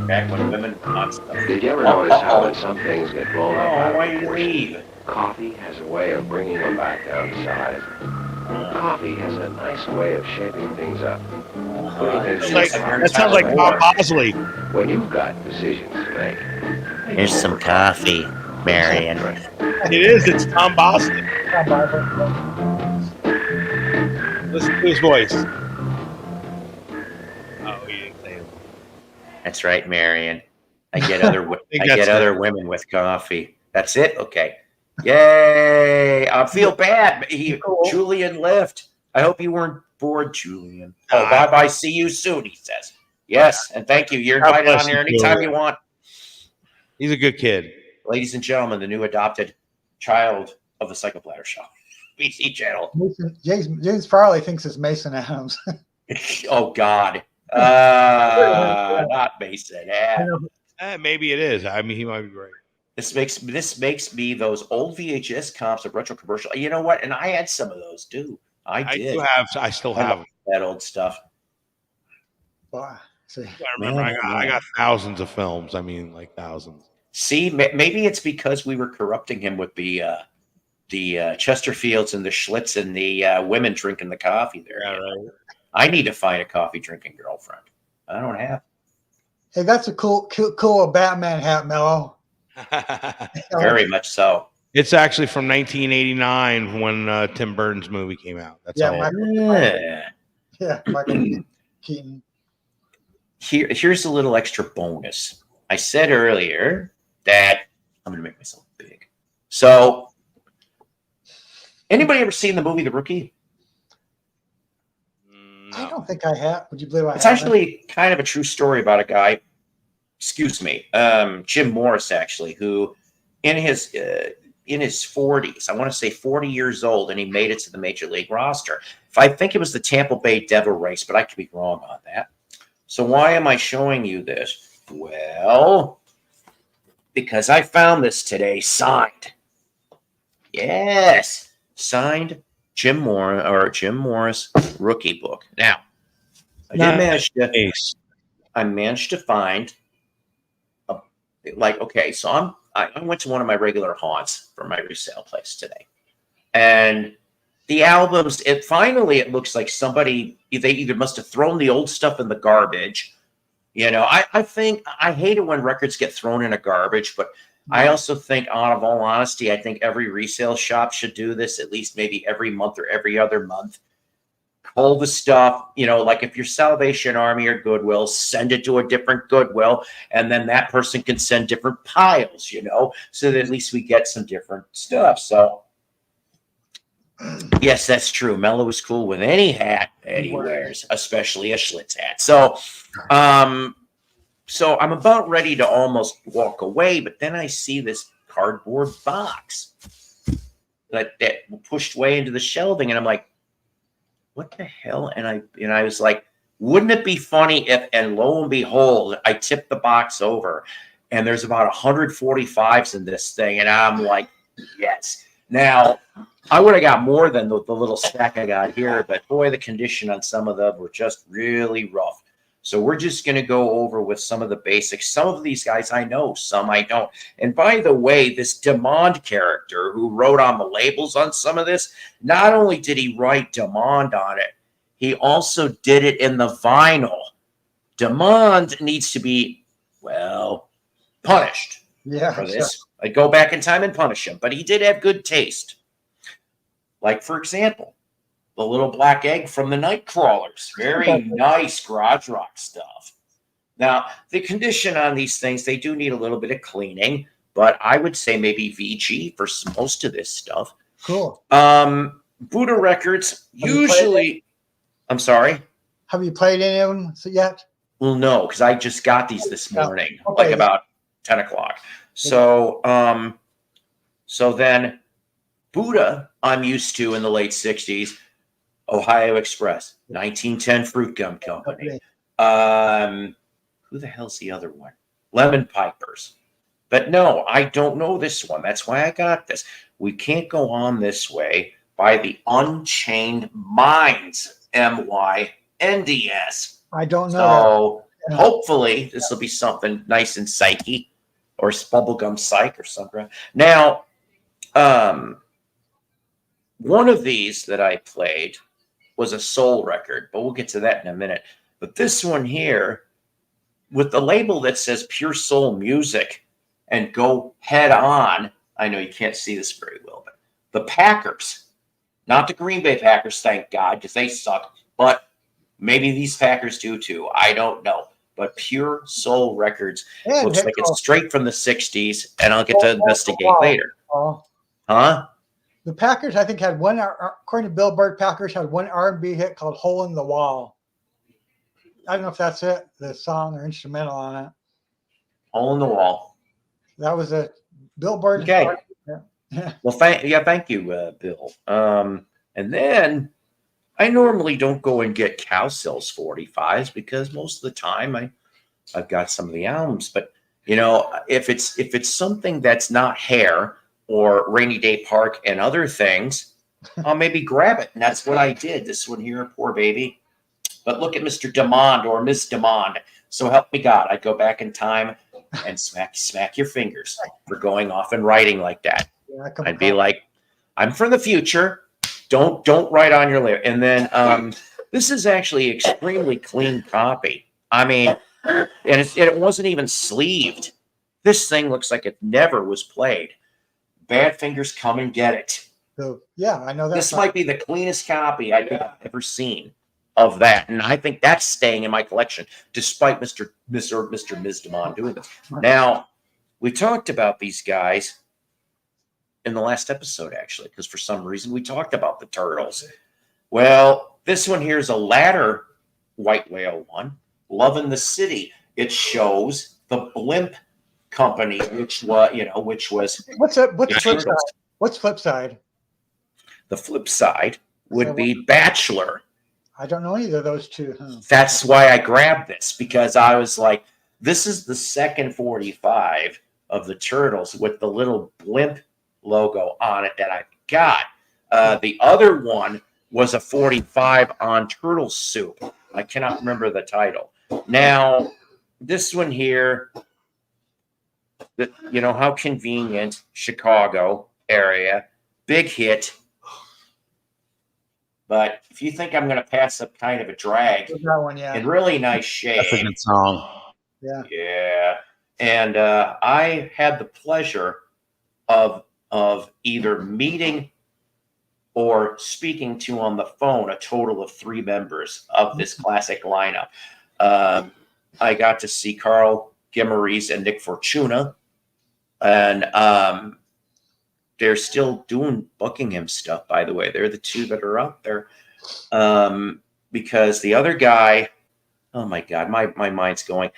Back when women on stuff. Did you ever Oh, notice how uh-oh. when some things get blown up Oh, out why of did you proportion, leave? coffee has a way of bringing them back down to size? Coffee has a nice way of shaping things up. Putting things in Like, the You're that sounds like entitled Tom more. Bosley. When you've got decisions to make. Here's some coffee, Marion. It is. It's Tom Bosley. Listen to his voice. Oh, he didn't say it. That's right, Marion. I get other think I that's get it. other women with coffee. That's it. Okay. Yay! I feel bad. Julian left. I hope you weren't bored, Julian. Oh, bye bye. See you soon. He says. Yes, and thank you. You're God invited bless on here you, anytime Julian. you want, He's a good kid. ladies and gentlemen. The new adopted child of the Psycho Platter Show, BC channel. James Farley thinks it's Mason Adams. Oh God, not Mason. Maybe it is. I mean, he might be right. This makes me those old VHS comps of retro commercial. You know what? And I had some of those too. I did. I still have them. that old stuff. Wow. See, I remember I got thousands of films. I mean, like thousands. See, maybe it's because we were corrupting him with the Chesterfields and the Schlitz and the women drinking the coffee there. Yeah, right. I need to find a coffee drinking girlfriend. I don't have. hey, that's a cool Batman hat, Mello. Very much so. It's actually from 1989 when Tim Burton's movie came out. That's Yeah, all. Michael Keaton. Here's a little extra bonus. I said earlier that I'm going to make myself big. So, anybody ever seen the movie The Rookie? I don't think I have. Would you believe I It's have? actually kind of a true story about a guy, Jim Morris, actually, who in his 40s, I want to say 40 years old, and he made it to the major league roster. If I think it was the Tampa Bay Devil Race, but I could be wrong on that. So why am I showing you this? Well, because I found this today signed. Yes, signed Jim Morris rookie book. Now, I managed to find so I went to one of my regular haunts for my resale place today, and the albums. It looks like they either must have thrown the old stuff in the garbage. You know, I think I hate it when records get thrown in a garbage, but I also think, out of all honesty, I think every resale shop should do this at least maybe every month or every other month. Pull the stuff, like if you're Salvation Army or Goodwill, send it to a different Goodwill, and then that person can send different piles, so that at least we get some different stuff. So, yes, that's true. Mello is cool with any hat that he wears, especially a Schlitz hat. So, so I'm about ready to almost walk away, but then I see this cardboard box that pushed way into the shelving, and I'm like, what the hell? And I was like, wouldn't it be funny if, and lo and behold, I tipped the box over and there's about 145s in this thing. And I'm like, yes. Now, I would have got more than the little stack I got here, but boy, the condition on some of them were just really rough. So we're just going to go over with some of the basics. Some of these guys I know, some I don't. And by the way, this Demond character who wrote on the labels on some of this, not only did he write Demond on it, he also did it in the vinyl. Demond needs to be, punished for this. Sure. I'd go back in time and punish him, but he did have good taste. Like, for example, the little black egg from the Nightcrawlers. Very nice garage rock stuff. Now, the condition on these things, they do need a little bit of cleaning, but I would say maybe VG for most of this stuff. Cool. Buddha Records, usually... I'm sorry? Have you played any of them yet? Well, no, because I just got these this morning, like about 10 o'clock. So, so then Buddha, I'm used to in the late 60s. Ohio Express, 1910 Fruit Gum Company. Who the hell's the other one? Lemon Pipers. But no, I don't know this one. That's why I got this. We can't go on this way by the Unchained Minds, MYNDS. I don't know. So hopefully this will be something nice and psyche or bubblegum psych or something. Now, one of these that I played was a soul record, but we'll get to that in a minute. But this one here, with the label that says Pure Soul Music and Go Head On, I know you can't see this very well, but the Packers, not the Green Bay Packers, thank God, because they suck, but maybe these Packers do too. I don't know. But Pure Soul Records looks like it's straight from the 60s, and I'll get to investigate later. Huh? The Packers, I think, had one, according to Billboard, Packers had one R&B hit called Hole in the Wall. I don't know if that's it, the song or instrumental on it. Hole in the Wall. That was a Billboard. Okay. Yeah. Well, thank you, Bill. And then I normally don't go and get Cowsills 45s because most of the time I've got some of the albums. But you know, if it's something that's not Hair or Rainy Day Park and other things, I'll maybe grab it. And that's what I did. This one here, poor baby. But look at Mr. Demond or Miss Demond. So help me God, I'd go back in time and smack your fingers for going off and writing like that. Yeah, I'd be like, I'm from the future. Don't write on your lip. And then this is actually extremely clean copy. I mean, and it wasn't even sleeved. This thing looks like it never was played. Bad Fingers, Come and Get It. So, yeah, I know that. This might be the cleanest copy I've ever seen of that, and I think that's staying in my collection, despite Mr. Ms. Demond doing this. Now, we talked about these guys in the last episode, actually, because for some reason we talked about the Turtles. Well, this one here is a latter White Whale one, Love in the City. It shows the Blimp Company, which was what's the flip side? What's flip side? The flip side would be Bachelor. I don't know either of those two. That's why I grabbed this, because I was like, this is the second 45 of the Turtles with the little blimp logo on it that I got. The other one was a 45 on Turtle Soup. I cannot remember the title. Now, this one here, how convenient, Chicago area, big hit. But if you think I'm going to pass up Kind of a Drag, that one, yeah, in really nice shape. That's a good song. Yeah. Yeah. And I had the pleasure of either meeting or speaking to on the phone a total of 3 members of this classic lineup. I got to see Carl Gimmeries and Nick Fortuna, and they're still doing Buckingham stuff, by the way. They're the 2 that are out there. Because the other guy, oh my God, my mind's going,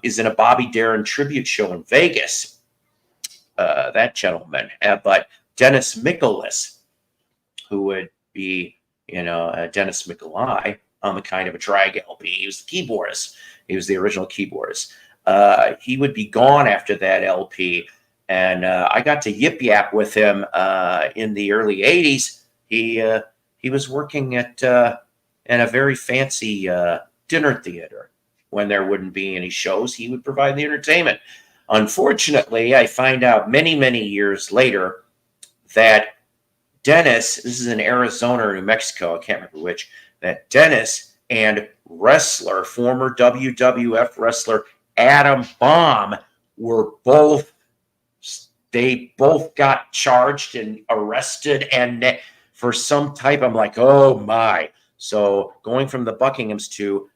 is in a Bobby Darin tribute show in Vegas. That gentleman. But Dennis Mikolas, who would be, Dennis Mikolai on the Kind of a Drag LP. He was the keyboardist. He was the original keyboardist. He would be gone after that LP. And I got to yip yap with him in the early 80s. He was working at in a very fancy dinner theater. When there wouldn't be any shows, he would provide the entertainment. Unfortunately, I find out many, many years later that Dennis, this is in Arizona or New Mexico, I can't remember which, that Dennis and former WWF wrestler Adam Bomb were both got charged and arrested and for some type, I'm like, oh my. So going from the Buckinghams to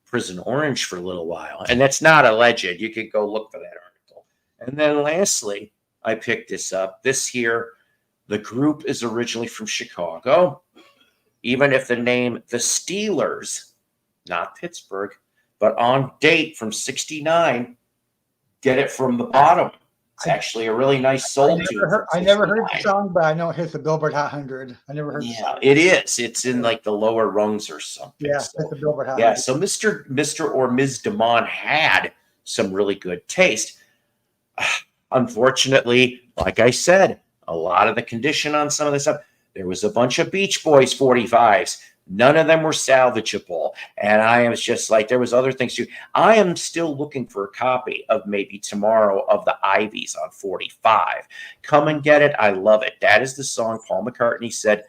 Prison Orange for a little while. And that's not alleged. You could go look for that article. And then lastly, I picked this up. This here, the group is originally from Chicago. Even if the name The Steelers, not Pittsburgh, but on date from 69, get it from the bottom. It's actually a really nice soul tune. I never heard the song, but I know it hits the Billboard Hot 100. I never heard. Yeah, it is. It's in like the lower rungs or something. Yeah, so, it's the Billboard Hot 100. Yeah, so Mr. or Ms. Demond had some really good taste. Unfortunately, like I said, a lot of the condition on some of this stuff, there was a bunch of Beach Boys 45s. None of them were salvageable. And I was just like, there was other things too. I am still looking for a copy of maybe tomorrow of the Ivies on 45. Come and get it. I love it. That is the song Paul McCartney said,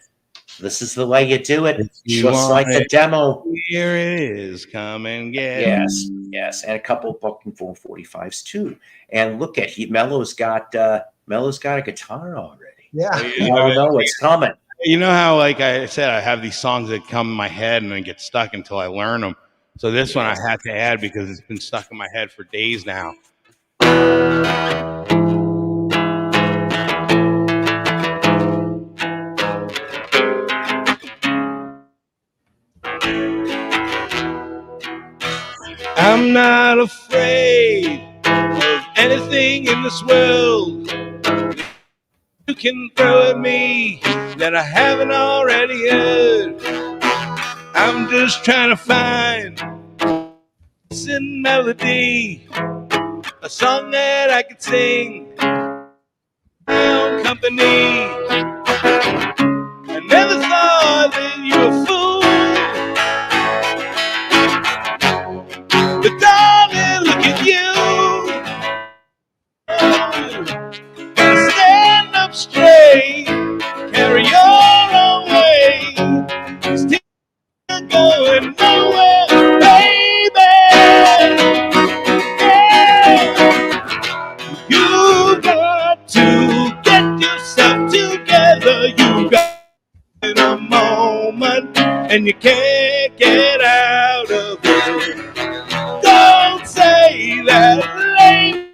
this is the way you do it. Just like the demo. Here it is. Come and get it. Yes, yes. And a couple of Bucking 445s too. And look at Mello's got a guitar already. Yeah. You all know what's coming. You know how, like I said, I have these songs that come in my head and then get stuck until I learn them. So this one I had to add because it's been stuck in my head for days now. I'm not afraid of anything in this world you can throw at me that I haven't already heard. I'm just trying to find a melody, a song that I can sing, my own company. I never thought that you were a fool, but darling, look at you. Gotta stand up straight, carry your own way, still going nowhere, baby. Yeah. You got to get yourself together. You got in a moment, and you can't get out of it. Don't say that, lady.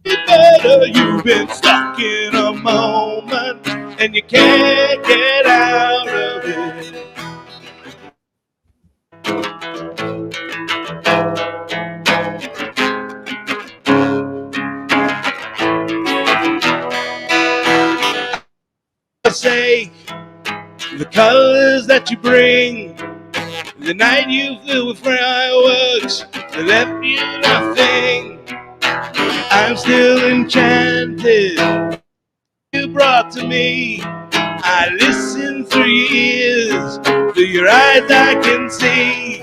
Better, you've been stuck in a moment and you can't get out of it. I say the colors that you bring, the night you flew with fireworks that left you nothing. I'm still enchanted. You brought to me. I listen through your ears, through your eyes I can see.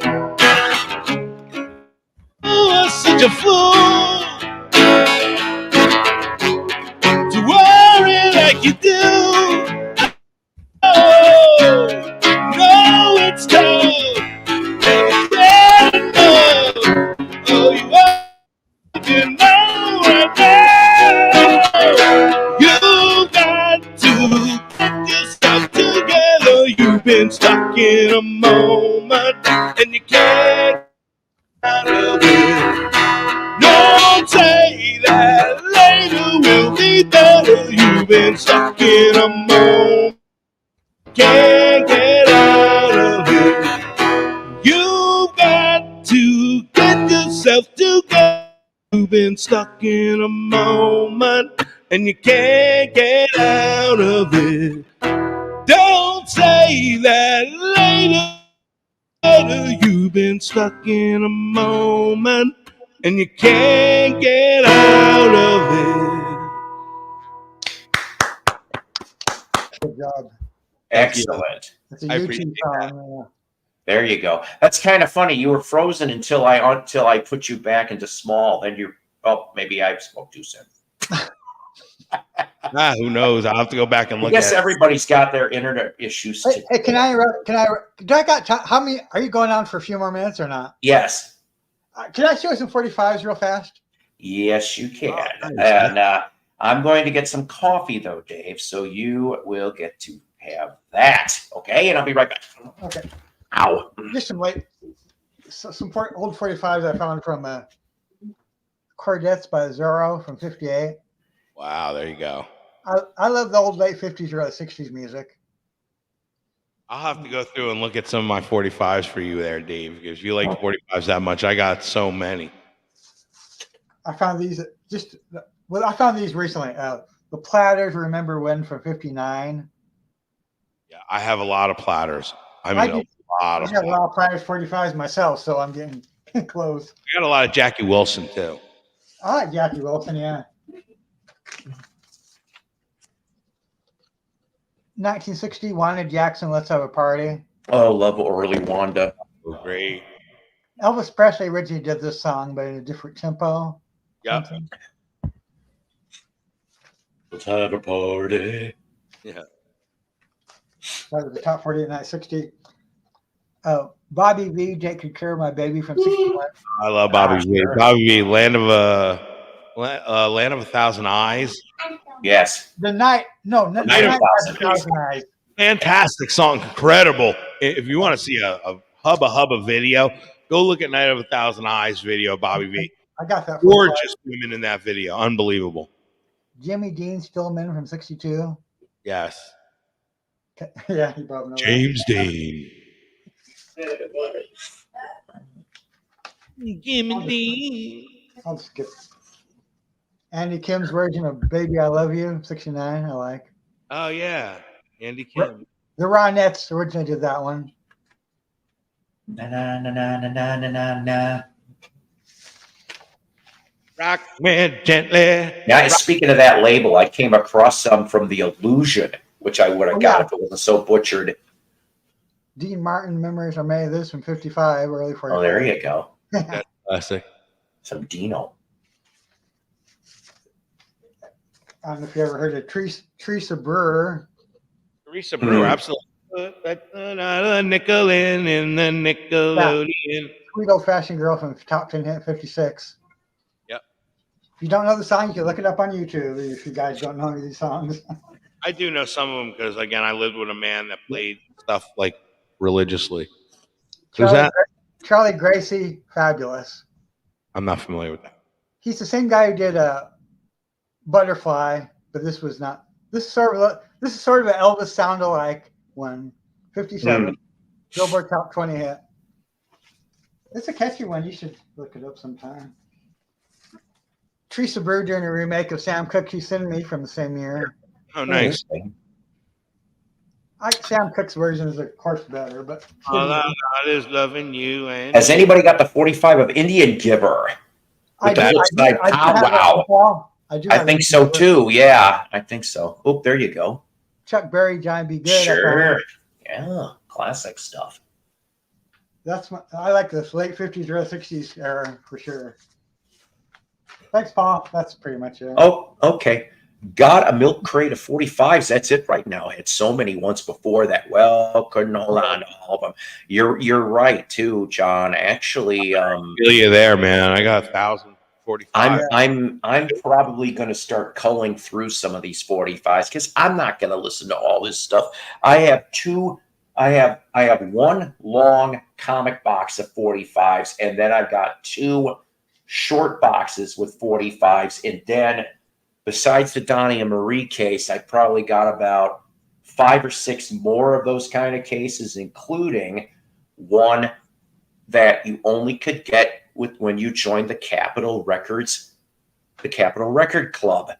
You are such a fool to worry like you do. Oh, no, it's tough. And it's enough. Oh, you are. You know right now, you got to get yourself together. You've been stuck in a moment and you can't get out of it. Don't say that later will be better. You've been stuck in a moment, can't get out of it. You've got to get yourself together. You've been stuck in a moment and you can't get out of it. Don't say that later. You've been stuck in a moment and you can't get out of it. Good job. Excellent. It's a I YouTube appreciate song. There you go. That's kind of funny. You were frozen until I put you back into small. Then you, oh, maybe I spoke too soon. Who knows? I'll have to go back and I look guess at it. everybody's got their internet issues too. Hey, can I? Do I got time? How many? Are you going on for a few more minutes or not? Yes. Can I show you some 45s real fast? Yes, you can. Oh, nice. And I'm going to get some coffee though, Dave. So you will get to have that. Okay, and I'll be right back. Okay. Ow. Just some old 45s I found from Cordettes by Zorro from '58. Wow, there you go. I love the old late 50s, early 60s music. I'll have to go through and look at some of my 45s for you there, Dave, because you like 45s that much. I got so many. I found these I found these recently. The Platters, Remember When from '59. Yeah, I have a lot of platters. I I mean, got a lot of Platters 45s myself, so I'm getting close. I got a lot of Jackie Wilson too. I like Jackie Wilson, yeah. 1960, Wanted Jackson, Let's Have a Party. Oh, love early Wanda. Great. Elvis Presley originally did this song, but in a different tempo. Yep. something. Let's have a party. Yeah. That was the top 40 in 1960. Bobby V, Take Good Care of My Baby from 61. I love Bobby V. Sure. Bobby V, Land of a Thousand Eyes. Yes. The Night, no, the Night of Night Thousand of Thousand Eyes. Fantastic song, incredible. If you want to see a hubba video, go look at Night of a Thousand Eyes video, Bobby V. I got that. Gorgeous women in that video, unbelievable. Jimmy Dean Stillman from 62. Yes, Yeah, you probably know that. James Dean. Jimmy Dean. I'll skip. Andy Kim's version of Baby I Love You, 69, I like. Oh yeah, Andy Kim. The Ronettes originally did that one. Na na na na na na na na. Rock me gently. Now, speaking of that label, I came across some from The Illusion, which I would have got if it wasn't so butchered. Dean Martin, Memories Are Made of This from 55, early 45. Oh, there you go. Classic. Some Dino. I don't know if you ever heard of Teresa Brewer. Teresa Brewer, absolutely. A nickel in the Nickelodeon. Sweet Old Fashioned Girl from Top 10 Hit 56. Yep. If you don't know the song, you can look it up on YouTube if you guys don't know any of these songs. I do know some of them because, again, I lived with a man that played stuff like religiously. Who's that? Charlie Gracie, Fabulous. I'm not familiar with that. He's the same guy who did Butterfly, but this was not. This is sort of an Elvis sound-alike one. 57, Billboard Top 20 hit. It's a catchy one. You should look it up sometime. Teresa Brewer doing a remake of Sam Cooke, You Send Me from the same year. Oh, nice. Sam Cooke's version is, of course, better, but All I got is loving you. And Has anybody got the 45 of Indian Giver? I With the do- flip I side do- I do pow have that wow. as well. I do I have think it. so too. Yeah, I think so. Oh, there you go. Chuck Berry, Johnny B. Good. Sure. Yeah, classic stuff. I like this late 50s, early 60s era for sure. Thanks, Paul. That's pretty much it. Oh, okay. Got a milk crate of 45s. That's it right now. I had so many once before that. Well, couldn't hold on to all of them. You're right too, John. Actually, feel you there, man. I got 1,045. I'm probably going to start culling through some of these 45s because I'm not going to listen to all this stuff. I have one long comic box of 45s, and then I've got two short boxes with 45s, and then besides the Donnie and Marie case, I probably got about 5 or 6 more of those kind of cases, including one that you only could get when you joined the Capitol Record Club,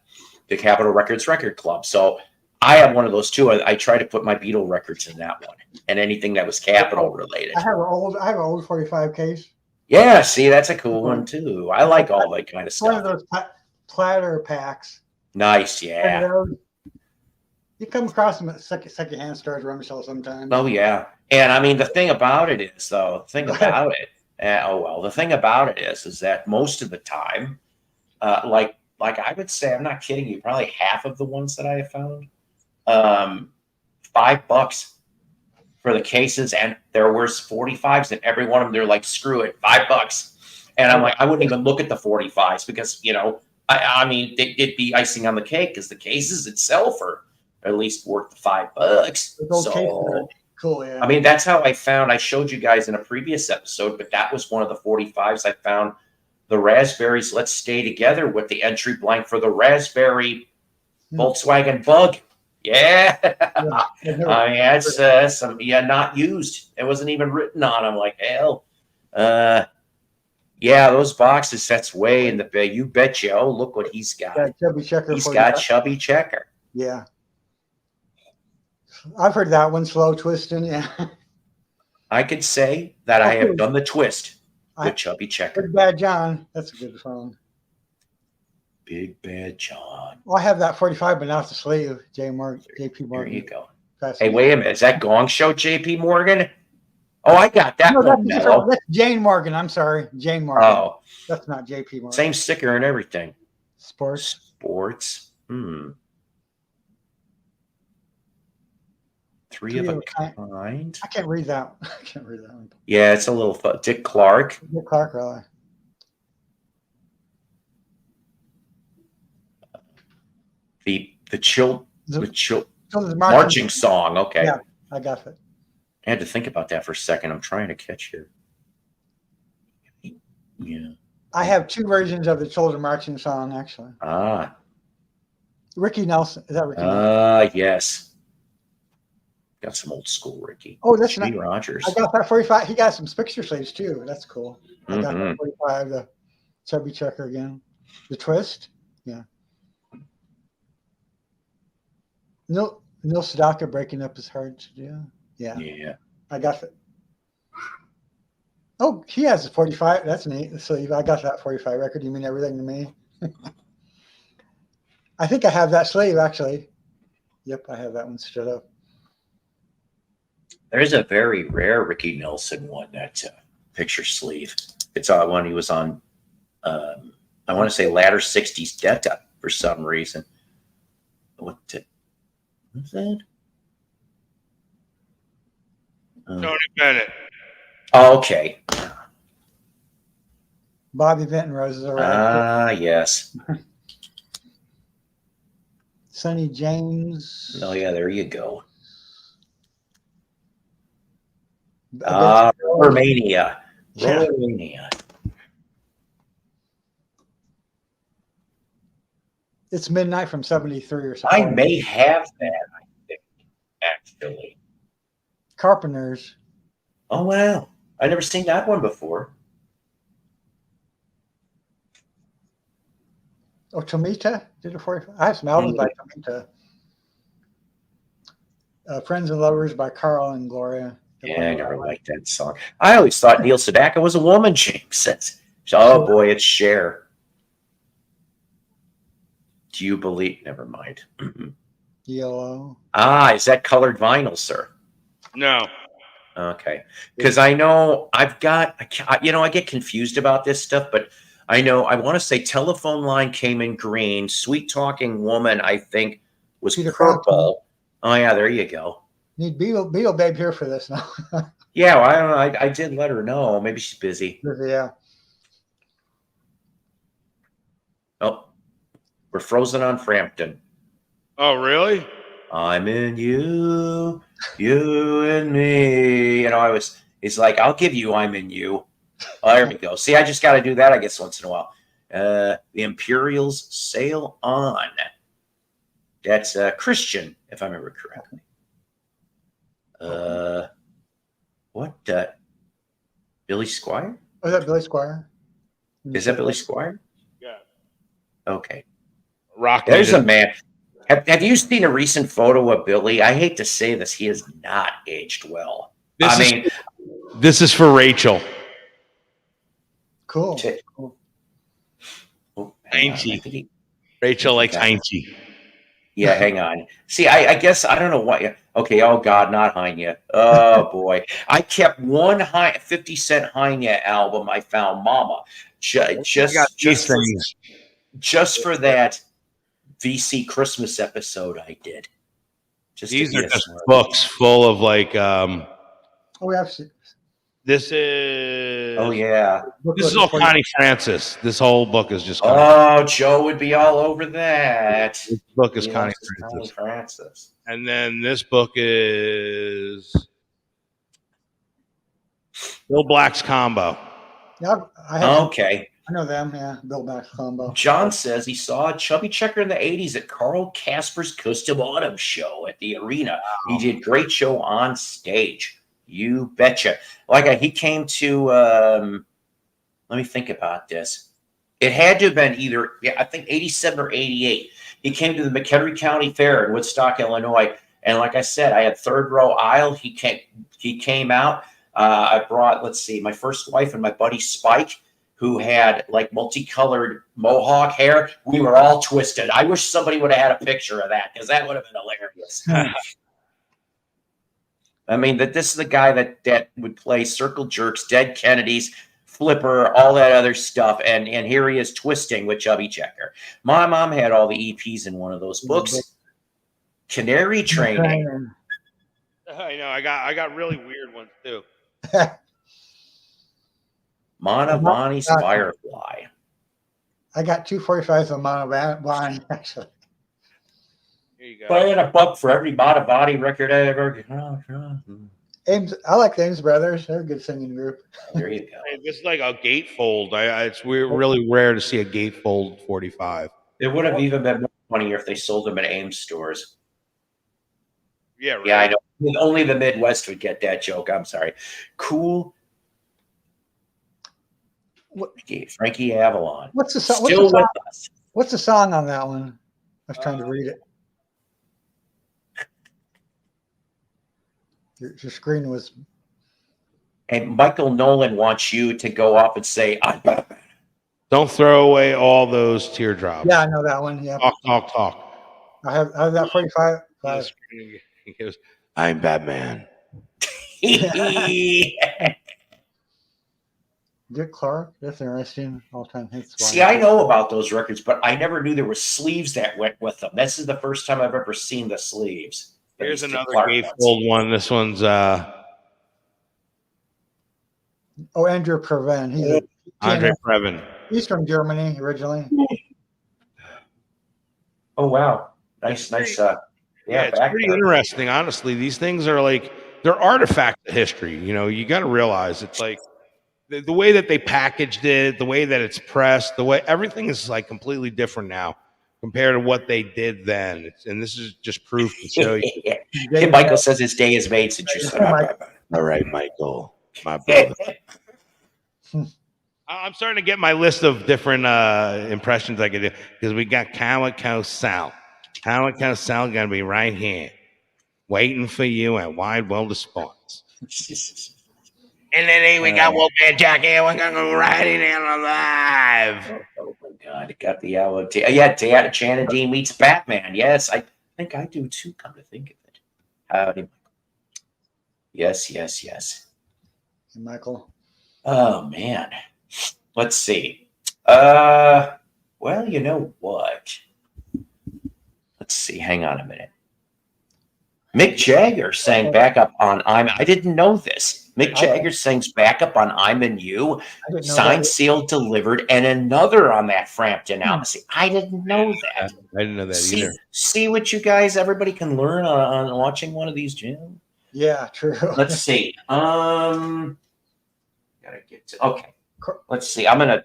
the Capitol Records Record Club. So I have one of those too. I try to put my Beatle records in that one and anything that was Capitol related. I have an old 45 case. Yeah, see, that's a cool one too. I like all that kind of It's one of stuff. those platter packs. Nice, And yeah. you come across them at secondhand stores, rummage sale sometimes. Oh yeah. And I mean, the thing about it is, though, the thing about it is that most of the time, like I would say, I'm not kidding you, probably half of the ones that I have found, $5 for the cases, and there were 45s, and every one of them, they're like, screw it, $5. And I'm like, I wouldn't even look at the 45s because, I mean, it'd be icing on the cake because the cases itself are at least worth the $5. Those cases So, are cool, yeah. I mean, that's how I showed you guys in a previous episode, but that was one of the 45s I found. The Raspberries Let's Stay Together with the entry blank for the Raspberry Volkswagen Bug. Yeah. I mean, that's not used. It wasn't even written on. I'm like, hell. Yeah, those boxes, that's way in the bay. You betcha. Oh, look what he's got. Chubby Checker. He's got Chubby Checker. Yeah. I've heard that one, Slow Twisting. Yeah. I could say that I have done the twist with Chubby Checker. Big Bad John. That's a good song. Big Bad John. Well, I have that 45, but not the sleeve. JP Morgan. There you go. Hey, wait a minute. Is that Gong Show JP Morgan? Oh, I got that No, one, that's different. Mello. That's Jane Morgan. I'm sorry, Jane Morgan. Oh, That's not JP Morgan. same sticker and everything. Sports. Sports. Three of a kind. I can't read that. I can't read that one. Yeah, it's a little fun. Dick Clark. Dick Clark, really. The chill So the marching song. Okay. Yeah, I got it. I had to think about that for a second. I'm trying to catch you. Yeah. I have two versions of the children marching song, actually. Ah. Ricky Nelson. Is that Ricky Nelson? Yes. Got some old school Ricky. Oh, that's Jimmy not. Rogers. I got that 45. He got some picture sleeves too. That's cool. I got Mm-hmm. that 45, the chubby checker again. The twist. Yeah. Neil Sedaka breaking up his heart to do. Yeah. Yeah. I got it. Oh, he has a 45. That's neat. So I got that 45 record. You mean everything to me? I think I have that sleeve actually. Yep, I have that one stood up. There's a very rare Ricky Nelson one, that picture sleeve. It's when he was on, I want to say latter 60s Delta for some reason. What's that? Tony Bennett. Oh, okay. Bobby Vinton Roses are right. Yes. Sonny James. Oh, yeah, there you go. Against Romania. Yeah. Romania. It's Midnight from 73 or something. I may have that, I think, actually. Carpenters. Oh, wow. I've never seen that one before. Oh, Tomita did it for you. I have some albums by Tomita. Friends and Lovers by Carl and Gloria. Yeah, I never liked that song. I always thought Neil Sedaka was a woman, James. Oh, boy, it's Cher. Do you believe? Never mind. Yellow. Is that colored vinyl, sir? No. Okay. Because I know I've got, I get confused about this stuff, but I know I want to say Telephone Line came in green. Sweet Talking Woman, I think, was Peter purple. Oh, yeah, there you go. Need Beetle Babe here for this now. Yeah, well, I don't know. I did let her know. Maybe she's busy. Yeah. Oh, we're frozen on Frampton. Oh, really? I'm in you, you and me. He's like, I'll give you I'm in you. Oh, there we go. See, I just got to do that, I guess, once in a while. The Imperials Sail On. That's Christian, if I remember correctly. What? Billy Squire? Was that Billy Squire? Is that Billy Squire? Yeah. Okay. Rock. There's a man. Have you seen a recent photo of Billy? I hate to say this, he has not aged well. This is for Rachel. Cool. Oh, Tiny. Rachel likes Heinze. Yeah, hang on. See, I guess I don't know what. Okay, oh God, not Heine. Oh boy, I kept one 50 Cent Heine album. I found Mama just for that VC Christmas episode I did. These are just books full of like. Oh, we have. This is. Oh yeah. This is all Connie Francis. This whole book is just. Oh, Joe would be all over that. This book is Connie Francis. And then this book is Bill Black's Combo. Yeah, okay. I know them. Yeah, Bill Black's Combo. John says he saw a chubby checker in the 80s at Carl Casper's Custom Autumn show at the arena. Wow. He did great show on stage. You betcha. He came to, let me think about this. It had to have been either, I think 87 or 88. He came to the McHenry County Fair in Woodstock, Illinois. And like I said, I had third row aisle. He came out. I brought, my first wife and my buddy Spike, who had multicolored mohawk hair. We were all twisted. I wish somebody would have had a picture of that because that would have been hilarious. I mean, that this is the guy that would play Circle Jerks, Dead Kennedys, Flipper, all that other stuff, and here he is twisting with Chubby Checker. My mom had all the EPs in one of those books. Canary Training. I know. I got really weird ones too. Manavani's Firefly. I got 245s of Manavani, actually. Here you go. Playing a buck for every Manavani record I ever. Ames, I like the Ames Brothers. They're a good singing group. There you go. This is like a gatefold. It's really rare to see a gatefold 45. It would have even been more funnier if they sold them at Ames stores. Yeah, right. Yeah, I know. Only the Midwest would get that joke. I'm sorry. Cool. Frankie Avalon. What's the song? Still with us. What's the song on that one? I was trying to read it. Your screen was. And Michael Nolan wants you to go off and say, "I'm Batman." Don't throw away all those teardrops. Yeah, I know that one. Yeah. Talk. I have that 45. He goes, I'm Batman. Dick Clark. That's interesting. All-time hits. See, I know about those records, but I never knew there were sleeves that went with them. This is the first time I've ever seen the sleeves. Here's another gatefold one. This one's Andrew Previn. He's Andre Previn. He's from Germany originally. Oh wow, nice. Yeah, it's pretty interesting. Honestly, these things are like they're artifacts of history. You know, you got to realize it's like the way that they packaged it, the way that it's pressed, the way everything is like completely different now compared to what they did then. And this is just proof to show you. Michael says his day is made since you said, all right, Michael, my brother. I'm starting to get my list of different impressions I could do because we got Calico Sal. Calico Sal going to be right here waiting for you at Wide World of Sports. And then we got Wolfman Jack here. We're going to go right in there alive. Oh my God. It got the yellow. Yeah, Chanadine meets Batman. Yes, I think I do too, come to think of it. Howdy, Michael. Yes. Hey, Michael. Oh, man. Let's see. Well, you know what? Let's see. Hang on a minute. Mick Jagger sang backup on I didn't know this. Mick Jagger sings backup on I'm in You, signed, sealed, delivered, and another on that Frampton album. See, I didn't know that. I didn't know that either. See what you guys, everybody can learn on watching one of these, Jim. Yeah, true. Let's see. Gotta get to, okay. Let's see. I'm gonna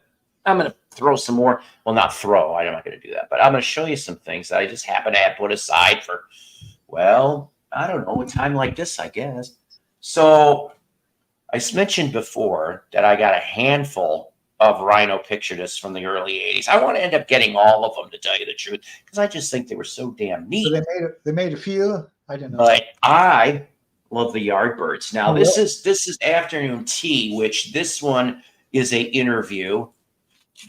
throw some more. Well, not throw. I'm not gonna do that. But I'm gonna show you some things that I just happen to have put aside for. Well, I don't know, a time like this, I guess. So I mentioned before that I got a handful of Rhino picture discs from the early 80s. I want to end up getting all of them, to tell you the truth, because I just think they were so damn neat. So they made a few. I didn't know. But I love the Yardbirds. Now this is Afternoon Tea, which this one is a interview.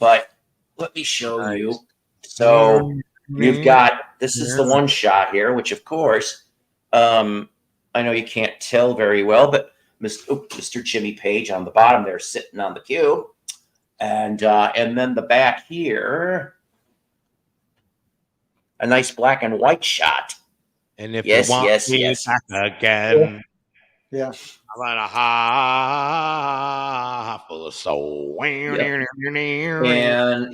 But let me show you. So you've got, this is the one shot here, which of course, I know you can't tell very well, but Mr. Jimmy Page on the bottom there sitting on the cube. And then the back here, a nice black and white shot. And if you want me back again, yeah, I'm on a high full of soul. Yep. And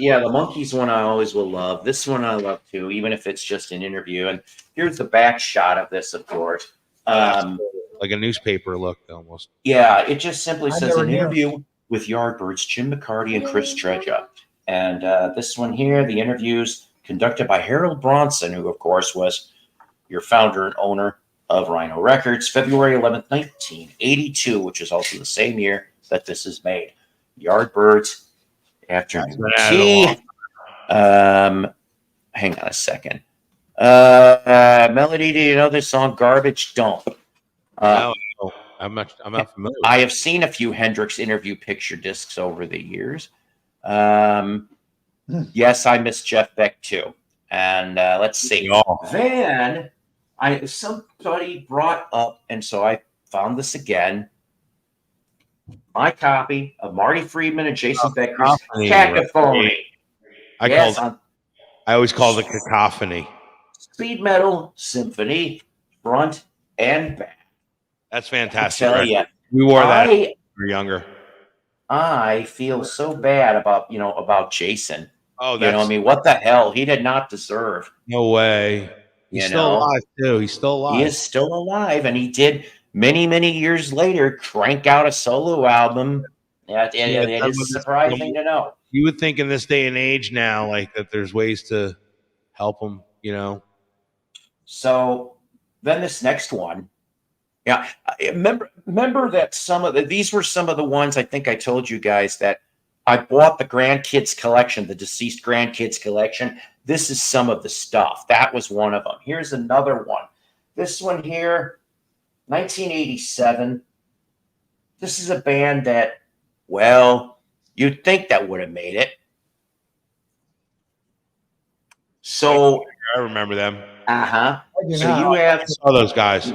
yeah, the Monkees one I always will love. This one I love too, even if it's just an interview. And here's the back shot of this, of course. Like a newspaper look almost. Yeah, it just simply says an interview with Yardbirds, Jim McCarty and Chris Tredja. And this one here, the interviews conducted by Harold Bronson, who of course was your founder and owner of Rhino Records, February 11th, 1982, which is also the same year that this is made. Yardbirds, Afternoon Tea. Hang on a second. Melody, do you know this song, Garbage Dump? No, I'm not familiar. I have seen a few Hendrix interview picture discs over the years. Yes, I miss Jeff Beck too. And let's see. Then somebody brought up, and so I found this again. My copy of Marty Friedman and Jason Becker's Cacophony. I always called it Cacophony. Speed Metal Symphony, front and back. That's fantastic. I tell you, we wore that when we were younger. I feel so bad about Jason. Oh, I mean, what the hell? He did not deserve. No way. He's still alive too. He's still alive. He is still alive, and he did many, many years later crank out a solo album. It is surprising to know. You would think in this day and age now, like that, there's ways to help him. So then this next one. Yeah, remember that these were some of the ones I think I told you guys that I bought the grandkids collection, the deceased grandkids collection. This is some of the stuff. That was one of them. Here's another one. This one here, 1987. This is a band that, well, you'd think that would have made it. So I remember them. So you have all those guys.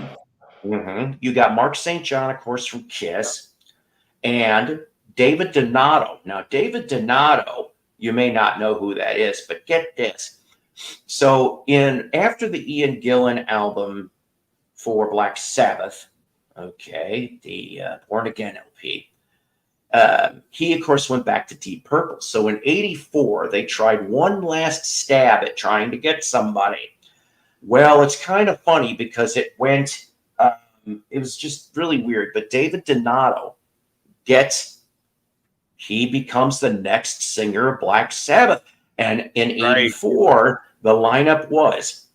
You got Mark St. John, of course, from Kiss, and David Donato. Now, David Donato, you may not know who that is, but get this. So after the Ian Gillan album for Black Sabbath, the Born Again LP, he, of course, went back to Deep Purple. So in 84, they tried one last stab at trying to get somebody. Well, it's kind of funny because it went... it was just really weird, but David Donato he becomes the next singer of Black Sabbath. And in 84, the lineup was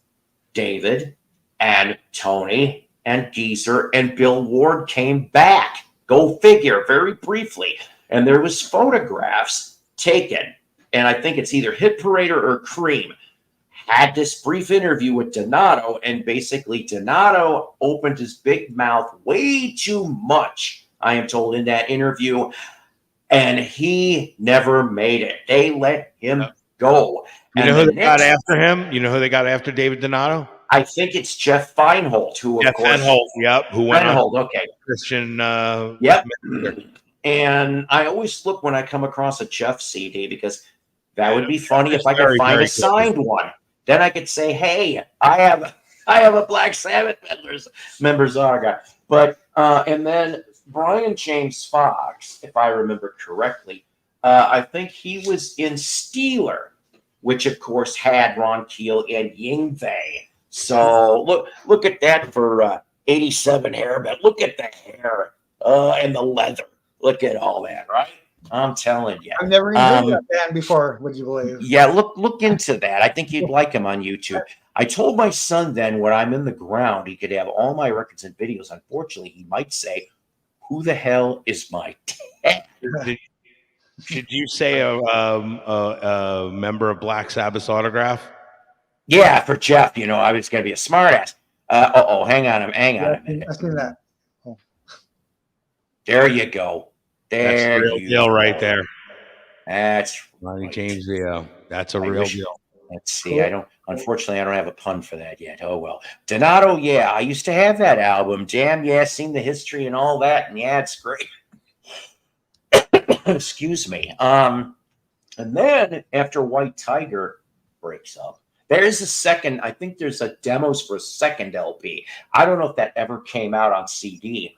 David and Tony and Geezer and Bill Ward came back. Go figure, very briefly. And there was photographs taken, and I think it's either Hit Parader or Cream, had this brief interview with Donato, and basically Donato opened his big mouth way too much, I am told, in that interview, and he never made it. They let him go. You know who they got after him? You know who they got after David Donato? I think it's Jeff Feinholt, who of course... Feinholt, yep. Who went Feinholt, on okay. Christian... Yep. And I always look when I come across a Jeff CD, because that would be funny if I could find a signed one. Then I could say, "Hey, I have a Black Sabbath members Zaga." But and then Brian James Fox, if I remember correctly, I think he was in Steeler, which of course had Ron Keel and Yngwie. So look at that for 87 hair, but look at the hair and the leather. Look at all that, right? I'm telling you. I've never even heard of that band before, would you believe? Yeah, look into that. I think you'd like him on YouTube. I told my son then when I'm in the ground, he could have all my records and videos. Unfortunately, he might say, "Who the hell is my dad?" Did you say a member of Black Sabbath's autograph? Yeah, for Jeff. I was going to be a smartass. Hang on a minute. I see that. Oh. There you go. That's a real deal right there. That's Ronnie James Dio. That's a real deal. Let's see. Unfortunately, I don't have a pun for that yet. Oh, well. Donato, yeah. I used to have that album. Jam, yeah. Seen the history and all that. And yeah, it's great. Excuse me. And then after White Tiger breaks up, there is a second. I think there's a demos for a second LP. I don't know if that ever came out on CD.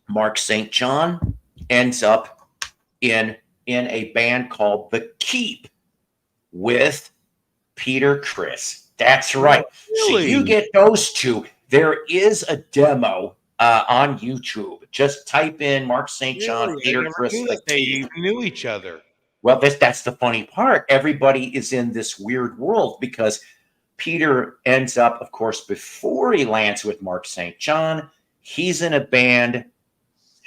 Mark St. John ends up in a band called The Keep with Peter Criss. That's right. Really? So you get those two. There is a demo on YouTube. Just type in Mark St. John, Peter Criss. They knew each other. Well, that's the funny part. Everybody is in this weird world because Peter ends up, of course, before he lands with Mark St. John, he's in a band.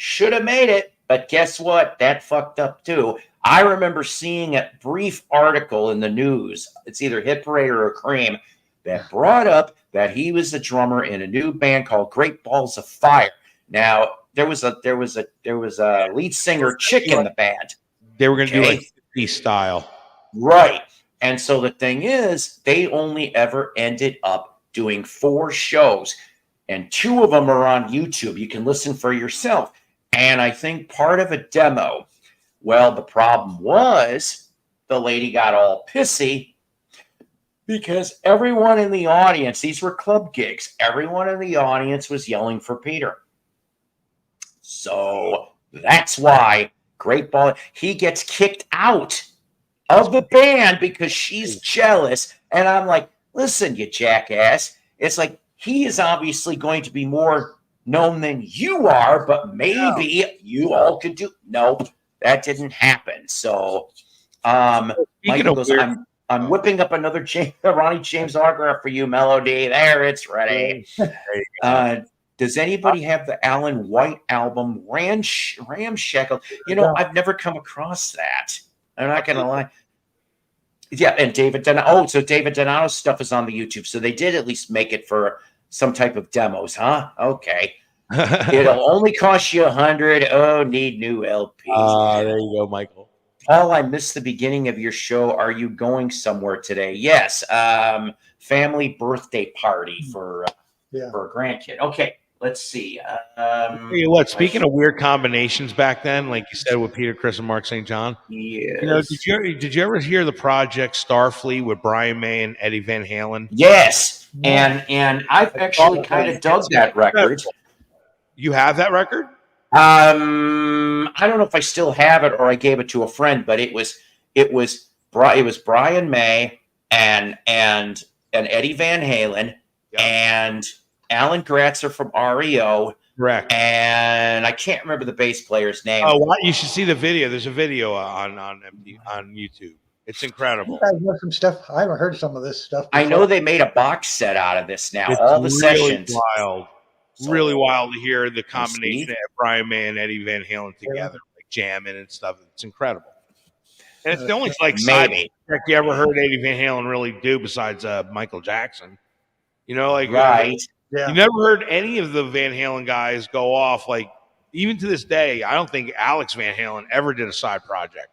Should have made it, but guess what? That fucked up too. I remember seeing a brief article in the news. It's either Hit Parader or Cream that brought up that he was a drummer in a new band called Great Balls of Fire. Now there was a lead singer chick in the band. They were going to do like 50 style, right? And so the thing is, they only ever ended up doing 4 shows. and 2 of them are on YouTube. You can listen for yourself. And I think part of a demo. Well, the problem was the lady got all pissy because everyone in the audience, these were club gigs, everyone in the audience was yelling for Peter. So that's why Great Ball, he gets kicked out of the band because she's jealous. And I'm like, listen, you jackass. It's like, he is obviously going to be more known than you are, but maybe you all could do. Nope, that didn't happen. So Michael goes, I'm whipping up another Ronnie James autograph for you, Melody. There, it's ready. Does anybody have the Alan White album, Ramshackle? You know, I've never come across that. I'm not going to lie. Yeah, and David Donato. Oh, so David Donato's stuff is on the YouTube. So they did at least make it for some type of demos, huh? Okay. It'll only cost you $100. Oh, need new LPs. There you go, Michael. Paul, I missed the beginning of your show. Are you going somewhere today? Yes. Family birthday party for a grandkid. Okay, let's see. Tell you what, speaking of weird combinations back then, like you said with Peter, Chris, and Mark St. John. Yes. You know, did you ever hear the Project Starfleet with Brian May and Eddie Van Halen? Yes. And I've actually kind of dug that record. You have that record? I don't know if I still have it or I gave it to a friend, but it was Brian May and Eddie Van Halen and Alan Gratzer from REO. Correct. And I can't remember the bass player's name. Oh, well, you should see the video. There's a video on YouTube. It's incredible. You guys know some stuff. I haven't heard some of this stuff before. I know they made a box set out of this now. It's all the really sessions. Wild. Really wild to hear the combination of Brian May and Eddie Van Halen together, like jamming and stuff. It's incredible. And it's the only like side track you ever heard Eddie Van Halen really do besides Michael Jackson. You know, like you never heard any of the Van Halen guys go off. Like even to this day, I don't think Alex Van Halen ever did a side project.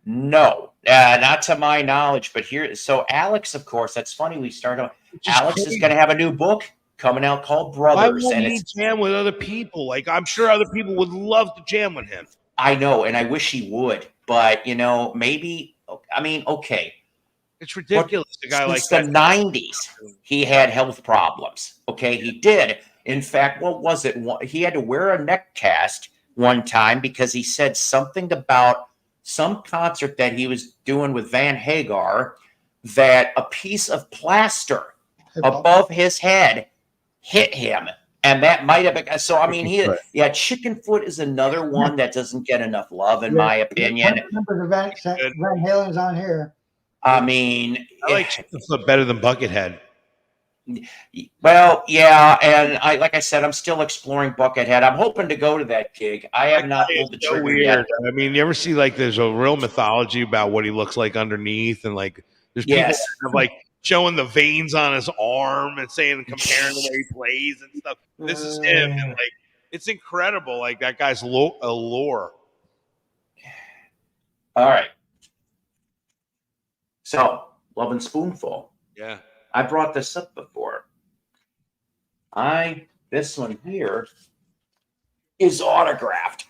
No, not to my knowledge. But here, so Alex, of course, that's funny. We started. Alex is going to have a new book coming out called Brothers. Why won't he jam with other people? Like, I'm sure other people would love to jam with him. I know, and I wish he would. But, you know, maybe, I mean, okay. It's ridiculous. A guy like that. Since the 90s, he had health problems. Okay, he did. In fact, what was it? He had to wear a neck cast one time because he said something about some concert that he was doing with Van Hagar that a piece of plaster above his head hit him, and that might have been. So I mean, Chicken Foot is another one that doesn't get enough love, in my opinion. Van Halen's on here. I mean, I like Chicken Foot better than Buckethead. Well, yeah, and like I said, I'm still exploring Buckethead. I'm hoping to go to that gig. I have not pulled the trigger yet. I mean, you ever see like there's a real mythology about what he looks like underneath, and like there's people that have, like showing the veins on his arm and saying comparing the way he plays and stuff. This is him, and like it's incredible. Like that guy's allure. All right. So, Love and Spoonful. Yeah. I brought this up before. This one here is autographed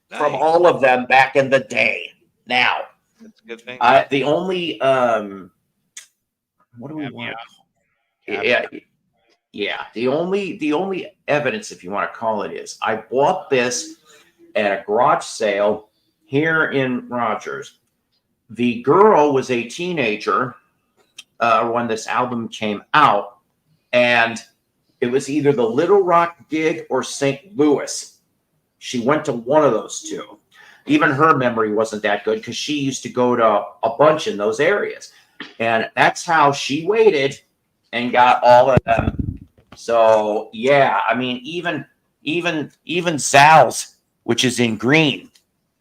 from all of them back in the day. Now, that's a good thing. The only what do we want? Yeah. The only evidence, if you want to call it, is I bought this at a garage sale here in Rogers. The girl was a teenager when this album came out, and it was either the Little Rock gig or St. Louis. She went to one of those two. Even her memory wasn't that good because she used to go to a bunch in those areas. And that's how she waited and got all of them. So, yeah, I mean, even Zal's, which is in green.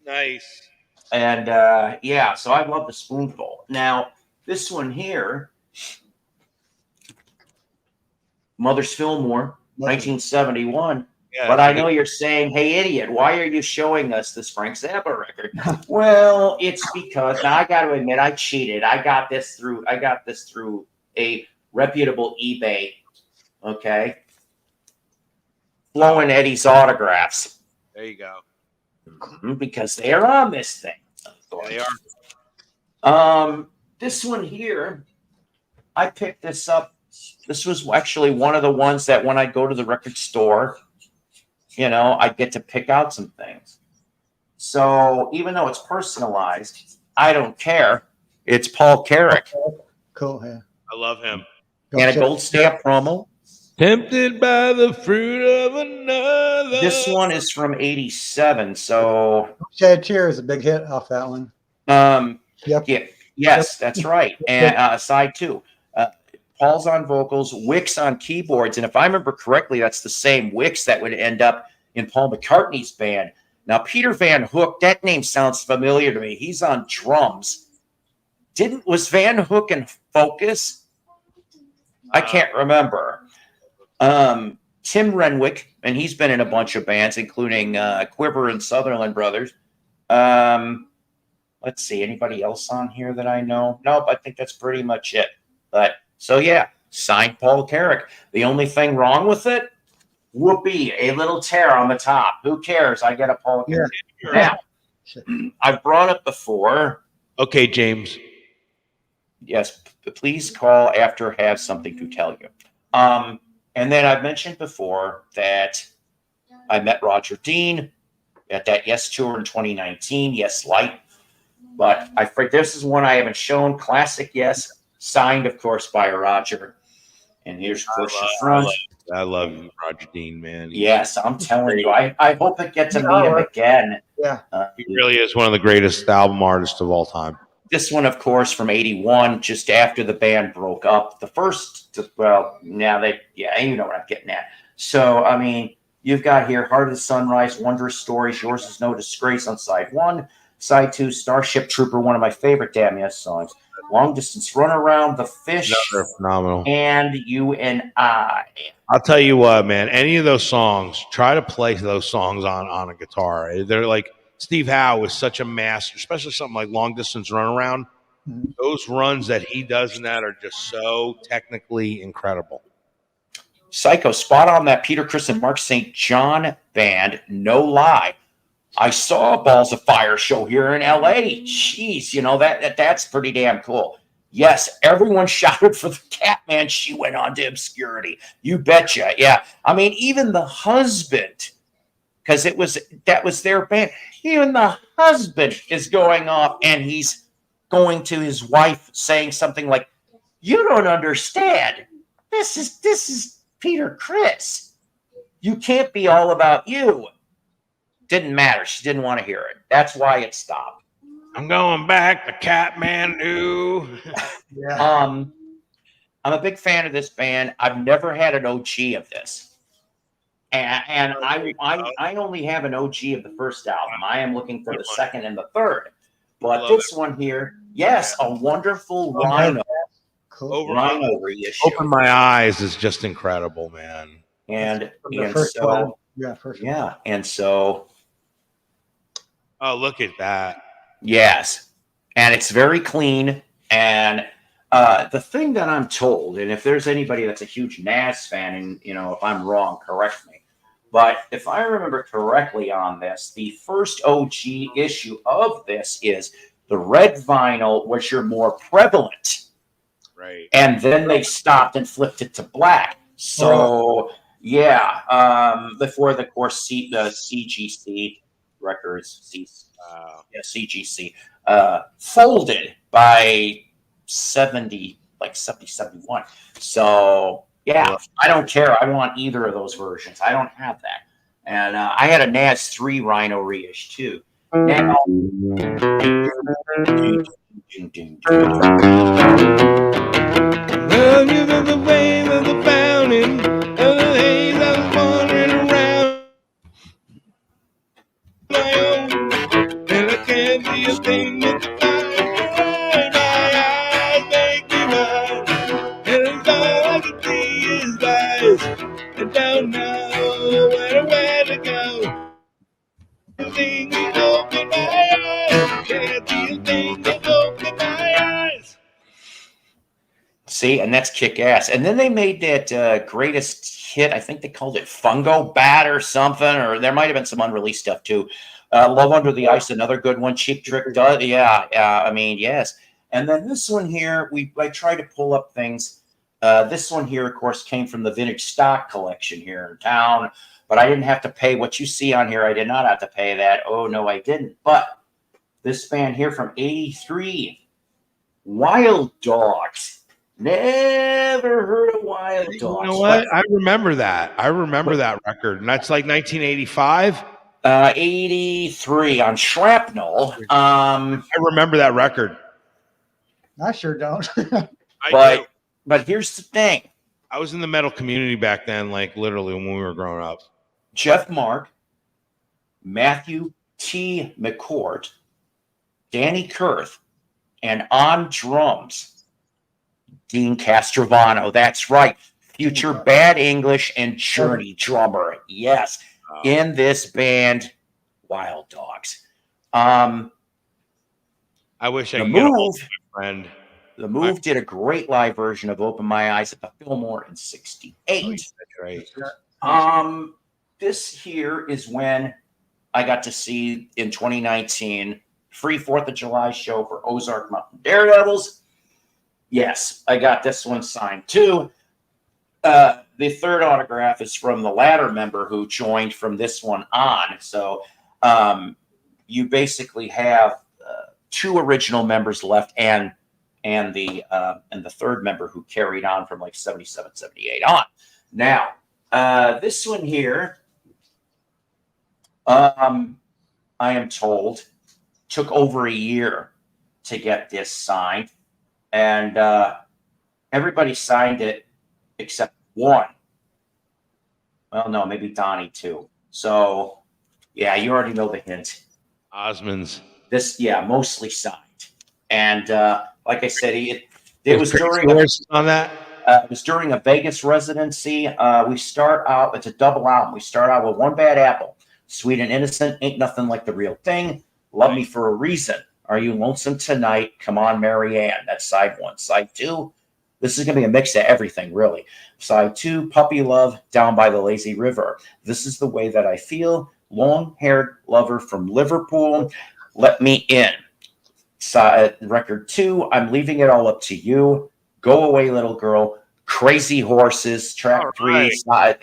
Nice. And, so I love the Spoonful. Now, this one here, Mother's Fillmore, 1971. Yeah, but I know you're saying, hey, idiot, why are you showing us this Frank Zappa record? Well, it's because, now I got to admit, I cheated. I got this through a reputable eBay. Okay. Flowing Eddie's autographs. There you go. Because they are on this thing. Yeah, they are. This one here, I picked this up. This was actually one of the ones that when I go to the record store, I get to pick out some things. So even though it's personalized, I don't care. It's Paul Carrick. Cool. Yeah. I love him. And a gold stamp promo. Tempted by the fruit of another. This one is from '87. So Shed Tear is a big hit off that one. Yep. Yeah, yes, that's right. And side 2. Paul's on vocals, Wicks on keyboards. And if I remember correctly, that's the same Wicks that would end up in Paul McCartney's band. Now, Peter Van Hook, that name sounds familiar to me. He's on drums. Was Van Hook in Focus? I can't remember. Tim Renwick, and he's been in a bunch of bands, including Quiver and Sutherland Brothers. Let's see, anybody else on here that I know? Nope, I think that's pretty much it. But so yeah, signed Paul Carrick. The only thing wrong with it, whoopee, a little tear on the top. Who cares? I get a Paul Carrick. Now, I've brought it before. Okay, James. Yes, please call after I have something to tell you. And then I've mentioned before that I met Roger Dean at that Yes tour in 2019. Yes Light. But I think this is one I haven't shown. Classic Yes, signed, of course, by Roger. And here's, of course, your front. I love Roger Dean, man. Yes, I'm telling you. I hope I get to meet him again. Yeah. He really is one of the greatest album artists of all time. This one, of course, from '81, just after the band broke up. The first, well, now you know what I'm getting at. So, I mean, you've got here Heart of the Sunrise, Wondrous Stories, Yours Is No Disgrace on side 1. Side 2, Starship Trooper, one of my favorite Damn Yes songs. Long Distance Run Around, The Fish, phenomenal. And You and I. I'll tell you what, man, any of those songs, try to play those songs on a guitar. They're like, Steve Howe is such a master, especially something like Long Distance Run Around. Mm-hmm. Those runs that he does in that are just so technically incredible. Psycho, spot on that Peter, Chris, and Mark St. John band, no lie. I saw a Balls of Fire show here in LA. Jeez, that's pretty damn cool. Yes, everyone shouted for the Catman. She went on to obscurity. You betcha. Yeah. I mean, even the husband, because that was their band. Even the husband is going off and he's going to his wife saying something like, "You don't understand. This is Peter Chris. You can't be all about you." Didn't matter. She didn't want to hear it. That's why it stopped. I'm going back to Kathmandu. Yeah. I'm a big fan of this band. I've never had an OG of this. And I only have an OG of the first album. I am looking for the second and the third. But this one here, yes, a wonderful Rhino. Cool. Rhino reissue. Open My Eyes is just incredible, man. And first so one. Yeah, first one. yeah, and so Oh, look at that. yes. And it's very clean. And the thing that I'm told, and if there's anybody that's a huge Nas fan, and if I'm wrong, correct me. But if I remember correctly on this, the first OG issue of this is the red vinyl was your more prevalent. Right. And then they stopped and flipped it to black. So, before the course, the CGC records, CGC, folded by 71. So, yeah, I don't care. I want either of those versions. I don't have that. And I had a NAS 3 Rhino reish too. Now, Love you the wave of the fountain, and the haze I was wandering around my own, and I can't see a thing that's fine. My eyes make me mine, and it's all I can see is lies. I don't know where to go. The thing is open my eyes, can't see a thing that's open my eyes. See, and that's kick ass. And then they made that greatest hit. I think they called it Fungo Bat or something, or there might have been some unreleased stuff too. Love Under the Ice, another good one. Cheap Trick does, yeah. I mean, yes. And then this one here, I try to pull up things. This one here, of course, came from the vintage stock collection here in town, but I didn't have to pay what you see on here. I did not have to pay that. Oh no, I didn't. But this band here from '83, Wild Dogs. Never heard of Wild Dogs. You know what? I remember that. I remember that record, and that's like 1985. 83 on Shrapnel. I remember that record. I sure don't. But here's the thing. I was in the metal community back then, like literally when we were growing up. Jeff Mark, Matthew T. McCourt, Danny Kurth, and on drums, Dean Castrovano. That's right. Future Bad English and Journey drummer. Yes. In this band, Wild Dogs. I wish I could get a hold of my friend. The Move did a great live version of Open My Eyes at the Fillmore in '68. That's right. This here is when I got to see in 2019 free 4th of July show for Ozark Mountain Daredevils. Yes, I got this one signed too. The third autograph is from the latter member who joined from this one on. So you basically have 2 original members left and the third member who carried on from like 77, 78 on. Now, this one here, I am told, took over a year to get this signed, and everybody signed it except one. Well, no, maybe Donnie too. So, yeah, you already know the hint. Osmonds. This, yeah, mostly signed, and like I said, it was during on that. It was during a Vegas residency. We start out, it's a double album. We start out with One Bad Apple, Sweet and Innocent, Ain't Nothing Like the Real Thing, Love Me for a Reason, Are You Lonesome Tonight, Come On Marianne. That's side 1. Side 2, this is going to be a mix of everything, really. Side 2, Puppy Love, Down by the Lazy River. This Is the Way That I Feel, Long-Haired Lover from Liverpool, Let Me In. Record 2, I'm Leaving It All Up to You, Go Away Little Girl, Crazy Horses, track 3,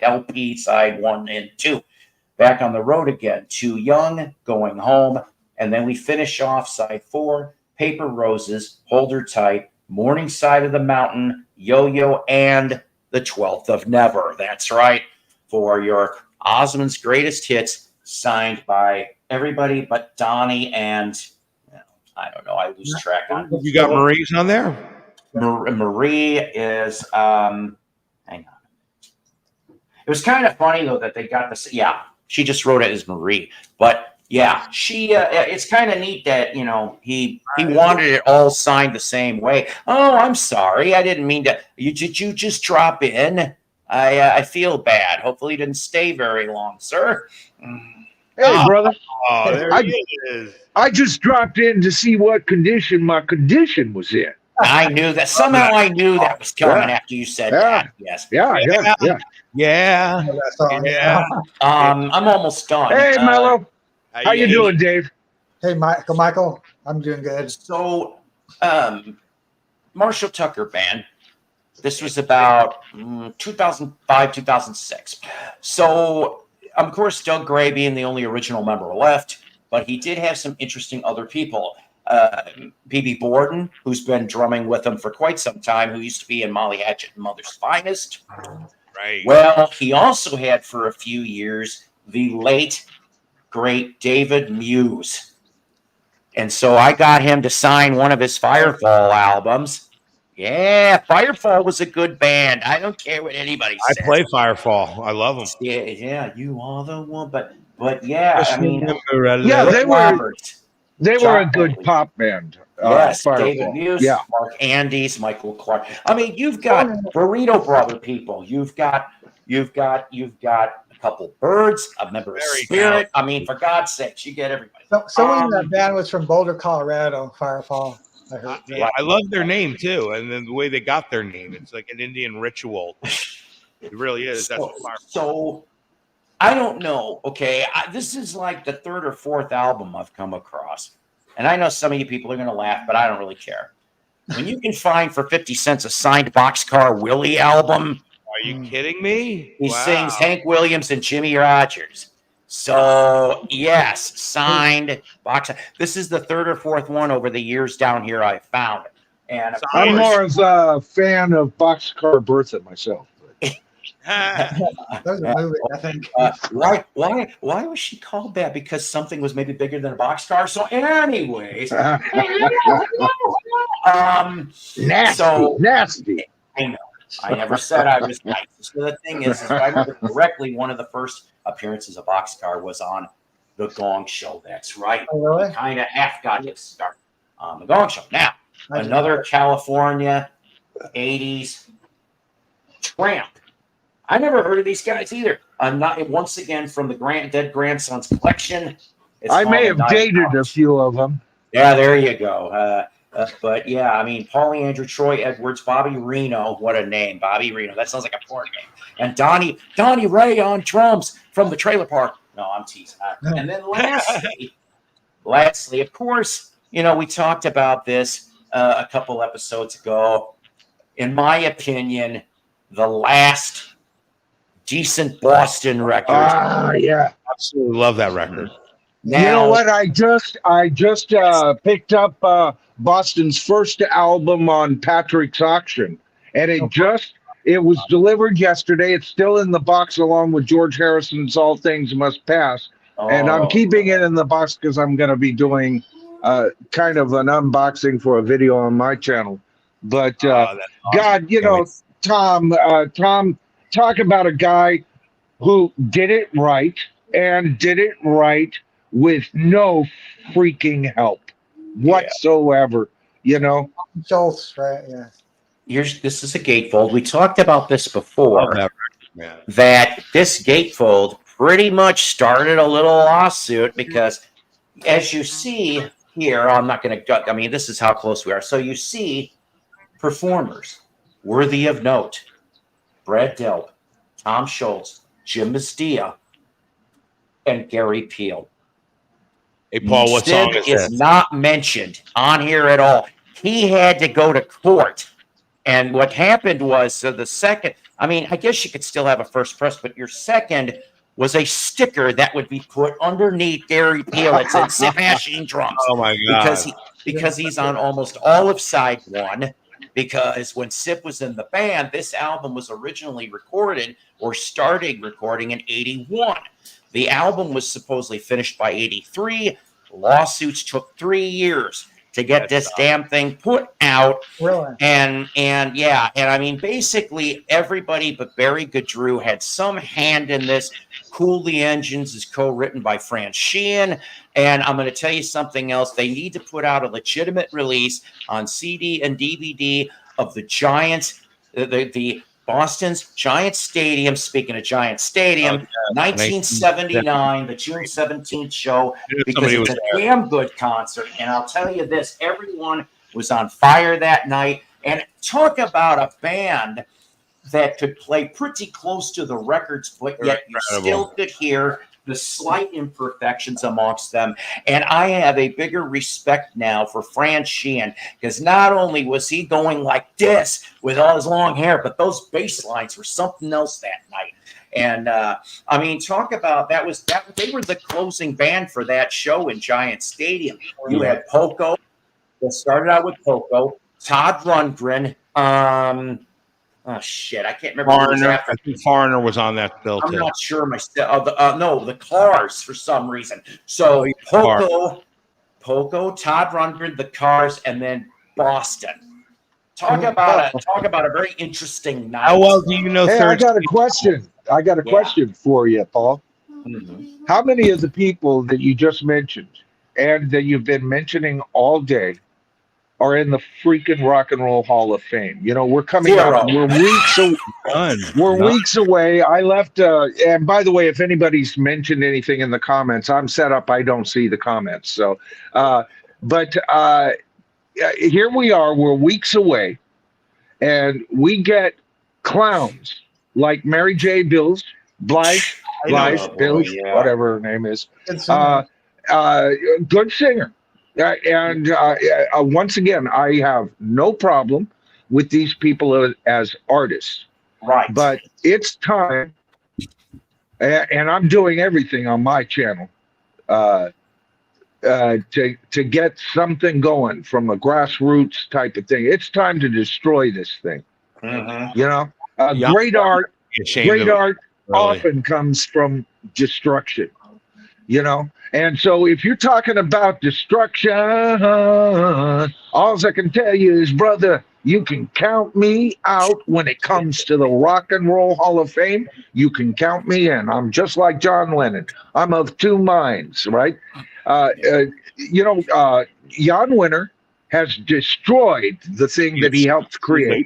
LP, side 1 and 2. Back on the Road Again, Too Young, Going Home, and then we finish off side 4, Paper Roses, Hold Her Tight, Morning Side of the Mountain, Yo-Yo, and The 12th of Never. That's right, for your Osmond's Greatest Hits, signed by everybody but Donnie and I don't know. I lose track on. You got Marie's on there? Marie is, hang on. It was kind of funny, though, that they got this. Yeah, she just wrote it as Marie. But, yeah, she, it's kind of neat that, you know, he wanted it all signed the same way. Oh, I'm sorry. I didn't mean to. Did you just drop in? I feel bad. Hopefully you didn't stay very long, sir. Hey, brother. Oh, there he is. I just dropped in to see what condition my condition was in. I knew that. Somehow I knew that was coming after you said that. Yes. Yeah. I'm almost done. Hey, Mello. How you doing, Dave? Hey, Michael. I'm doing good. So, Marshall Tucker Band. This was about 2005, 2006. So, of course, Doug Gray being the only original member left, but he did have some interesting other people. B.B. Borden, who's been drumming with him for quite some time, who used to be in Molly Hatchet and Mother's Finest. Right. Well, he also had for a few years the late, great David Muse. And so I got him to sign one of his Firefall albums. Yeah, Firefall was a good band. I don't care what anybody says. I play Firefall. I love them. Yeah, you are the one. But yeah, I mean, they were a good pop band. Yes, Firefall. David Muse, Mark Andes, Michael Clark. I mean, you've got Burrito Brother people. You've got a couple Birds, a member of Spirit. I mean, for God's sakes, you get everybody. Someone in that band was from Boulder, Colorado. Firefall. I heard. I love their name too, and then the way they got their name. It's like an Indian ritual. It really is. That's So I don't know. Okay, this is like the third or fourth album I've come across, and I know some of you people are going to laugh, but I don't really care. When you can find for 50 cents a signed Boxcar Willie album, Are you kidding me? he sings Hank Williams and Jimmy Rogers. So yes, signed box. This is the third or fourth one over the years down here I found. And of I'm course, more of a fan of Boxcar Bertha myself. There's a movie, I think. why was she called that? Because something was maybe bigger than a boxcar. So, anyways, Nasty. I know. I never said I was nice. So the thing is if I remember correctly, one of the first appearances of Boxcar was on The Gong Show. That's right. Oh, really? Kind of half got his start on The Gong Show. Now, another California 80s tramp. I never heard of these guys either. I'm not, once again, from the Dead Grandsons collection. I may have dated a few of them. Yeah, there you go. But yeah, I mean, Paulie Andrew, Troy Edwards, Bobby Reno. What a name, Bobby Reno. That sounds like a porn name. And Donnie Ray on drums from the Trailer Park. No, I'm teasing. And then lastly, of course, you know, we talked about this a couple episodes ago. In my opinion, the last decent Boston record. Yeah. Absolutely love that record. Now, you know what? I just picked up Boston's first album on Patrick's Auction, and it was delivered yesterday. It's still in the box along with George Harrison's All Things Must Pass, and I'm keeping it in the box because I'm going to be doing kind of an unboxing for a video on my channel. But awesome. God, you know, Tom, talk about a guy who did it right and did it right with no freaking help whatsoever, you know. Schultz, right? Yeah. This is a gatefold. We talked about this before. That this gatefold pretty much started a little lawsuit because, as you see here, I'm not going to. I mean, this is how close we are. So you see, performers worthy of note: Brad Delp, Tom Schultz, Jim Bastia, and Gary Peel. Hey, Paul, what song is this? Not mentioned on here at all. He had to go to court. And what happened was, so the second, I mean, I guess you could still have a first press, but your second was a sticker that would be put underneath Gary Peel. It said Smashing Drums. Oh, my God. Because he's on almost all of side one. Because when Sip was in the band, this album was originally recorded or started recording in 81. The album was supposedly finished by 83. Lawsuits took 3 years to get this damn thing put out. Really? And I mean, basically everybody but Barry Goodrew had some hand in this. Cool the Engines is co-written by Fran Sheehan. And I'm going to tell you something else. They need to put out a legitimate release on CD and DVD of the Giants, the Boston's Giant Stadium. Speaking of Giant Stadium, 1979, the June 17th show, because it's a damn good concert. And I'll tell you this, everyone was on fire that night. And talk about a band that could play pretty close to the records, but yet you still could hear the slight imperfections amongst them. And I have a bigger respect now for Fran Sheehan, because not only was he going like this with all his long hair, but those bass lines were something else that night. And I mean, talk about that they were the closing band for that show in Giant Stadium. You had Poco. It started out with Poco, Todd Rundgren. Oh shit! I can't remember. Foreigner. I think Foreigner was on that bill too. I'm not sure myself. No, the Cars for some reason. So Poco, Todd Rundgren, the Cars, and then Boston. Talk about a very interesting night. How well do you know? Hey, I got a question. I got a question for you, Paul. Mm-hmm. How many of the people that you just mentioned and that you've been mentioning all day are in the freaking Rock and Roll Hall of Fame? You know, we're coming up. We're weeks away. I left. And by the way, if anybody's mentioned anything in the comments, I'm set up. I don't see the comments. So, but here we are. We're weeks away, and we get clowns like Mary J. Blige, I know. Blige, Bilge, Yeah. whatever her name is. Good singer. Good singer. And once again, I have no problem with these people as artists, Right. but it's time, and I'm doing everything on my channel to get something going from a grassroots type of thing. It's time to destroy this thing. Mm-hmm. You know, Yeah. great art Ashamed of it, really. often comes from destruction. You know, and so if you're talking about destruction, all I can tell you is, brother, you can count me out when it comes to the Rock and Roll Hall of Fame. You can count me in. I'm just like John Lennon. I'm of two minds, right? Jan Winter has destroyed the thing that he helped create.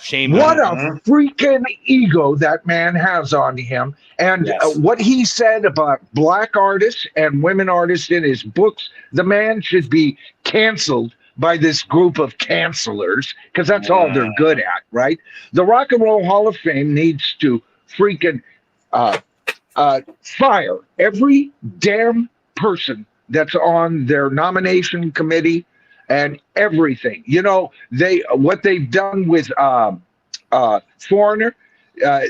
Shame What on a freaking ego that man has on him. And Yes. what he said about black artists and women artists in his books, the man should be canceled by this group of cancelers because that's all they're good at, right? The Rock and Roll Hall of Fame needs to freaking fire every damn person that's on their nomination committee and everything. You know, what they've done with Foreigner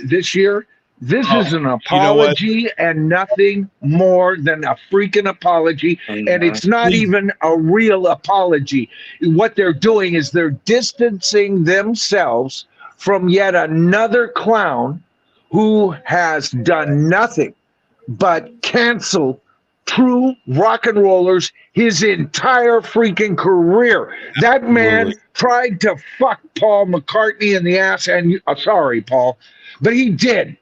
this year. This is an apology and nothing more than a freaking apology. And it's not even a real apology. What they're doing is they're distancing themselves from yet another clown who has done nothing but cancel true rock and rollers his entire freaking career. That man tried to fuck Paul McCartney in the ass, and sorry, Paul, but he did.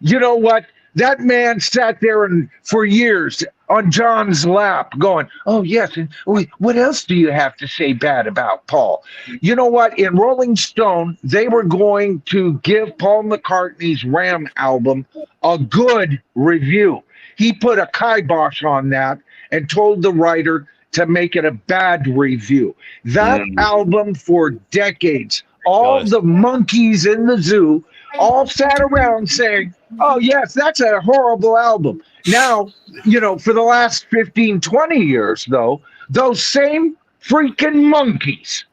You know what? That man sat there and for years on John's lap going, oh, yes, and what else do you have to say bad about Paul? You know what? In Rolling Stone, they were going to give Paul McCartney's Ram album a good review. He put a kibosh on that and told the writer to make it a bad review. That album for decades, all the monkeys in the zoo all sat around saying, oh, yes, that's a horrible album. Now, you know, for the last 15, 20 years, though, those same freaking monkeys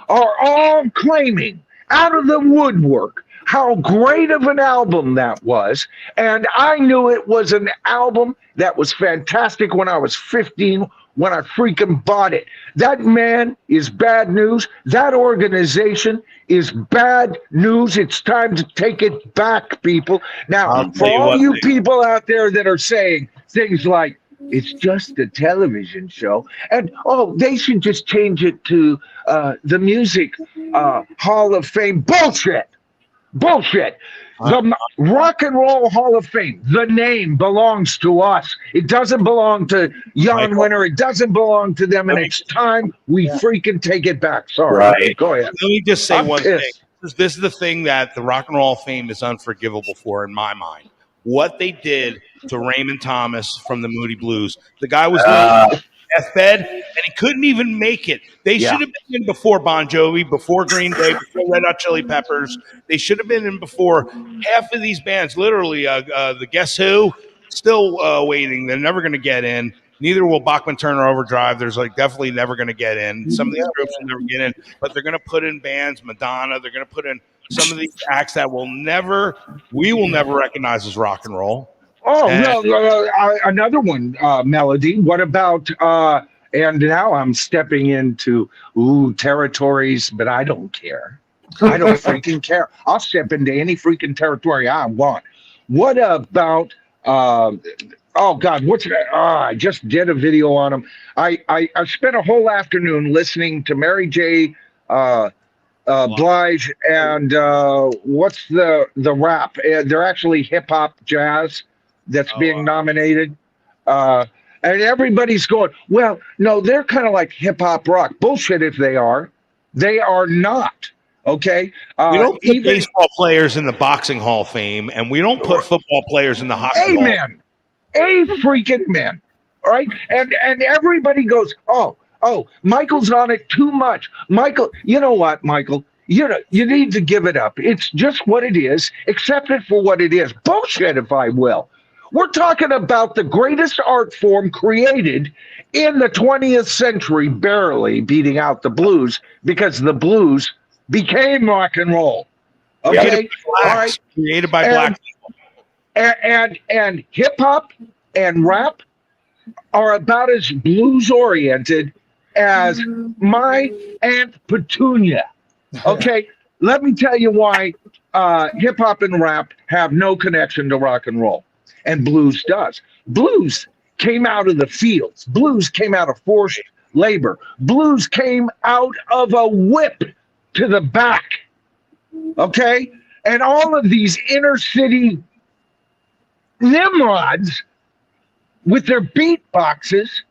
are all claiming out of the woodwork how great of an album that was. And I knew it was an album that was fantastic when I was 15, when I freaking bought it. That man is bad news. That organization is bad news. It's time to take it back, people. Now, for all you people out there that are saying things like, it's just a television show, and they should just change it to the Music Hall of Fame. Bullshit. The Rock and Roll Hall of Fame, the name belongs to us. It doesn't belong to Jan Winter. It doesn't belong to them, and it's time we freaking take it back. Sorry. Right. Go ahead. Let me just say one thing. pissed. This is the thing that the Rock and Roll Hall of Fame is unforgivable for, in my mind. What they did to Raymond Thomas from the Moody Blues. The guy was deathbed, and he couldn't even make it. They should have been in before Bon Jovi, before Green Day, before Red Hot Chili Peppers. They should have been in before half of these bands. Literally, the Guess Who, still waiting. They're never going to get in. Neither will Bachman Turner Overdrive. There's definitely never going to get in. Some of these groups will never get in, but they're going to put in bands, Madonna. They're going to put in some of these acts that we will never recognize as rock and roll. Another one, Melody. What about, and now I'm stepping into territories, but I don't care. I don't freaking care. I'll step into any freaking territory I want. What about, I just did a video on them. I spent a whole afternoon listening to Mary J. Blige and what's the rap? They're actually hip hop jazz that's being nominated. And everybody's going, well, no, they're kind of like hip hop rock. Bullshit if they are. They are not. Okay. We don't put baseball players in the Boxing Hall of Fame, and we don't put football players in the hockey hall. Amen. A freaking man. All right. And everybody goes, Oh, Michael's on it too much. Michael, you know what, Michael? You need to give it up. It's just what it is. Accept it for what it is. Bullshit, if I will. We're talking about the greatest art form created in the 20th century, barely beating out the blues, because the blues became rock and roll. Okay? All right. Created by black people. And hip hop and rap are about as blues oriented as my Aunt Petunia. Okay, let me tell you why hip hop and rap have no connection to rock and roll, and blues does. Blues came out of the fields. Blues came out of forced labor. Blues came out of a whip to the back. Okay, and all of these inner city nimrods with their beat boxes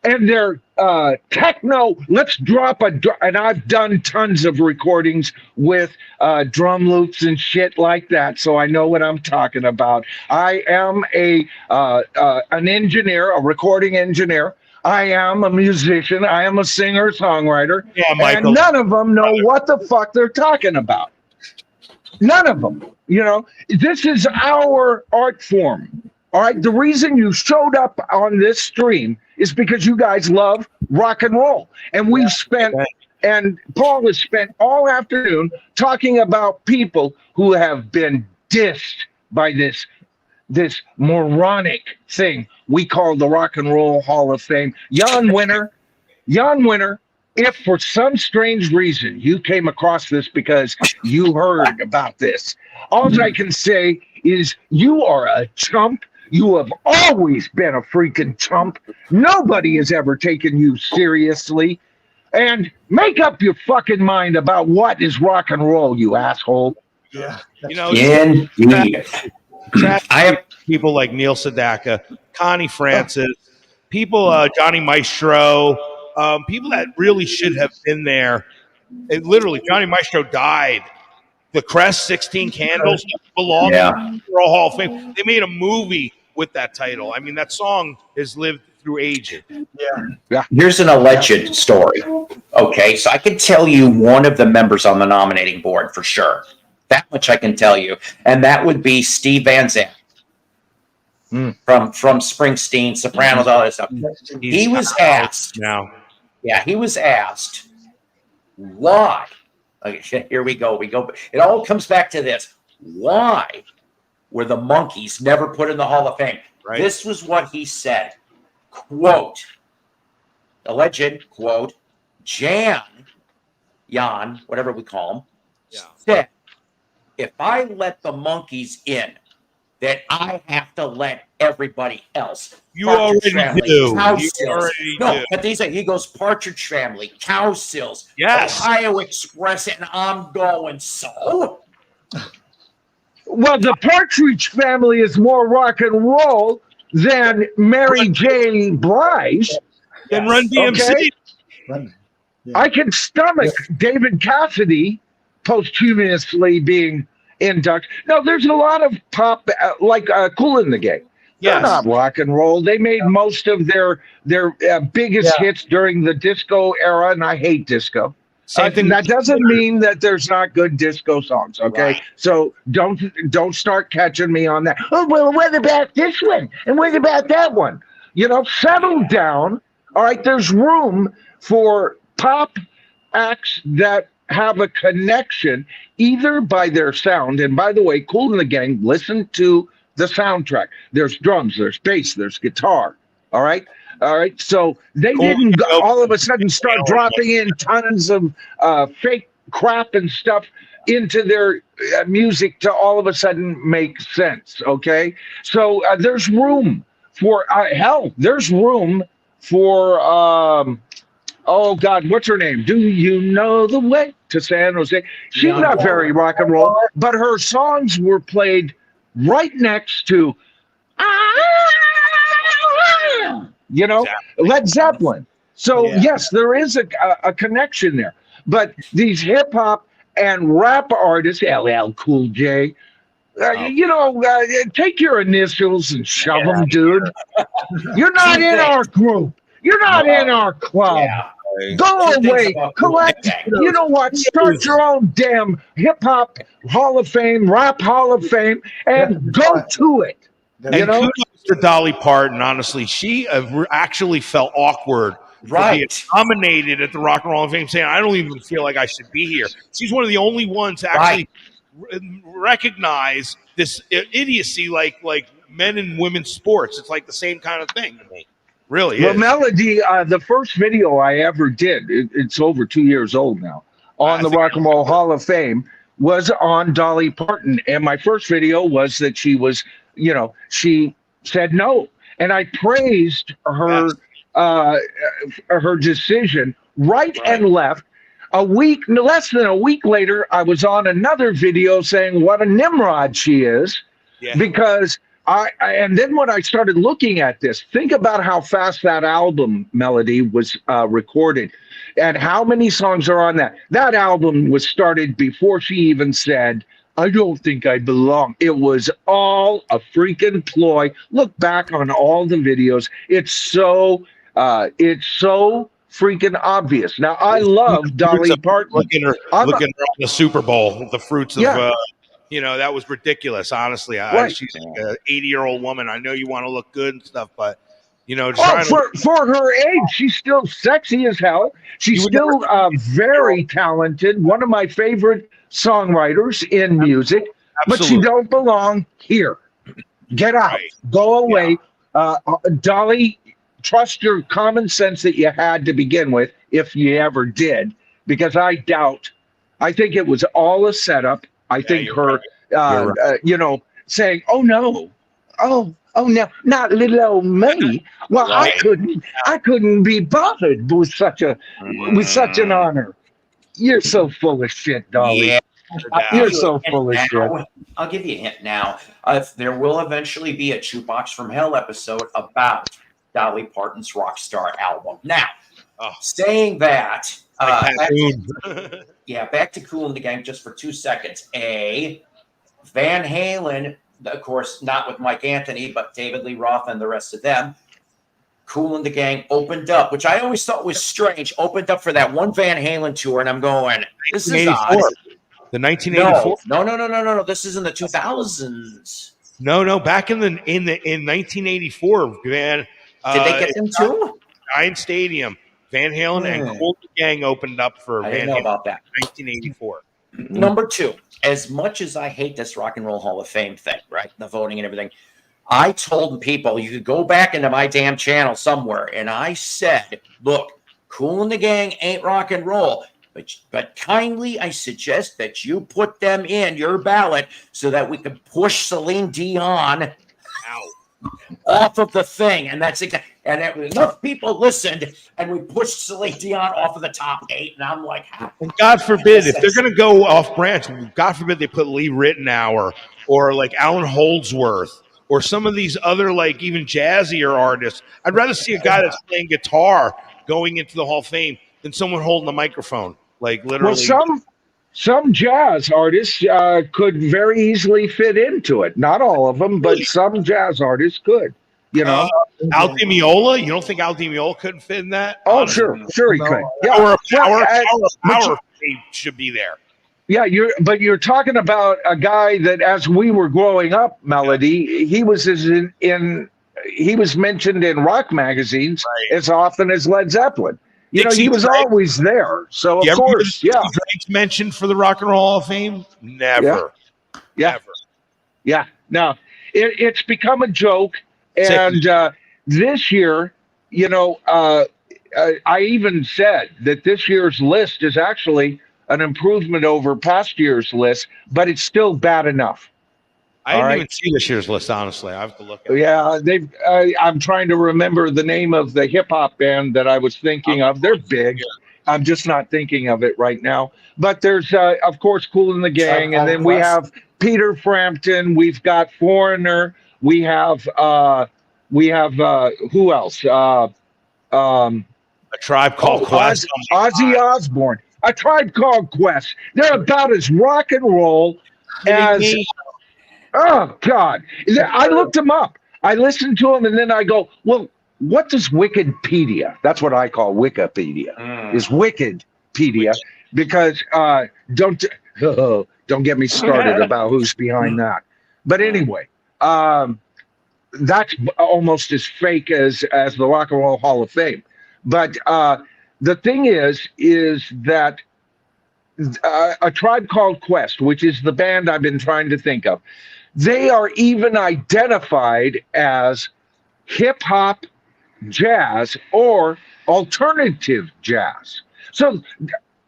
and their techno, let's drop and I've done tons of recordings with drum loops and shit like that, so I know what I'm talking about. I am an engineer, a recording engineer. I am a musician. I am a singer, songwriter. Yeah, Michael. And none of them know what the fuck they're talking about. None of them. You know, this is our art form. All right. The reason you showed up on this stream is because you guys love rock and roll. And we've spent, and Paul has spent all afternoon talking about people who have been dissed by this moronic thing we call the Rock and Roll Hall of Fame. Jan Winter, if for some strange reason you came across this because you heard about this, all I can say is you are a chump. You have always been a freaking chump. Nobody has ever taken you seriously. And make up your fucking mind about what is rock and roll, you asshole. Yeah. You know, Indeed. I have people like Neil Sedaka, Connie Francis, people, Johnny Maestro, people that really should have been there. And literally, Johnny Maestro died. The Crest 16 Candles belong in the Hall of Fame. They made a movie with that title. I mean, that song has lived through ages. Yeah. Here's an alleged story. Okay, so I can tell you one of the members on the nominating board for sure. That much I can tell you, and that would be Steve Van Zandt from Springsteen, Sopranos, all that stuff. He was asked. Now, yeah, he was asked why. Okay, here we go. It all comes back to this: why were the Monkees never put in the Hall of Fame? Right. This was what he said. Quote, alleged quote, Jan, whatever we call him, said, if I let the Monkees in, then I have to let everybody else. You Partridge already Family, do. Cow You Sills. already No, do. but he goes Partridge Family, Cow Sills, Yes. Ohio Express, and I'm going so. Well, the Partridge Family is more rock and roll than Mary J. Blige. Then Run DMC. Okay? I can stomach David Cassidy posthumously being inducted. No, there's a lot of pop, like Kool in the Gang. They're not rock and roll. They made most of their biggest hits during the disco era, and I hate disco. Same thing. That doesn't mean that there's not good disco songs, okay? Right. So don't start catching me on that. Oh, well, what about this one? And what about that one? You know, settle down. All right, there's room for pop acts that have a connection either by their sound. And by the way, Kool in the Gang, listen to the soundtrack. There's drums, there's bass, there's guitar. All right. So they didn't all of a sudden start dropping in tons of fake crap and stuff into their music to all of a sudden make sense. Okay. So there's room for there's room for oh God, what's her name? Do you know the way to San Jose? She's not very rock and roll, but her songs were played right next to, you know, Led Zeppelin. So yes, there is a connection there. But these hip hop and rap artists, LL Cool J, you know, take your initials and shove them, dude. You're not in our group. You're not No. in our club. Yeah. Go Two things away. about Cool Collect. Gang. You know what? Start your own damn hip hop Hall of Fame, rap Hall of Fame, and go to it. That's You And know? kudos to Dolly Parton. Honestly, she actually felt awkward for being Right. nominated at the Rock and Roll Hall of Fame, saying, "I don't even feel like I should be here." She's one of the only ones to actually recognize this idiocy, like men and women's sports. It's like the same kind of thing to me. Really Well, is. Melody, the first video I ever did, it's over 2 years old now, on I the think Rock and Roll Hall of Fame was on Dolly Parton. And my first video was that she was, she said no. And I praised her her decision right and left. Less than a week later, I was on another video saying what a Nimrod she is, because and then when I started looking at this, think about how fast that album Melody was recorded, and how many songs are on that. That album was started before she even said, "I don't think I belong." It was all a freaking ploy. Look back on all the videos. It's so freaking obvious. Now I love Dolly Parton. Looking at her on the Super Bowl with the fruits of, that was ridiculous. Honestly, she's like an 80-year-old woman. I know you want to look good and stuff, but for her age, she's still sexy as hell. She's still very talented. One of my favorite songwriters in music, but she don't belong here. Get out. Go away. Dolly, trust your common sense that you had to begin with, if you ever did, because I doubt. I think it was all a setup. I think her, saying, "Oh no, oh no, not little old me." Well, I couldn't be bothered with such an honor. You're so full of shit, Dolly. Yeah. You're so full of shit. I'll give you a hint now. There will eventually be a Jukebox from Hell episode about Dolly Parton's Rockstar album. Now, saying that, back to Kool and the Gang just for 2 seconds. Van Halen, of course, not with Mike Anthony, but David Lee Roth and the rest of them. Kool and the Gang opened up, which I always thought was strange, opened up for that one Van Halen tour, and I'm going, this is odd. The 1984. No. This is in the 2000s. No. Back in 1984, Van. Did they get them too? Giant Stadium. Van Halen and Kool and the Gang opened up for I Van didn't know Halen. about that. 1984. Number 2. As much as I hate this Rock and Roll Hall of Fame thing, right? The voting and everything. I told people, you could go back into my damn channel somewhere, and I said, look, Kool and the Gang ain't rock and roll. But kindly, I suggest that you put them in your ballot so that we can push Celine Dion off of the thing. And that's exactly. And enough people listened, and we pushed Celine Dion off of the top 8. And I'm like, and God forbid, if they're going to go off branch, God forbid they put Lee Ritenour or like Alan Holdsworth or some of these other, like, even jazzier artists. I'd rather see a guy that's playing guitar going into the Hall of Fame than someone holding a microphone. Like, literally. Well, some jazz artists could very easily fit into it. Not all of them, but some jazz artists could. Al Di Meola. You don't think Al Di Meola couldn't fit in that? Oh, sure he could. Yeah, or power should be there. Yeah, you're talking about a guy that, as we were growing up, Melody, he was mentioned in rock magazines as often as Led Zeppelin. He was always there. So, of course, Drake's mentioned for the Rock and Roll Hall of Fame? Never. Yeah. No, it's become a joke. And this year, I even said that this year's list is actually an improvement over past year's list, but it's still bad enough. I didn't even see this year's list, honestly. I have to look at it. Yeah, I'm trying to remember the name of the hip hop band that I was thinking of. They're big. I'm just not thinking of it right now. But there's, of course, Kool and the Gang, and then we have Peter Frampton. We've got Foreigner. We have who else? A Tribe Called Quest. Ozzy Osbourne. A Tribe Called Quest. They're about as rock and roll as. Oh, God. I looked them up. I listened to them, and then I go, well, what does Wikipedia? That's what I call Wikipedia. Is Wikipedia because don't get me started about who's behind that. But anyway, that's almost as fake as the Rock and Roll Hall of Fame. But the thing is that A Tribe Called Quest, which is the band I've been trying to think of, they are even identified as hip hop, jazz, or alternative jazz. So,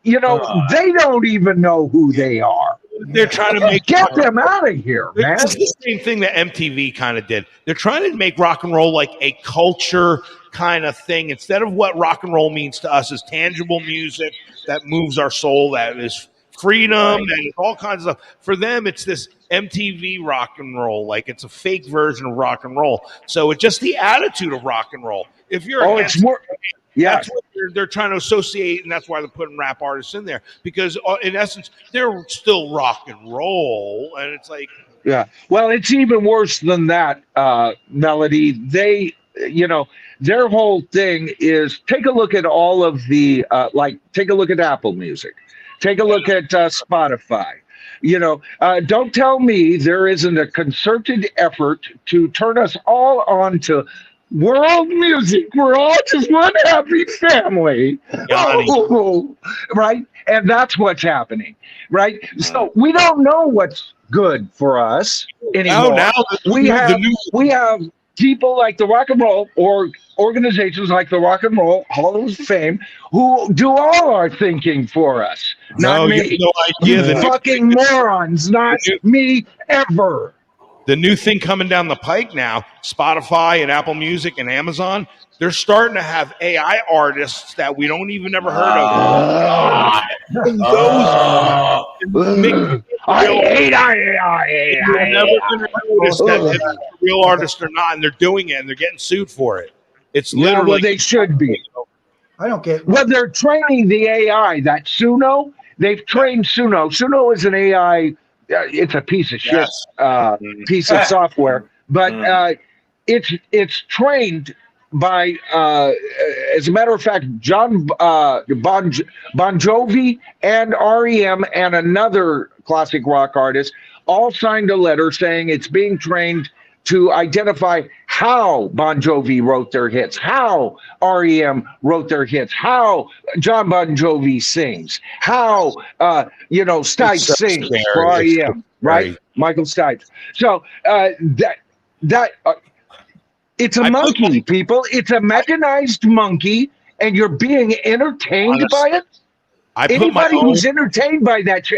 they don't even know who they are. They're trying to get them out of here, man. It's the same thing that MTV kind of did. They're trying to make rock and roll like a culture kind of thing instead of what rock and roll means to us as tangible music that moves our soul, that is freedom and all kinds of stuff. For them, it's this MTV rock and roll, like it's a fake version of rock and roll. So it's just the attitude of rock and roll. If you're it's more. Yeah, that's what they're trying to associate, and that's why they're putting rap artists in there because, in essence, they're still rock and roll, and it's like, yeah. Well, it's even worse than that, Melody. They, their whole thing is take a look at all of the take a look at Apple Music, take a look at Spotify. Don't tell me there isn't a concerted effort to turn us all on to world music. We're all just one happy family. Right? And that's what's happening. Right? So we don't know what's good for us anymore. Now we have people like the Rock and Roll or organizations like the Rock and Roll Hall of Fame who do all our thinking for us. Not me. No idea. You fucking morons. Not me ever. The new thing coming down the pike now, Spotify and Apple Music and Amazon, they're starting to have AI artists that we don't even ever heard of. I hate AI. You're never going to notice that it's a real artist or not, and they're doing it, and they're getting sued for it. It's literally. Well, they should be. I don't get. Well, they're training the AI. That Suno, they've trained Suno. Suno is an AI. It's a piece of shit piece of software, but it's trained by, as a matter of fact, John Bon Jovi and REM and another classic rock artist all signed a letter saying it's being trained to identify how Bon Jovi wrote their hits, how REM wrote their hits, how John Bon Jovi sings, how Stipe sings for REM, right? Michael Stipe. So it's a monkey, people. It's a mechanized monkey, and you're being entertained by it. Anybody who's entertained by that,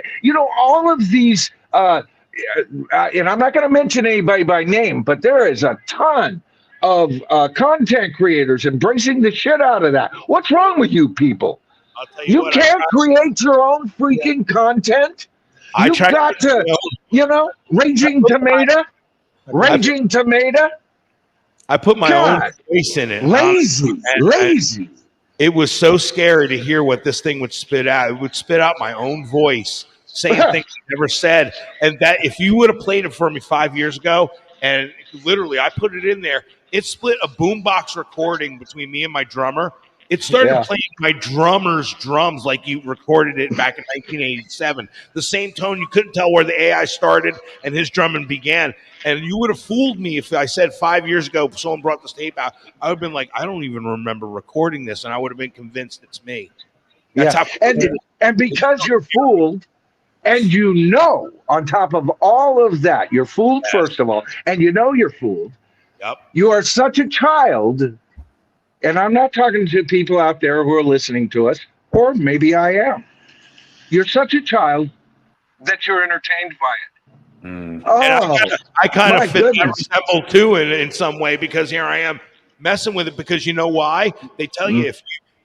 all of these. And I'm not going to mention anybody by name, but there is a ton of content creators embracing the shit out of that. What's wrong with you people? You can't create your own freaking content. You've got to, Raging Tomato. I put my own voice in it. Lazy. It was so scary to hear what this thing would spit out. It would spit out my own voice, saying things I never said. And that if you would have played it for me 5 years ago, and literally I put it in there, it split a boombox recording between me and my drummer. It started playing my drummer's drums like you recorded it back in 1987. The same tone, you couldn't tell where the AI started and his drumming began. And you would have fooled me if I said 5 years ago someone brought this tape out. I would have been like, I don't even remember recording this, and I would have been convinced it's me. That's how and because you're fooled, and on top of all of that, you're fooled first of all, and you're fooled. Yep. You are such a child, and I'm not talking to people out there who are listening to us, or maybe I am. You're such a child that you're entertained by it. I kind of fit that symbol too in some way, because here I am messing with it, because you know why? They tell you if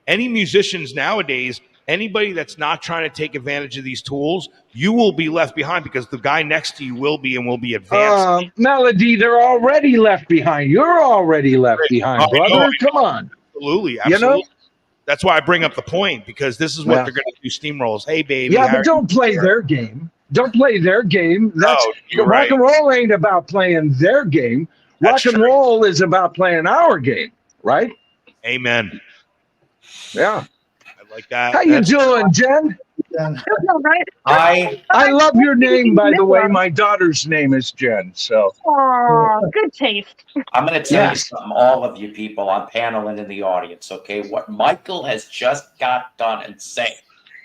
any musicians nowadays, anybody that's not trying to take advantage of these tools, you will be left behind, because the guy next to you will be advanced. Melody, they're already left behind. You're already left behind, brother. Come on. Absolutely. That's why I bring up the point, because this is what they're going to do, steamrolls. Hey, baby. Yeah, but don't play their game. Don't play their game. Rock and roll ain't about playing their game. Rock and roll is about playing our game. right? Amen. Yeah. I like that. How you doing, Jen? Then All right. I love your name, by the way. Nicola. My daughter's name is Jen. So Aw, good taste. I'm going to tell you Yes. something, all of you people on panel and in the audience, okay? What Michael has just got done and saying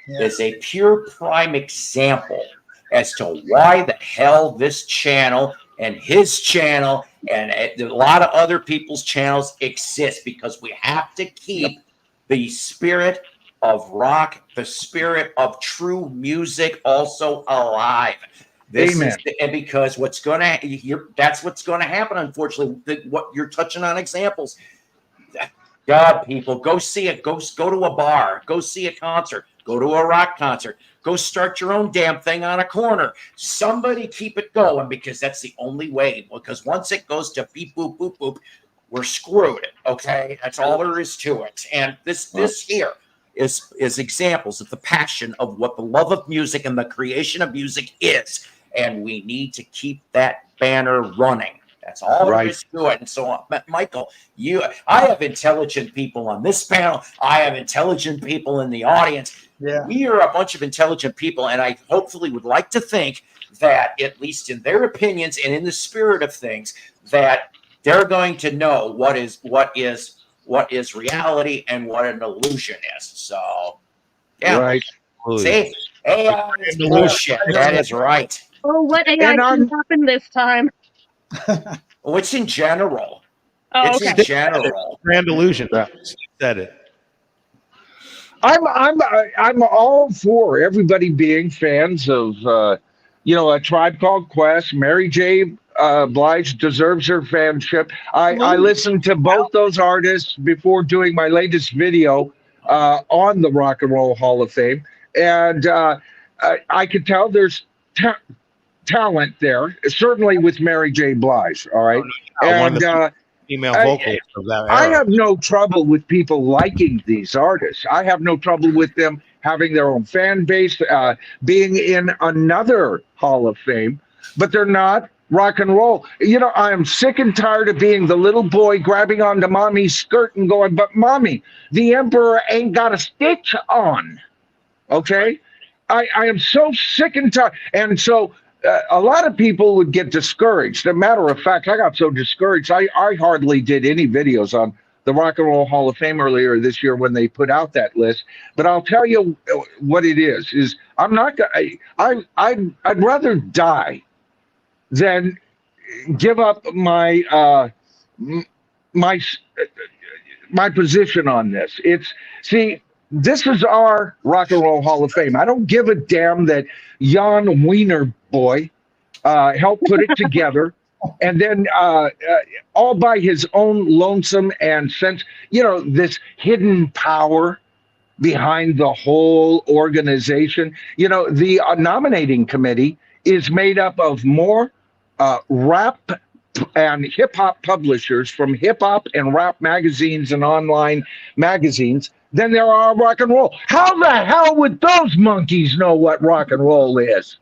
yeah. is a pure prime example as to why the hell this channel and his channel and a lot of other people's channels exist, because we have to keep the spirit of rock, the spirit of true music also alive. This Amen. is, and because what's going to, that's what's going to happen, unfortunately. What you're touching on examples. God, people, go see it. Go to a bar. Go see a concert. Go to a rock concert. Go start your own damn thing on a corner. Somebody keep it going, because that's the only way. Because once it goes to beep, boop, boop, boop, we're screwed. Okay, that's all there is to it. And this here is examples of the passion of what the love of music and the creation of music is. And we need to keep that banner running. That's all there is to it. And so, Michael, I have intelligent people on this panel. I have intelligent people in the audience. Yeah. We are a bunch of intelligent people, and I hopefully would like to think that, at least in their opinions and in the spirit of things, that they're going to know what is reality and what an illusion is. So, yeah. Right. See, AI is bullshit. That is right. Oh, what AI And I'm- happened this time? Well, it's in general. Oh, It's okay. in general. Grand illusion. Yeah. Said it. I'm all for everybody being fans of A Tribe Called Quest. Mary J. Blige deserves her fanship. I listened to both those artists before doing my latest video on the Rock and Roll Hall of Fame, and I could tell there's talent there, certainly with Mary J. Blige. All right, One of and the female vocalists of that era. I have no trouble with people liking these artists. I have no trouble with them having their own fan base, being in another Hall of Fame, but they're not rock and roll. I am sick and tired of being the little boy grabbing onto mommy's skirt and going, but mommy, the emperor ain't got a stitch on. Okay? I am so sick and tired. And so a lot of people would get discouraged. As a matter of fact, I got so discouraged, I hardly did any videos on the Rock and Roll Hall of Fame earlier this year when they put out that list. But I'll tell you what it is I'm not gonna, I'd rather die than give up my position on this. This is our Rock and Roll Hall of Fame. I don't give a damn that Jan Wiener boy helped put it together, and then all by his own lonesome and sense, this hidden power behind the whole organization. The nominating committee is made up of more rap and hip hop publishers from hip hop and rap magazines and online magazines than there are rock and roll. How the hell would those monkeys know what rock and roll is?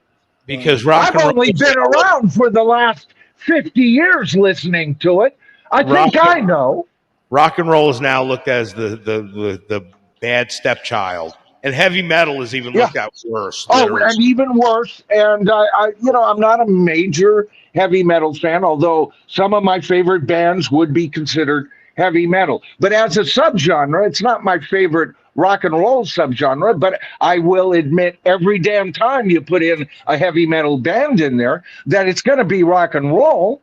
Because rock I've and roll, only been around for the last 50 years listening to it. I think I know. rock and roll is now looked as the bad stepchild, and heavy metal is even looked at worse. Oh, literally. and even worse. And I'm not a major heavy metal fan, although some of my favorite bands would be considered heavy metal. But as a subgenre, it's not my favorite rock and roll subgenre, but I will admit every damn time you put in a heavy metal band in there that it's going to be rock and roll.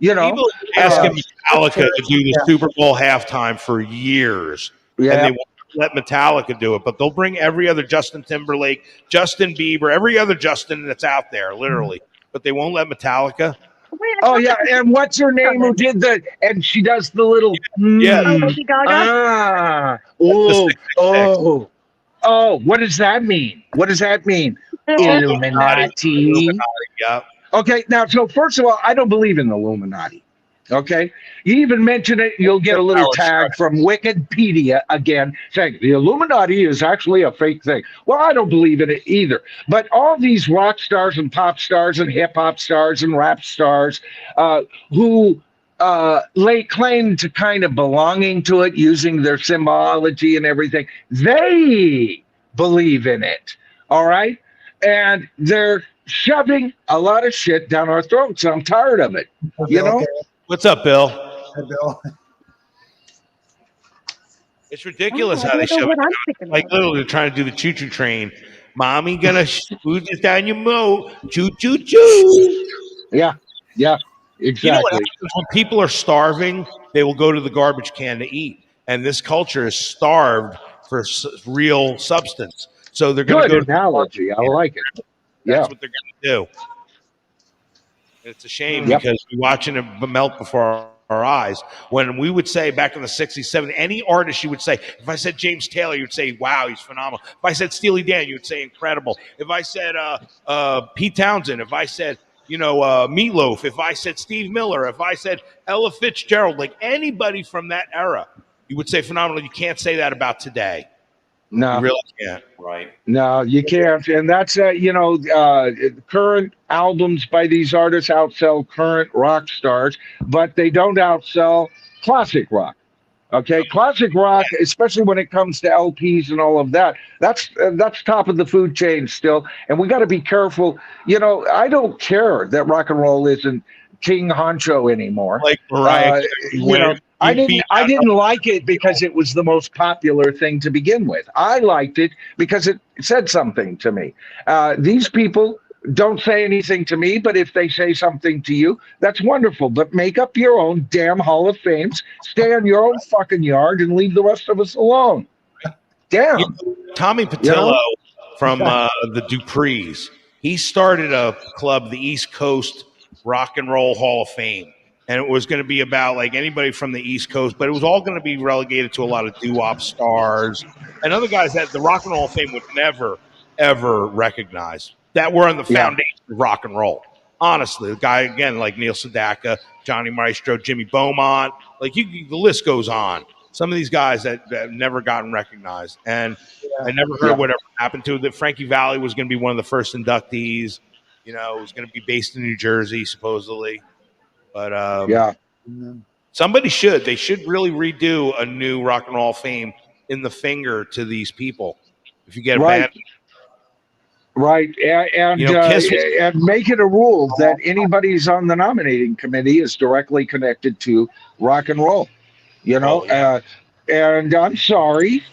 People asking Metallica to do the Super Bowl halftime for years, and they won't let Metallica do it, but they'll bring every other Justin Timberlake, Justin Bieber, every other Justin that's out there, literally, but they won't let Metallica. Oh yeah, and what's her name who did and she does the little Lady Gaga? What does that mean? Illuminati. Yeah. Okay, now so first of all, I don't believe in the Illuminati. Okay, you even mention it, you'll get a little tag from Wikipedia again saying the Illuminati is actually a fake thing. Well, I don't believe in it either. But all these rock stars and pop stars and hip hop stars and rap stars who lay claim to kind of belonging to it, using their symbology and everything. They believe in it, all right? And they're shoving a lot of shit down our throats. I'm tired of it. You know? What's up, Bill? Hey, Bill. It's ridiculous Oh, I how they don't know shove what it. I'm thinking Like of. literally trying to do the choo-choo train. Mommy gonna scoot this down your moat. Choo-choo-choo. Yeah, yeah, You know what exactly. happens when people are starving? They will go to the garbage can to eat. And this culture is starved for real substance. So they're going to Good go to the garbage analogy. I can. like it. That's Yeah. what they're going to do. And it's a shame Yep. because we're watching it melt before our eyes. When we would say back in the 60s, 70s, any artist you would say, if I said James Taylor, you'd say, wow, he's phenomenal. If I said Steely Dan, you'd say incredible. If I said Pete Townsend, if I said, Meatloaf, if I said Steve Miller, if I said Ella Fitzgerald, like anybody from that era, you would say phenomenal. You can't say that about today. You No, really can't. Right. no, you can't. And that's, current albums by these artists outsell current rock stars, but they don't outsell classic rock. Okay, classic rock, especially when it comes to LPs and all of that, that's top of the food chain still, and we got to be careful. I don't care that rock and roll isn't king honcho anymore. Like Mariah, I didn't like it because it was the most popular thing to begin with. I liked it because it said something to me. These people don't say anything to me, but if they say something to you, that's wonderful. But make up your own damn Hall of Fames, stay in your own fucking yard, and leave the rest of us alone. Damn. Tommy Patillo from the Duprees, he started a club, the East Coast Rock and Roll Hall of Fame. And it was going to be about like anybody from the East Coast, but it was all going to be relegated to a lot of doo-wop stars and other guys that the Rock and Roll Hall of Fame would never, ever recognize, that were on the foundation of rock and roll. Honestly, the guy, again, like Neil Sedaka, Johnny Maestro, Jimmy Beaumont, like the list goes on. Some of these guys that have never gotten recognized. And I never heard whatever happened to it. That Frankie Valli was going to be one of the first inductees. It was going to be based in New Jersey, supposedly. But somebody they should really redo a new Rock and Roll Hall of Fame in the finger to these people. If you get a band. Right, and make it a rule that anybody who's on the nominating committee is directly connected to rock and roll. And I'm sorry,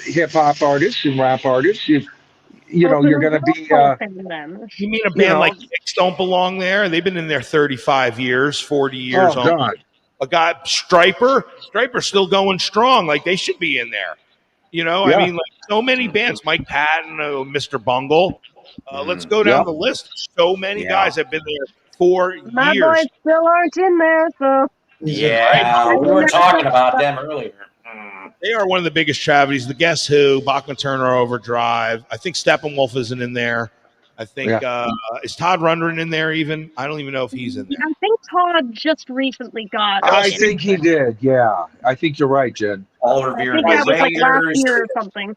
hip hop artists and rap artists, you're going to be. You mean a band like Kicks don't belong there? They've been in there 35 years, 40 years. Oh God! A guy Striper's still going strong. Like they should be in there. I mean, like so many bands, Mike Patton, Mr. Bungle. Let's go down the list. So many guys have been there for My years. boys still aren't in there, so. Yeah, we were talking about them earlier. They are one of the biggest travesties. The Guess Who, Bachman Turner Overdrive. I think Steppenwolf isn't in there. I think is Todd Rundgren in there even? I don't even know if he's in there. I think Todd just recently got. I think he did. Yeah, I think you're right, Jen. Oliver I think that was like last year or something.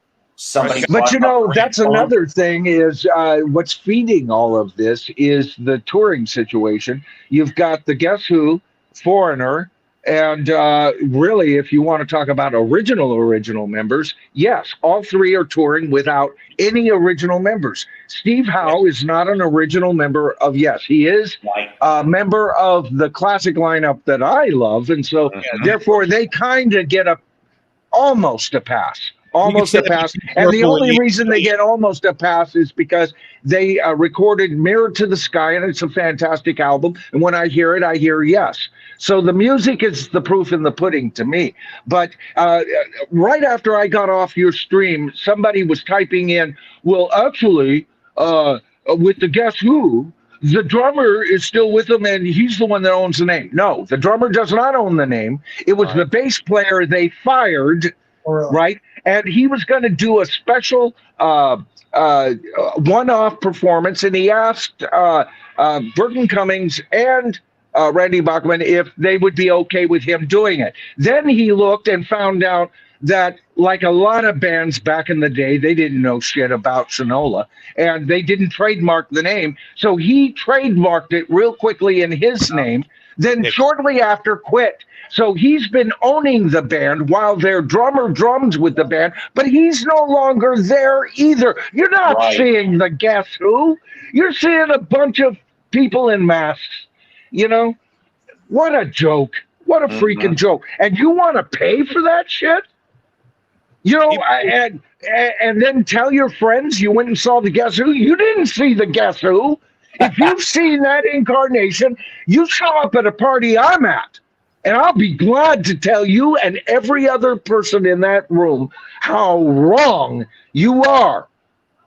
But that's another thing is what's feeding all of this is the touring situation. You've got the Guess Who, Foreigner, and really, if you want to talk about original members, yes, all three are touring without any original members. Steve Howe is not an original member of Yes. He is a member of the classic lineup that I love, and so therefore they kind of get almost a pass. Almost a pass. And the only reason they get almost a pass is because they recorded Mirror to the Sky, and it's a fantastic album. And when I hear it, I hear Yes. So the music is the proof in the pudding to me. But right after I got off your stream, somebody was typing in, well, actually, with the Guess Who, the drummer is still with them, and he's the one that owns the name. No, the drummer does not own the name. It was the bass player they fired, right? And he was going to do a special one-off performance, and he asked Burton Cummings and Randy Bachman if they would be okay with him doing it. Then he looked and found out that, like a lot of bands back in the day, they didn't know shit about Shinola, and they didn't trademark the name. So he trademarked it real quickly in his name. then shortly after quit. So he's been owning the band while their drummer drums with the band, but he's no longer there either. You're not seeing the Guess Who. You're seeing a bunch of people in masks. You know, what a joke. What a freaking joke. And you want to pay for that shit? You know, and then tell your friends you went and saw the Guess Who. You didn't see the Guess Who. If you've seen that incarnation, you show up at a party I'm at, and I'll be glad to tell you and every other person in that room how wrong you are.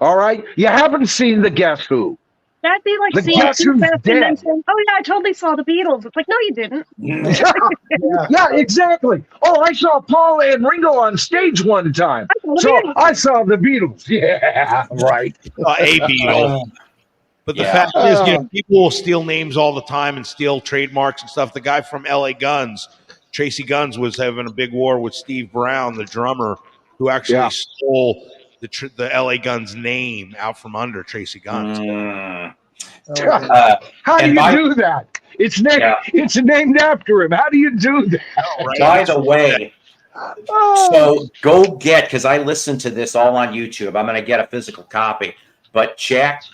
All right? You haven't seen the Guess Who. That'd be like The seeing Guess Too Who's Fast and dead. then saying, "Oh yeah, I totally saw the Beatles." It's like, no, you didn't. Yeah, exactly. Oh, I saw Paul and Ringo on stage one time. So I saw the Beatles. Yeah, right. A Beatle. But the fact is, you know, people will steal names all the time and steal trademarks and stuff. The guy from LA Guns, Tracy Guns, was having a big war with Steve Brown, the drummer, who actually stole the LA Guns name out from under Tracy Guns. How do you do that? It's named after him. How do you do that? Right? By the way, so go get, because I listened to this all on YouTube. I'm going to get a physical copy. But Jack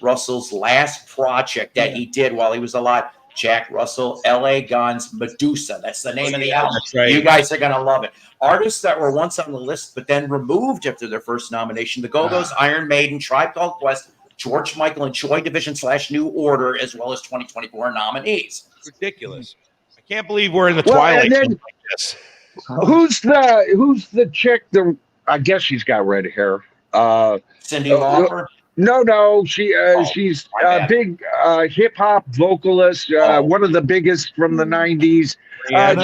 Russell's last project that he did while he was alive, Jack Russell, LA Guns, Medusa. That's the name of the album. That's right. You guys are going to love it. Artists that were once on the list but then removed after their first nomination: the Go-Go's, Iron Maiden, Tribe Called Quest, George Michael, and Joy Division / New Order, as well as 2024 nominees. Ridiculous. I can't believe we're in the twilight zone like this. Who's the chick? I guess she's got red hair. Cindy Lauper? No, she's a big hip hop vocalist, one of the biggest from the 90s.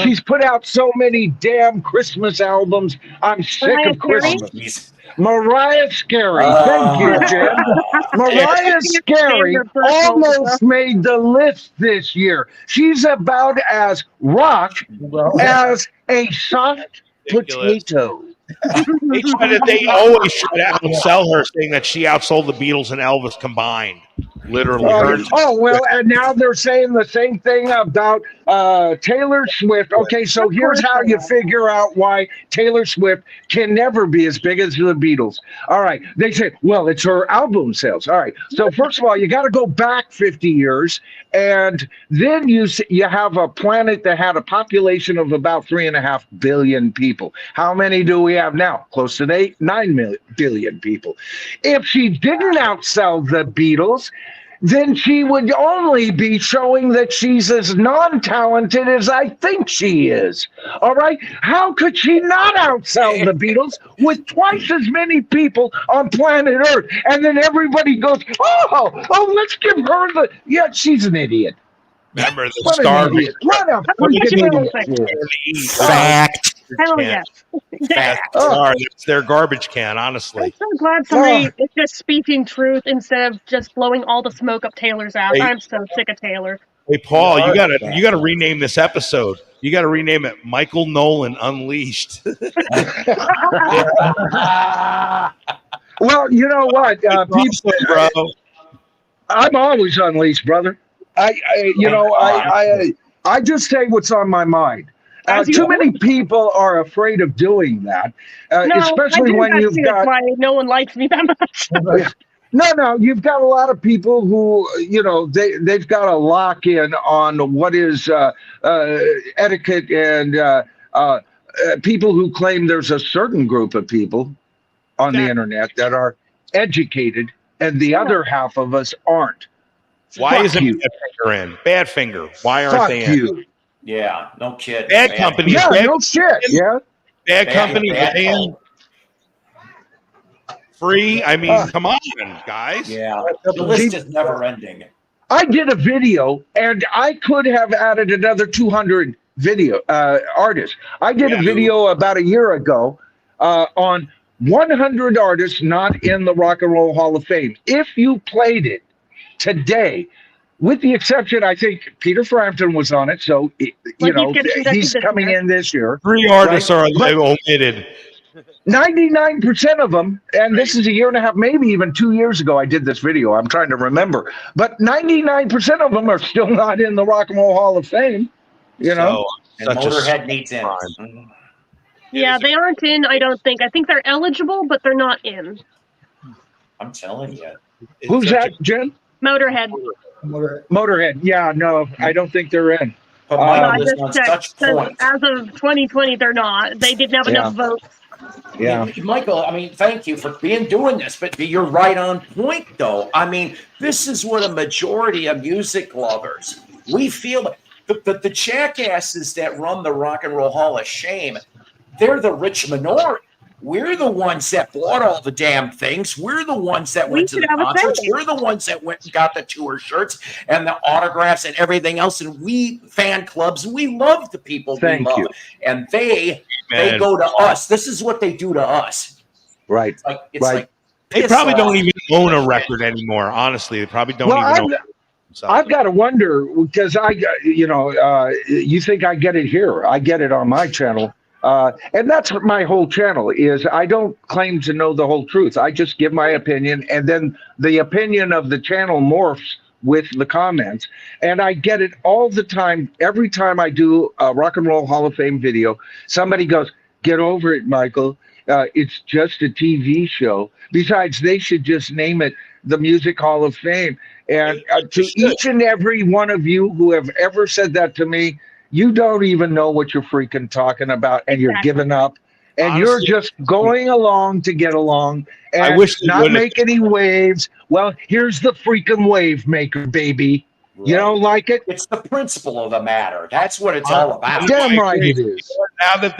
She's put out so many damn Christmas albums. I'm sick of Christmas. Mariah Carey. Thank you, Jen. Mariah Carey almost made the list this year. She's about as rock as a soft potato. They always try to outsell her, saying that she outsold the Beatles and Elvis combined. Literally. Well, and now they're saying the same thing about Taylor Swift. Okay, so here's how you figure out why Taylor Swift can never be as big as the Beatles. All right, they say, well, it's her album sales. All right, so first of all, you got to go back 50 years, and then you have a planet that had a population of about 3.5 billion people. How many do we have now? Close to 9 billion people. If she didn't outsell the Beatles, then she would only be showing that she's as non-talented as I think she is. All right? How could she not outsell the Beatles with twice as many people on planet Earth? And then everybody goes, oh, let's give her the... Yeah, she's an idiot. Remember the starving. What a freaking idiot. Fact. Hell yes. It's their garbage can, honestly. I'm so glad somebody is just speaking truth instead of just blowing all the smoke up Taylor's ass. Hey. I'm so sick of Taylor. Hey, Paul, you gotta rename this episode. You gotta rename it Michael Nolan Unleashed. Well, you know what, people, bro. I'm always unleashed, brother. I just say what's on my mind. Too many people are afraid of doing that, especially when you've got. Why no one likes me that much. No, you've got a lot of people who, they've got to lock in on what is etiquette, and people who claim there's a certain group of people on the internet that are educated, and the other half of us aren't. Why isn't Badfinger in? Badfinger. Why aren't they in? Yeah, no kid. Bad Company. Yeah, no shit. Yeah. Bad Company. Free. I mean, come on, guys. Yeah, the list is never ending. I did a video, and I could have added another 200 video artists. I did a video about a year ago on 100 artists not in the Rock and Roll Hall of Fame. If you played it today, with the exception, I think Peter Frampton was on it, so he's coming in this year. 3 artists are omitted. 99% of them, and this is a year and a half, maybe even 2 years ago, I did this video. I'm trying to remember, but 99% of them are still not in the Rock and Roll Hall of Fame. You know, and Motorhead needs in. Yeah, they aren't in, I don't think. I think they're eligible, but they're not in. I'm telling you. Who's that, Jen? Motorhead. Motorhead. Yeah, no, I don't think they're in. But No, I Michael is just on checked. such point. As of 2020, they're not. They didn't have enough votes. Yeah. I mean, Michael, I mean, thank you for doing this, but you're right on point, though. I mean, this is what a majority of music lovers, we feel. The jackasses that run the Rock and Roll Hall of Shame, they're the rich minority. We're the ones that bought all the damn things. We're the ones that went to the concerts. We're the ones that went and got the tour shirts and the autographs and everything else. And we fan clubs, we love the people we love. And they go to us. This is what they do to us. Right. It's like they probably don't even own a record anymore. Honestly, they probably don't even own. I've got to wonder because you think I get it here? I get it on my channel. And that's my whole channel is I don't claim to know the whole truth. I just give my opinion, and then the opinion of the channel morphs with the comments. And I get it all the time. Every time I do a Rock and Roll Hall of Fame video, somebody goes, "Get over it, Michael. It's just a TV show. Besides, they should just name it the Music Hall of Fame." And to each and every one of you who have ever said that to me, you don't even know what you're freaking talking about, and you're giving up, and honestly, you're just going along to get along and I wish not make any waves. Well, here's the freaking wave maker, baby. Right. You don't like it? It's the principle of the matter. That's what it's all about. Damn right it is. Now that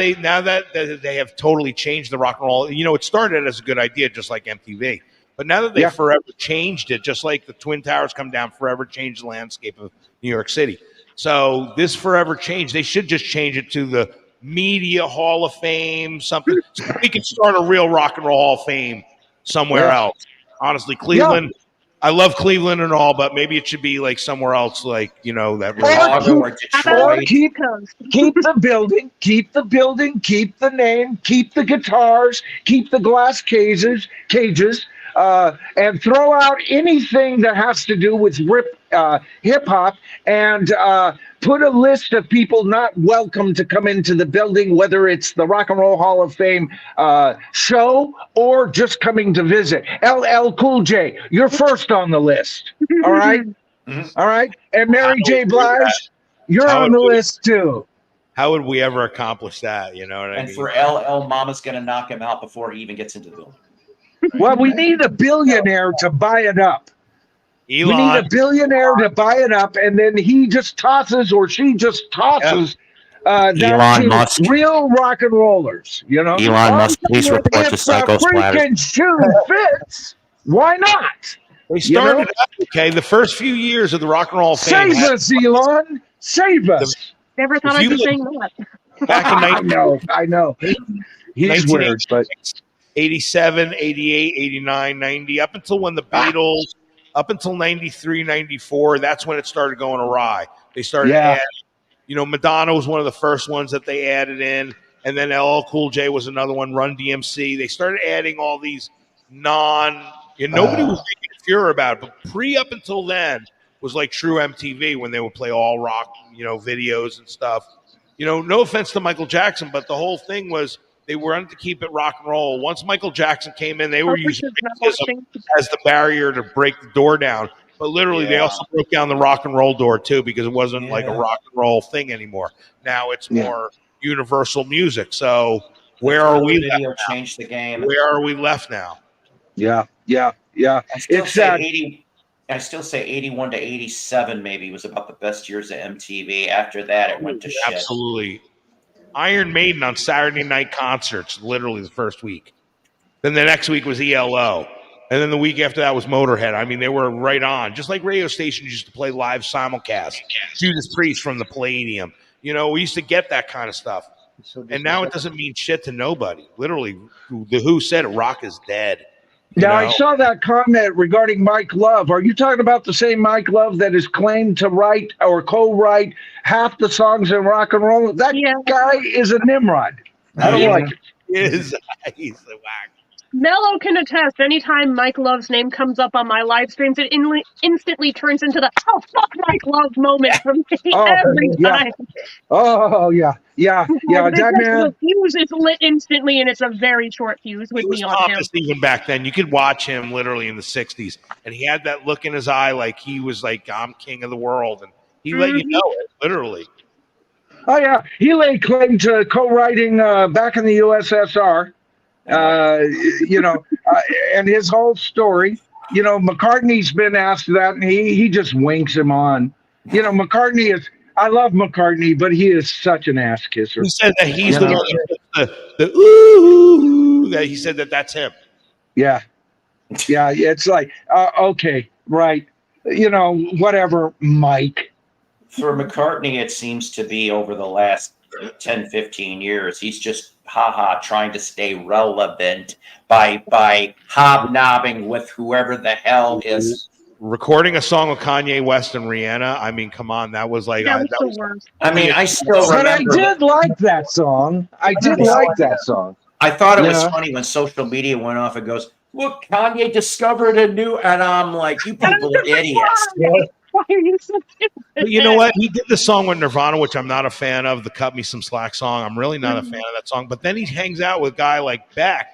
they have totally changed the rock and roll, it started as a good idea, just like MTV. But now that they forever changed it, just like the Twin Towers come down, forever changed the landscape of New York City. So this forever changed. They should just change it to the Media Hall of Fame, something. So we can start a real Rock and Roll Hall of Fame somewhere else. Honestly, Cleveland. Yeah. I love Cleveland and all, but maybe it should be like somewhere else, like that. Or keep the building, keep the name, keep the guitars, keep the glass cages, and throw out anything that has to do with hip hop, and put a list of people not welcome to come into the building, whether it's the Rock and Roll Hall of Fame show or just coming to visit. LL Cool J, you're first on the list. All right? All right? And Mary J. Blige, you're on the list too. How would we ever accomplish that? You know what I mean? And for LL, Mama's going to knock him out before he even gets into the building. Well, we need a billionaire to buy it up. Elon. We need a billionaire to buy it up, and then he just tosses or she just tosses that to Musk. Real rock and rollers. Elon Musk, please report to Psycho Splatters. If the freaking shoe fits, why not? They started out, the first few years of the Rock and Roll Fame. Save us, Elon. Save us. Never thought I'd be saying that. Back in I know. He's weird, but 87, 88, 89, 90, up until when the Beatles, up until 93, 94, that's when it started going awry. They started adding, Madonna was one of the first ones that they added in, and then LL Cool J was another one, Run DMC. They started adding all these nobody was making a furor about it, but up until then was like true MTV when they would play all rock, videos and stuff. No offense to Michael Jackson, but the whole thing was they wanted to keep it rock and roll. Once Michael Jackson came in, they were using racism as the barrier to break the door down. But literally, they also broke down the rock and roll door, too, because it wasn't like a rock and roll thing anymore. Now it's more universal music. So where are we left now? Changed the game. Where are we left now? Yeah. I still say 81 to 87 maybe was about the best years of MTV. After that, it went to shit. Absolutely. Iron Maiden on Saturday night concerts, literally the first week. Then the next week was ELO. And then the week after that was Motorhead. I mean, they were right on. Just like radio stations used to play live simulcast. Judas Priest from the Palladium. We used to get that kind of stuff. And now it doesn't mean shit to nobody. Literally, the Who said it, rock is dead. Now, I saw that comment regarding Mike Love. Are you talking about the same Mike Love that is claimed to write or co-write half the songs in rock and roll? That guy is a Nimrod. I don't like it. is. He's a whack. Mello can attest. Anytime Mike Love's name comes up on my live streams, it instantly turns into the "oh fuck Mike Love" moment for me every yeah. time. Oh yeah. That man. The fuse is lit instantly, and it's a very short fuse with He was me on him. pompous even back then. You could watch him literally in the 60s, and he had that look in his eye like he was like, I'm king of the world. And he let you know it, literally. Oh yeah, he laid claim to co-writing back in the USSR. And his whole story. McCartney's been asked that, and he just winks him on. McCartney is. I love McCartney, but he is such an ass kisser. He said that he's the one the ooh, that he said that's him. Yeah. It's like okay, right. Whatever, Mike. For McCartney, it seems to be over the last 10, 15 years, he's just trying to stay relevant by hobnobbing with whoever the hell is recording a song with Kanye West and Rihanna. I mean, come on, that was like that was the worst. I mean, I still remember. But I did like that song. I thought it was funny when social media went off and goes, "Look, Kanye discovered a new," and I'm like, "You people are idiots." Why are you so stupid? But you know what? He did the song with Nirvana, which I'm not a fan of, the Cut Me Some Slack song. I'm really not a fan of that song. But then he hangs out with a guy like Beck,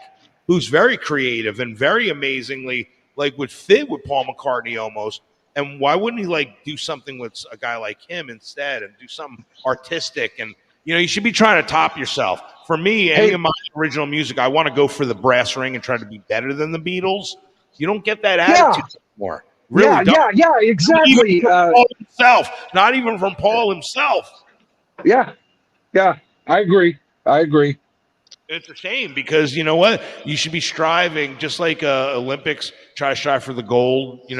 who's very creative and very amazingly would fit with Paul McCartney almost. And why wouldn't he do something with a guy like him instead and do something artistic? And you should be trying to top yourself. For me, any of my original music, I want to go for the brass ring and try to be better than the Beatles. You don't get that attitude anymore. Really yeah, exactly. Paul himself, not even from Paul himself. Yeah, I agree. It's a shame because you know what? You should be striving, just like Olympics try to strive for the gold,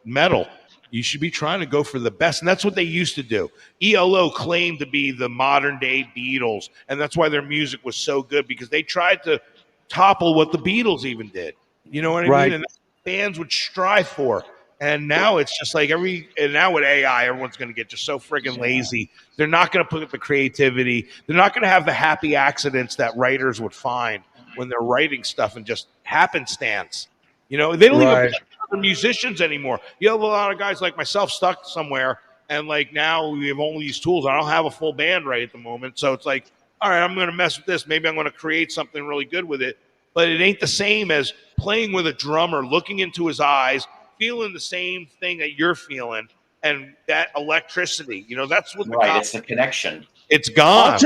medal. You should be trying to go for the best, and that's what they used to do. ELO claimed to be the modern day Beatles, and that's why their music was so good because they tried to topple what the Beatles even did. You know what I mean? And that's what fans would strive for. And now it's just like now with AI, everyone's going to get just so friggin' lazy. They're not going to put the creativity. They're not going to have the happy accidents that writers would find when they're writing stuff and just happenstance. They don't even put musicians anymore. You have a lot of guys like myself stuck somewhere, and now we have only these tools. I don't have a full band right at the moment, so it's like, all right, I'm going to mess with this. Maybe I'm going to create something really good with it. But it ain't the same as playing with a drummer, looking into his eyes, feeling the same thing that you're feeling, and that electricity. That's what it's the connection. It's gone.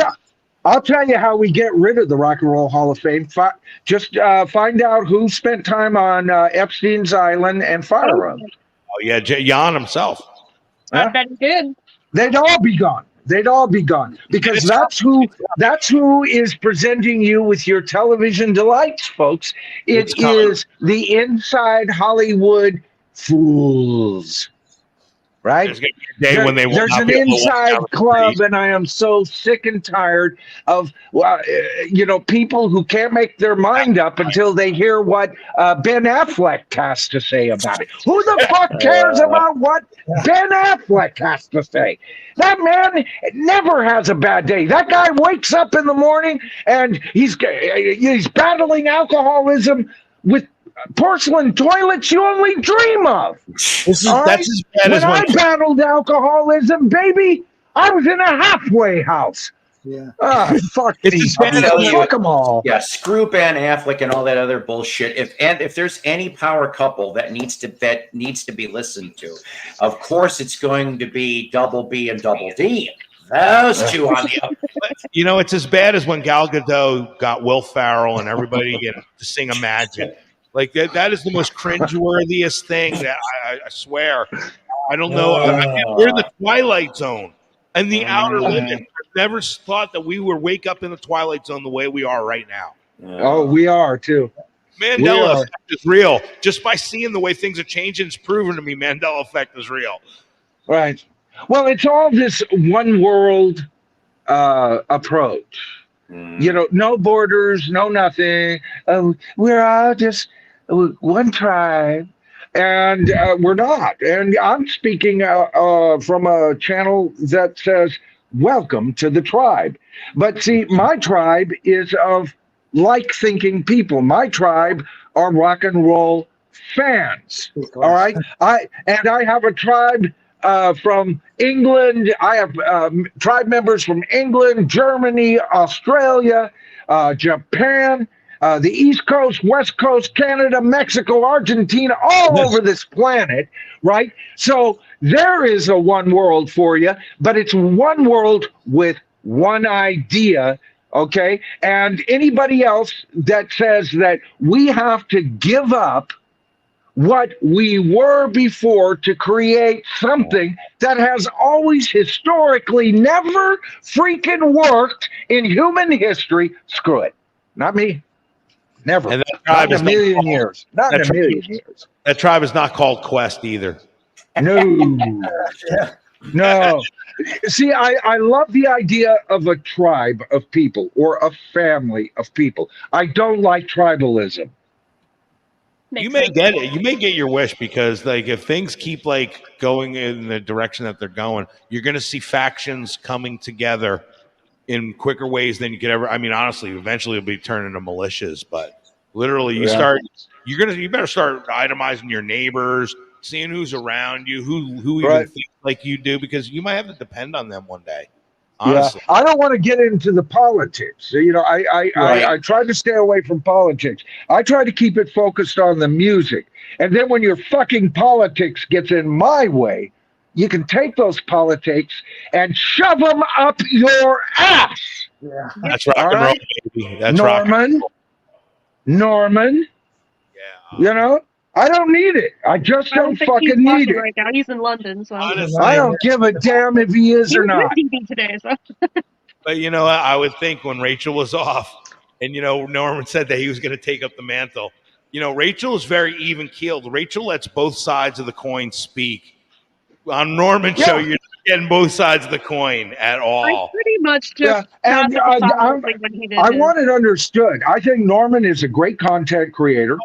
I'll tell you how we get rid of the Rock and Roll Hall of Fame. Just find out who spent time on Epstein's Island and fire them. Oh yeah, Jan himself. I bet he did. They'd all be gone because that's who is presenting you with your television delights, folks. It is the Inside Hollywood fools, right? There's an inside club, and I am so sick and tired of people who can't make their mind up until they hear what Ben Affleck has to say about it. Who the fuck cares about what Ben Affleck has to say? That man never has a bad day. That guy wakes up in the morning and he's battling alcoholism with porcelain toilets you only dream of. That's as bad when I battled alcoholism, baby, I was in a halfway house. Yeah. Fuck them all. Yeah, screw Ben Affleck and all that other bullshit. If there's any power couple that needs to be listened to, of course it's going to be Double B and Double D. Those two on the other. It's as bad as when Gal Gadot got Will Ferrell and everybody to sing Imagine. That is the most cringeworthiest thing that I swear. I don't know. We're in the Twilight Zone and the outer limit. I've never thought that we would wake up in the Twilight Zone the way we are right now. Oh, we are too. Mandela effect is real. Just by seeing the way things are changing, it's proven to me Mandela effect is real. Right. Well, it's all this one world approach. No borders, no nothing. We're all just one tribe, and we're not. And I'm speaking from a channel that says, welcome to the tribe. But see, my tribe is of like thinking people. My tribe are rock and roll fans. All right. I have a tribe from England. I have tribe members from England, Germany, Australia, Japan, the East Coast, West Coast, Canada, Mexico, Argentina, all over this planet, right? So there is a one world for you, but it's one world with one idea, okay? And anybody else that says that we have to give up what we were before to create something that has always historically never freaking worked in human history, screw it. Not me. Never. And that Not tribe in a is million years. Not in a that tribe- million years. That tribe is not called Quest either. No. No. See, I love the idea of a tribe of people or a family of people. I don't like tribalism. You may get it. You may get your wish because, like, if things keep like going in the direction that they're going, you're going to see factions coming together in quicker ways than you could ever. I mean, honestly, eventually it'll be turned into militias. But literally, you better start itemizing your neighbors, seeing who's around you, who even thinks like you do, because you might have to depend on them one day. Honestly. Yeah, I don't want to get into the politics. You know, I try to stay away from politics. I try to keep it focused on the music. And then when your fucking politics gets in my way, you can take those politics and shove them up your ass. Yeah. That's rock and roll, baby. That's Norman. Yeah. You know, I don't need it. I just don't think fucking he's need watching it. right now. He's in London, so Honestly, I don't give a damn if he is he or was not. with TV today. So But you know, I would think when Rachel was off, and you know, Norman said that he was going to take up the mantle. You know, Rachel is very even keeled. Rachel lets both sides of the coin speak. On Norman's show, you're not getting both sides of the coin at all. I pretty much just and got the following thing when he did I his. want it understood. I think Norman is a great content creator.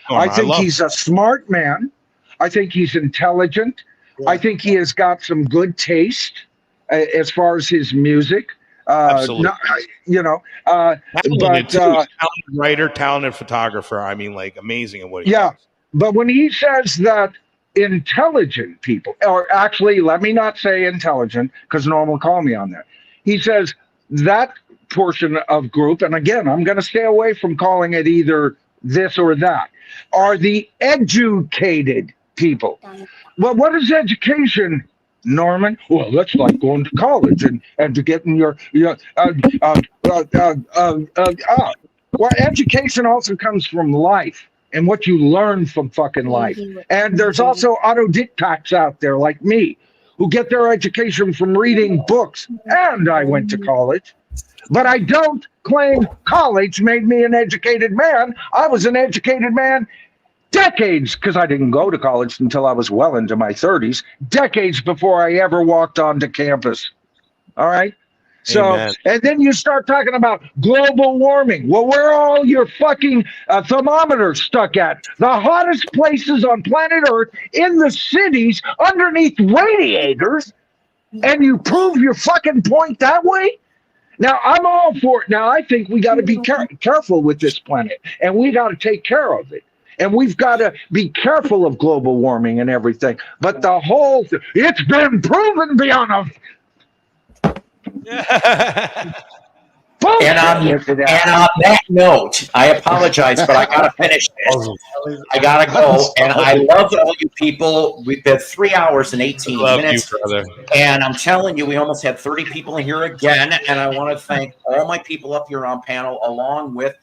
Norman, I think love he's a smart man. I think he's intelligent. I think he has got some good taste as far as his music. Absolutely. Not, you know, talented, talented writer, talented photographer. I mean, like, amazing at what he does. But when he says that intelligent people, or actually, let me not say intelligent, because Norm will call me on that. He says that portion of group, and again, I'm going to stay away from calling it either this or that, are the educated people. Well, what is education, Norman? Well, that's like going to college and to getting your well, education also comes from life and what you learn from fucking life. And there's also autodidacts out there like me who get their education from reading books. And I went to college, but I don't claim college made me an educated man. I was an educated man decades, because I didn't go to college until I was well into my 30s, decades before I ever walked onto campus. All right? So, Amen. and then you start talking about global warming. Well, where are all your fucking thermometers stuck at? The hottest places on planet Earth, in the cities, underneath radiators, and you prove your fucking point that way? Now, I'm all for it. Now, I think we got to be careful with this planet, and we got to take care of it. And we've got to be careful of global warming and everything. But the whole it's been proven beyond a And on that note, I apologize, but I gotta finish this. I gotta go. And I love all you people. We've been 3 hours and 18 minutes. Brother. And I'm telling you, we almost had 30 people in here again. And I want to thank all my people up here on panel, along with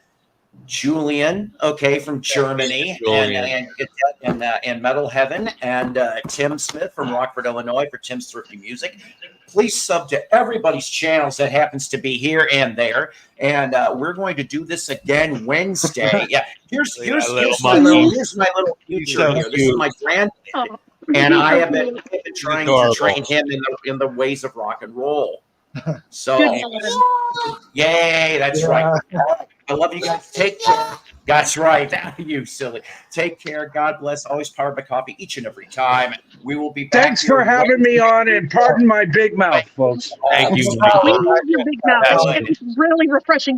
Julian, okay, from Germany, and Metal Heaven, and Tim Smith from Rockford, Illinois, for Tim's Thrifty Music. Please sub to everybody's channels that happens to be here and there. And we're going to do this again Wednesday. Yeah, here's my little future here. This is my grand, and I have been trying to train him in the ways of rock and roll. So, yay, that's right. I love you guys. Take care. That's right. You silly. Take care. God bless. Always powered by coffee each and every time. We will be back. Thanks for having me on, and pardon my big mouth, folks. Thank you. We love your big mouth. It's really refreshing.